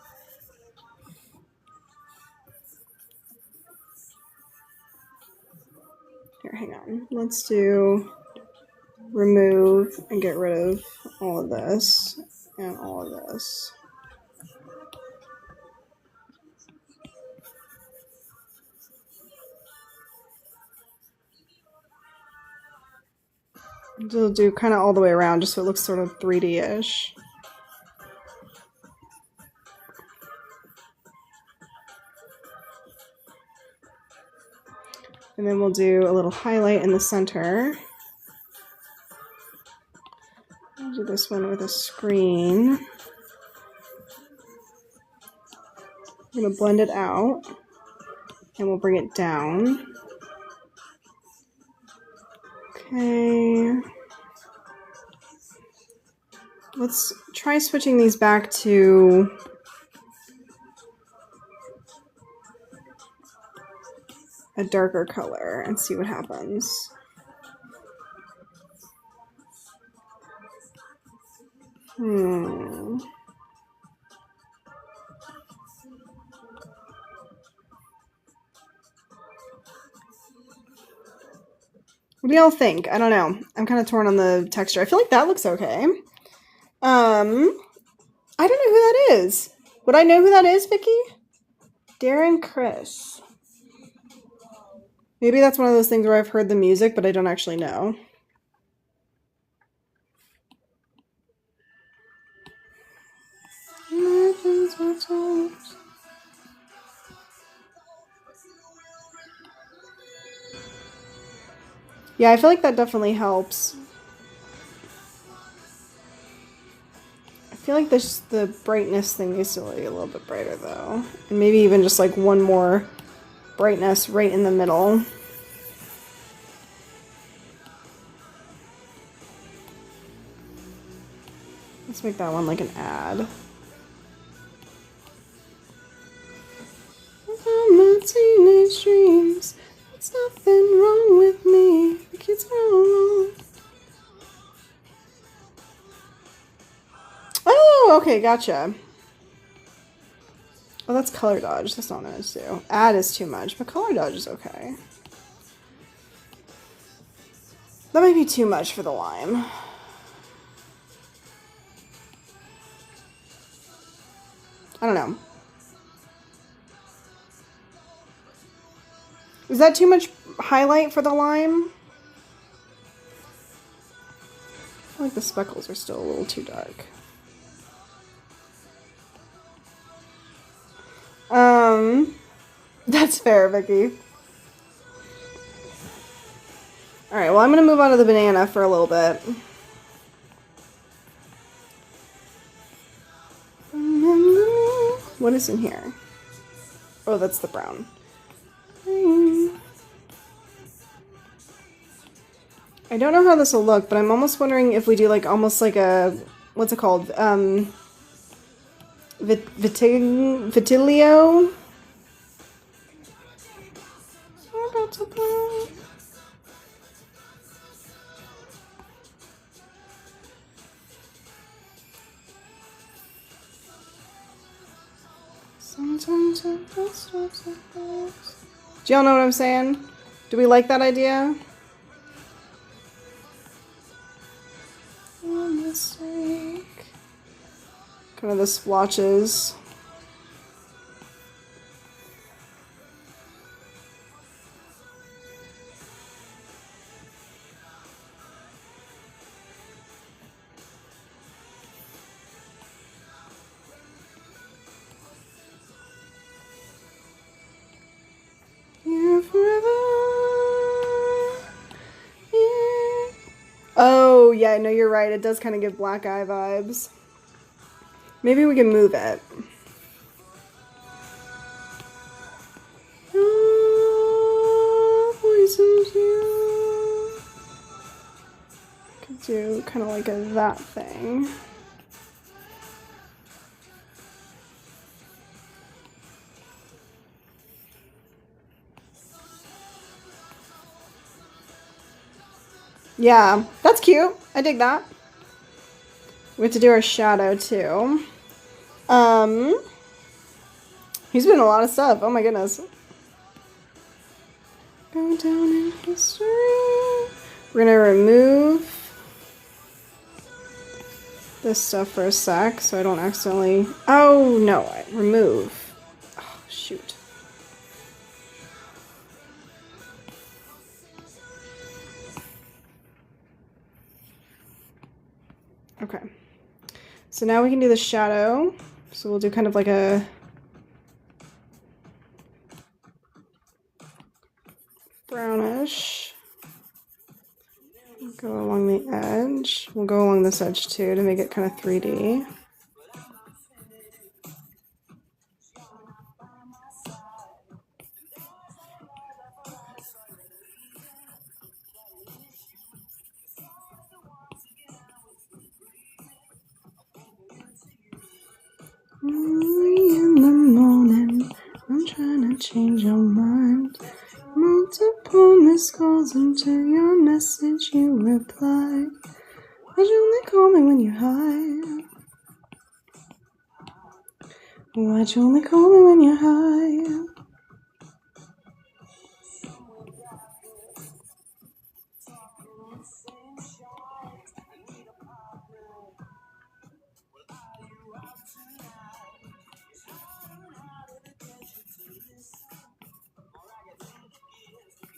Here, hang on. Let's do remove and get rid of all of this and all of this. We'll do kind of all the way around just so it looks sort of 3D-ish. And then we'll do a little highlight in the center. I'll do this one with a screen. I'm going to blend it out and we'll bring it down. Okay. Let's try switching these back to a darker color and see what happens. What do y'all think? I don't know. I'm kind of torn on the texture. I feel like that looks okay. I don't know who that is. Would I know who that is, Vicky? Darren Chris. Maybe that's one of those things where I've heard the music, but I don't actually know. Yeah, I feel like that definitely helps. I feel like the brightness thing needs to be a little bit brighter though. And maybe even just like one more brightness right in the middle. Let's make that one like an ad. My teenage dreams. There's nothing wrong with me. The kids are all wrong. Oh, okay, gotcha. Oh, that's color dodge. That's not what I was do. Add is too much, but color dodge is okay. That might be too much for the lime. I don't know. Is that too much highlight for the lime? I feel like the speckles are still a little too dark. That's fair, Vicky. Alright, well, I'm gonna move on to the banana for a little bit. What is in here? Oh, that's the brown. I don't know how this will look, but I'm almost wondering if we do like almost like a, what's it called? Vitilio? Sometimes I feel stuff like this. Do y'all know what I'm saying? Do we like that idea? Mistake. Kind of the splotches. Oh, yeah, no, you're right. It does kind of give black eye vibes. Maybe we can move it. Could do kind of like that thing. Yeah, that's cute. I dig that. We have to do our shadow too. He's been in a lot of stuff. Oh my goodness. Go down in history. We're gonna remove this stuff for a sec so I don't accidentally. Oh no, remove. Oh shoot. Okay. So now we can do the shadow. So we'll do kind of like a brownish. Go along the edge. We'll go along this edge too to make it kind of 3D. In the morning, I'm trying to change your mind. Multiple missed calls into your message you reply. Why'd you only call me when you're high? Why'd you only call me when you're high?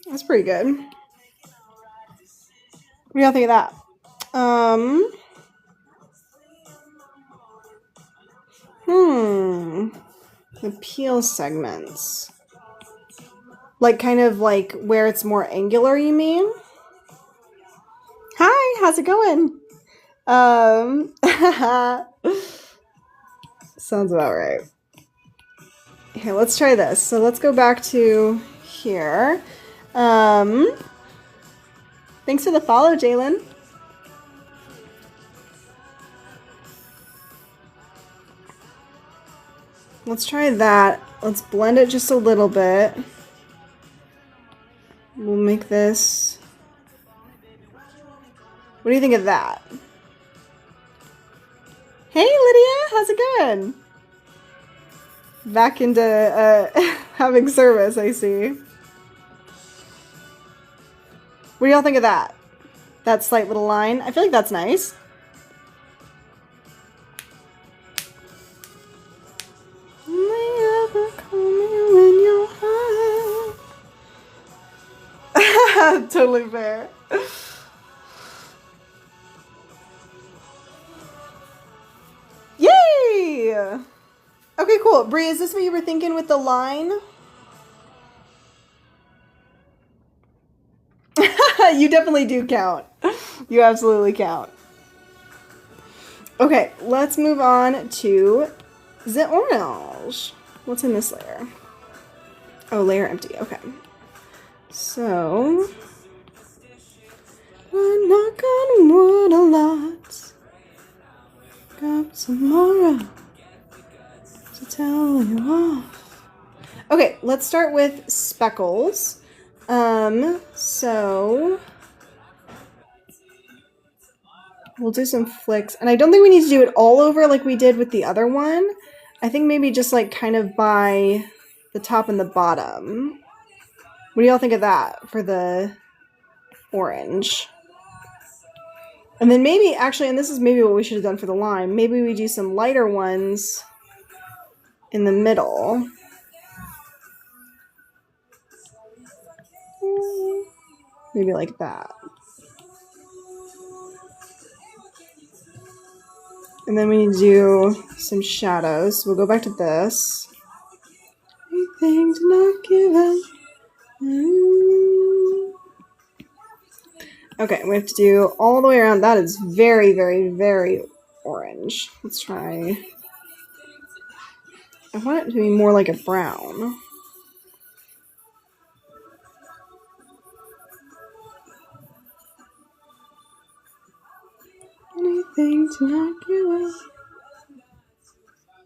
That's pretty good. What do y'all think of that? The peel segments. Like kind of like where it's more angular, you mean? Hi, how's it going? Sounds about right. Okay, let's try this. So let's go back to here. Thanks for the follow, Jalen. Let's try that. Let's blend it just a little bit. We'll make this. What do you think of that? Hey Lydia, how's it going? Back into having service, I see. What do y'all think of that? That slight little line? I feel like that's nice. Totally fair. Yay! Okay, cool. Brie, is this what you were thinking with the line? You definitely do count. You absolutely count. Okay, let's move on to the orange. What's in this layer? Oh, layer empty. Okay. So, I knock on wood a lot. Got tomorrow to tell you off. Okay, let's start with speckles. So we'll do some flicks, and I don't think we need to do it all over like we did with the other one. I think maybe just like kind of by the top and the bottom. What do y'all think of that for the orange? And then maybe, actually, and this is maybe what we should have done for the lime, maybe we do some lighter ones in the middle. Maybe like that. And then we need to do some shadows. We'll go back to this. Anything to not give up. Okay, we have to do all the way around. That is very, very, very orange. Let's try. I want it to be more like a brown. Anything to not give up.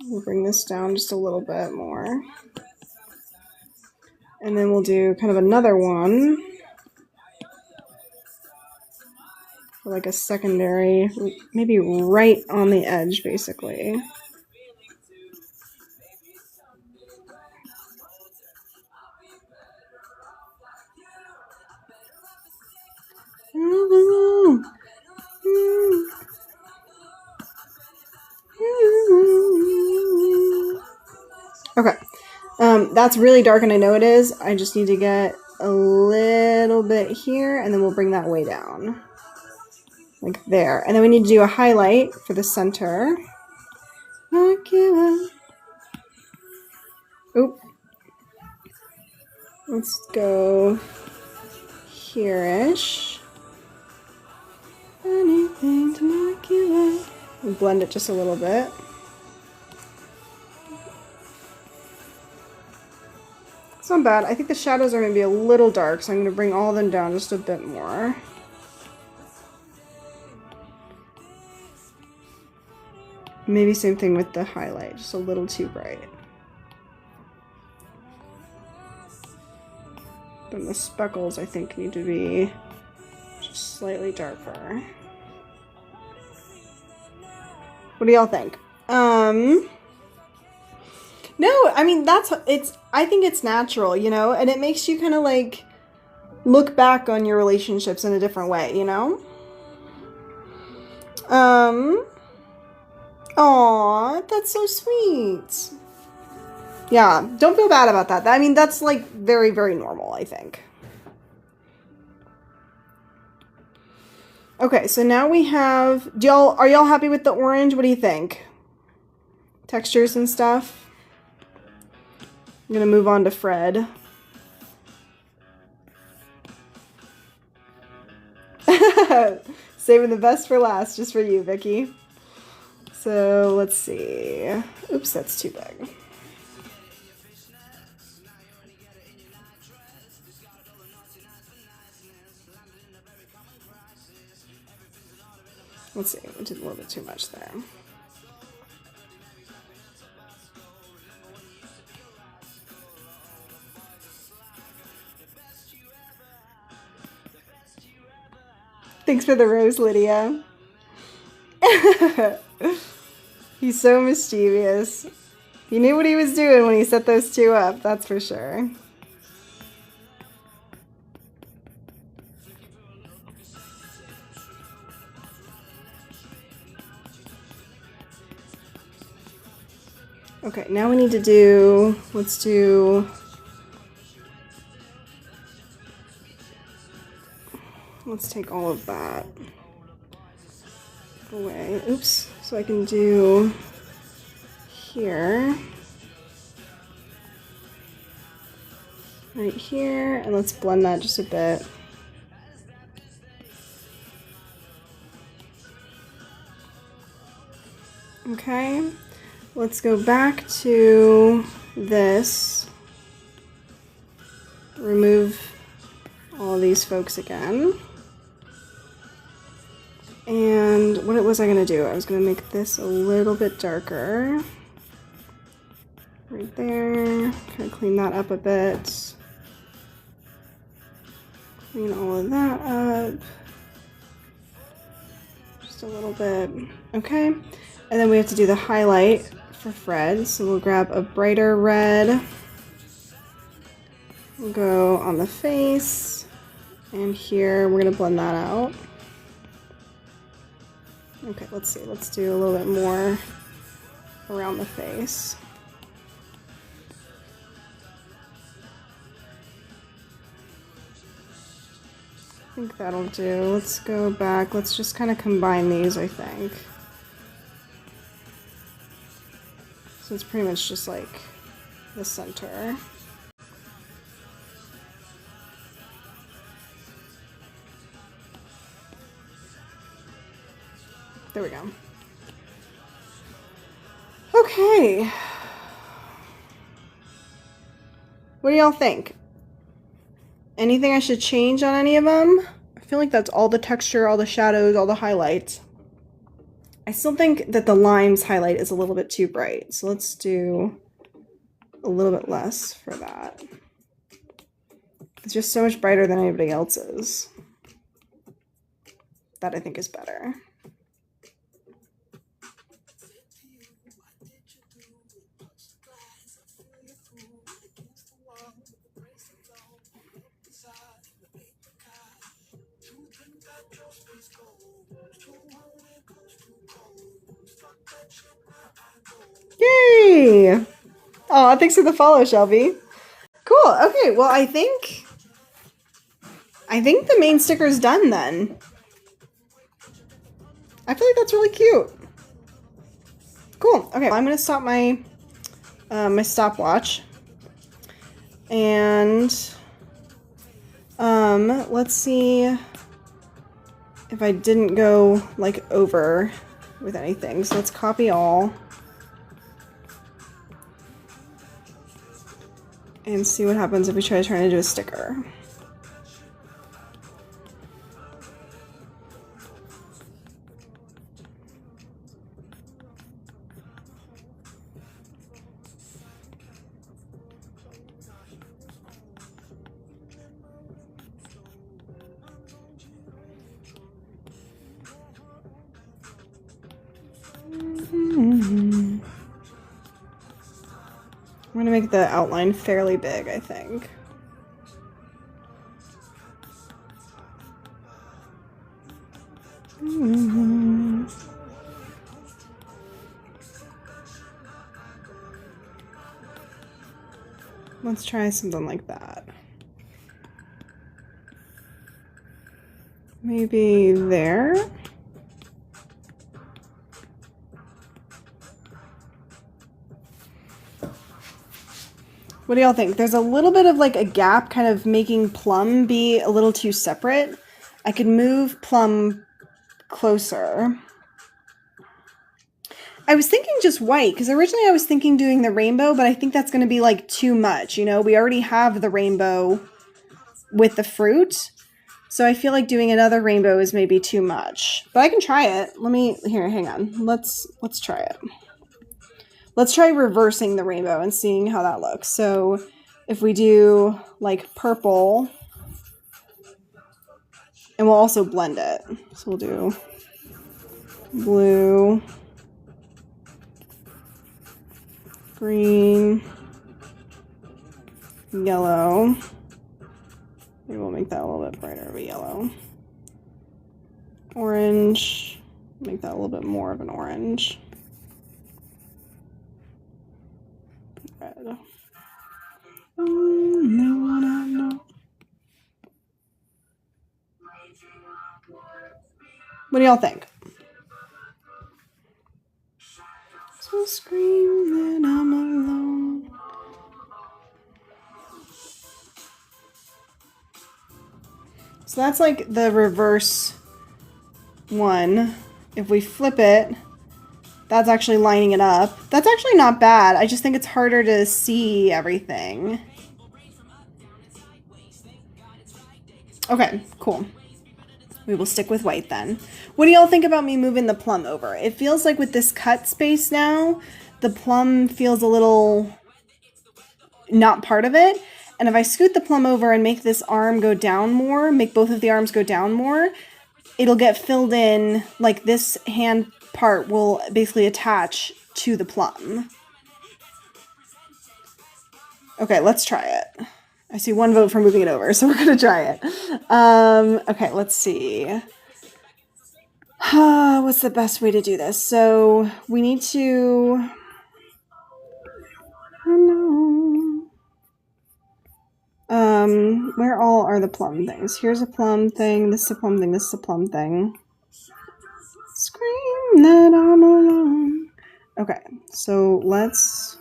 We'll bring this down just a little bit more. And then we'll do kind of another one. For like a secondary, maybe right on the edge, basically. Okay. That's really dark, and I know it is. I just need to get a little bit here, and then we'll bring that way down. Like there. And then we need to do a highlight for the center. Oop. Let's go here-ish. Anything to not give up. We'll blend it just a little bit. It's not bad. I think the shadows are going to be a little dark, so I'm going to bring all of them down just a bit more. Maybe same thing with the highlight, just a little too bright. Then the speckles, I think, need to be just slightly darker. What do y'all think? No, I mean, I think it's natural, you know, and it makes you kind of like look back on your relationships in a different way, you know? Aw, that's so sweet. Yeah, don't feel bad about that. I mean, that's like very, very normal, I think. Okay, so now we have, are y'all happy with the orange? What do you think? Textures and stuff? I'm gonna move on to Fred. Saving the best for last, just for you, Vicky. So let's see. Oops, that's too big. Let's see, we did a little bit too much there. Thanks for the rose, Lydia. He's so mischievous. He knew what he was doing when he set those two up, that's for sure. Okay, now we need to do, let's take all of that away. Oops, so I can do here, right here, and let's blend that just a bit. Okay, let's go back to this, remove all of these folks again. And what was I gonna do? I was gonna make this a little bit darker. Right there, kind of clean that up a bit. Clean all of that up. Just a little bit, okay. And then we have to do the highlight for Fred. So we'll grab a brighter red. We'll go on the face. And here, we're gonna blend that out. Okay, let's see, let's do a little bit more around the face. I think that'll do. Let's go back, let's just kind of combine these, I think. So it's pretty much just like the center. There we go. Okay. What do y'all think? Anything I should change on any of them? I feel like that's all the texture, all the shadows, all the highlights. I still think that the lime's highlight is a little bit too bright, so let's do a little bit less for that. It's just so much brighter than anybody else's. That I think is better. Yay! Oh, thanks for the follow, Shelby. Cool. Okay, well, I think the main sticker's done then. I feel like that's really cute. Cool. Okay, well, I'm gonna stop my my stopwatch, and let's see if I didn't go like over with anything. So let's copy all. And see what happens if we try to turn it into a sticker. I'm gonna make the outline fairly big, I think. Let's try something like that. Maybe there? What do y'all think? There's a little bit of like a gap, kind of making Plum be a little too separate. I could move Plum closer. I was thinking just white, because originally I was thinking doing the rainbow, but I think that's going to be like too much, you know? We already have the rainbow with the fruit, so I feel like doing another rainbow is maybe too much. But I can try it. Here, hang on. Let's try it. Let's try reversing the rainbow and seeing how that looks. So if we do like purple, and we'll also blend it. So we'll do blue, green, yellow. Maybe we'll make that a little bit brighter of a yellow. Orange, make that a little bit more of an orange. Red. What do y'all think? So scream that I'm alone. So that's like the reverse one. If we flip it, that's actually lining it up. That's actually not bad. I just think it's harder to see everything. Okay, cool. We will stick with white then. What do y'all think about me moving the plum over? It feels like with this cut space now, the plum feels a little not part of it. And if I scoot the plum over and make this arm go down more, make both of the arms go down more, it'll get filled in, like this hand part will basically attach to the plum. Okay, let's try it. I see one vote for moving it over, so we're gonna try it. Okay, let's see. What's the best way to do this? So we need to, where all are the plum things? Here's a plum thing, this is a plum thing, this is a plum thing. Scream that I'm alone. Okay, so let's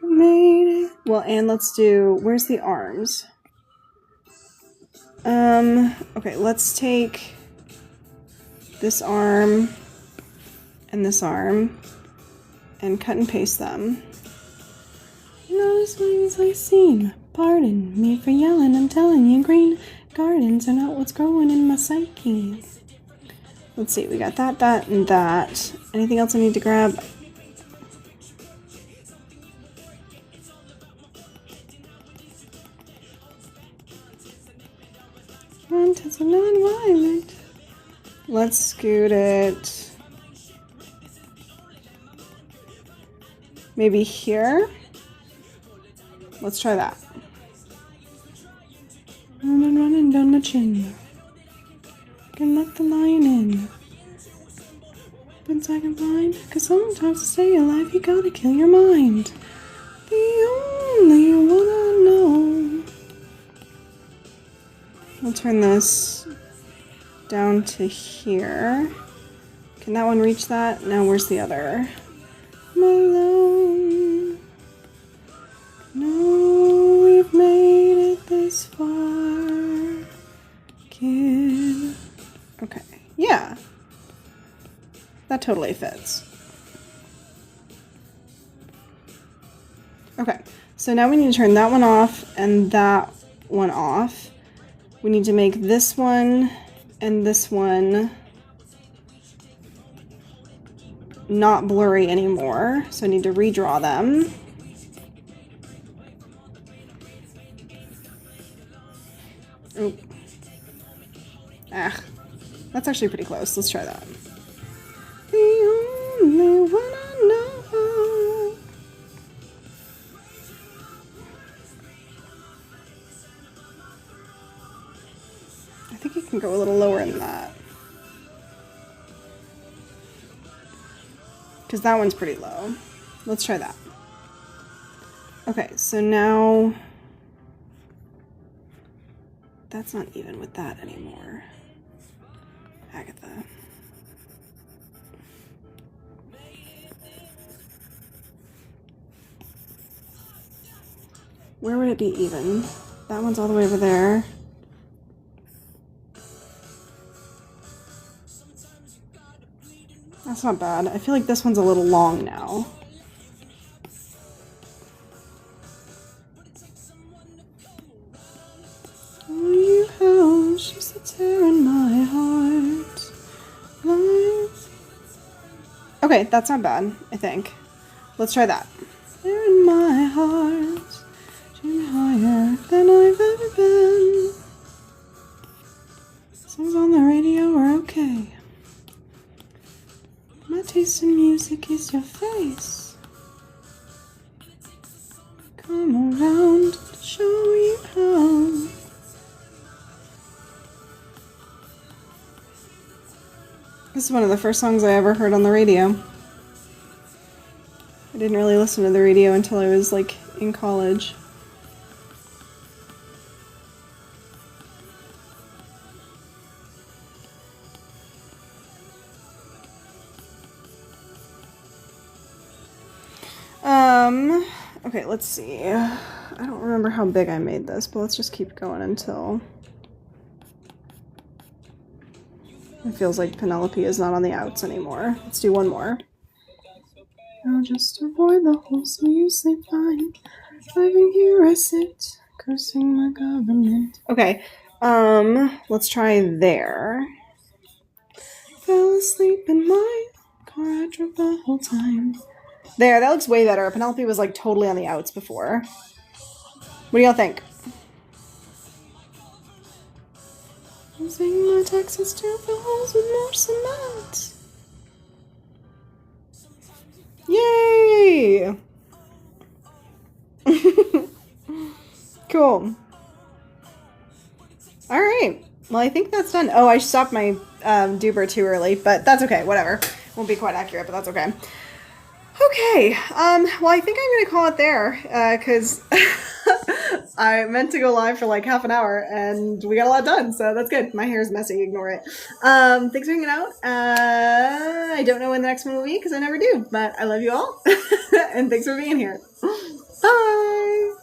made it. Well, and let's do, where's the arms? Okay, let's take this arm and cut and paste them. You know those things I seen. Pardon me for yelling, I'm telling you, green gardens are not what's growing in my psyche. Let's see, we got that, that, and that. Anything else I need to grab? Let's scoot it maybe here. Let's try that. Running down my chin. Can let the lion in. But I can blind, cause sometimes to stay alive you gotta kill your mind. The only one I know. We'll turn this down to here. Can that one reach that? Now where's the other? I'm alone. No, we've made it this far, kid. Okay, yeah. That totally fits. Okay, so now we need to turn that one off and that one off. We need to make this one and this one not blurry anymore. So I need to redraw them. Oh. Ah, that's actually pretty close. Let's try that. The only one I know. I think it can go a little lower than that. Because that one's pretty low. Let's try that. Okay, so now that's not even with that anymore. Agatha. Where would it be even? That one's all the way over there. That's not bad. I feel like this one's a little long now. Oh, you how she's a tear in my heart. Okay, that's not bad, I think. Let's try that. Tear in my heart. She's higher than I've ever been. Songs on the radio are okay. My taste in music is your face. This is one of the first songs I ever heard on the radio. I didn't really listen to the radio until I was, like, in college. Okay, let's see. I don't remember how big I made this, but let's just keep going until it feels like Penelope is not on the outs anymore. Let's do one more. I'll just avoid the holes so you sleep fine. Living here I sit, cursing my government. Okay, let's try there. Fell asleep in my car, I drove the whole time. There, that looks way better. Penelope was like totally on the outs before. What do y'all think? Using my Texas to fill holes with more cement. Yay! Cool. Alright. Well, I think that's done. Oh, I stopped my duper too early, but that's okay. Whatever. Won't be quite accurate, but that's okay. Okay, well, I think I'm gonna call it there, because I meant to go live for like half an hour, and we got a lot done, so that's good. My hair's messy, ignore it. Thanks for hanging out. I don't know when the next one will be, because I never do, but I love you all, and thanks for being here. Bye!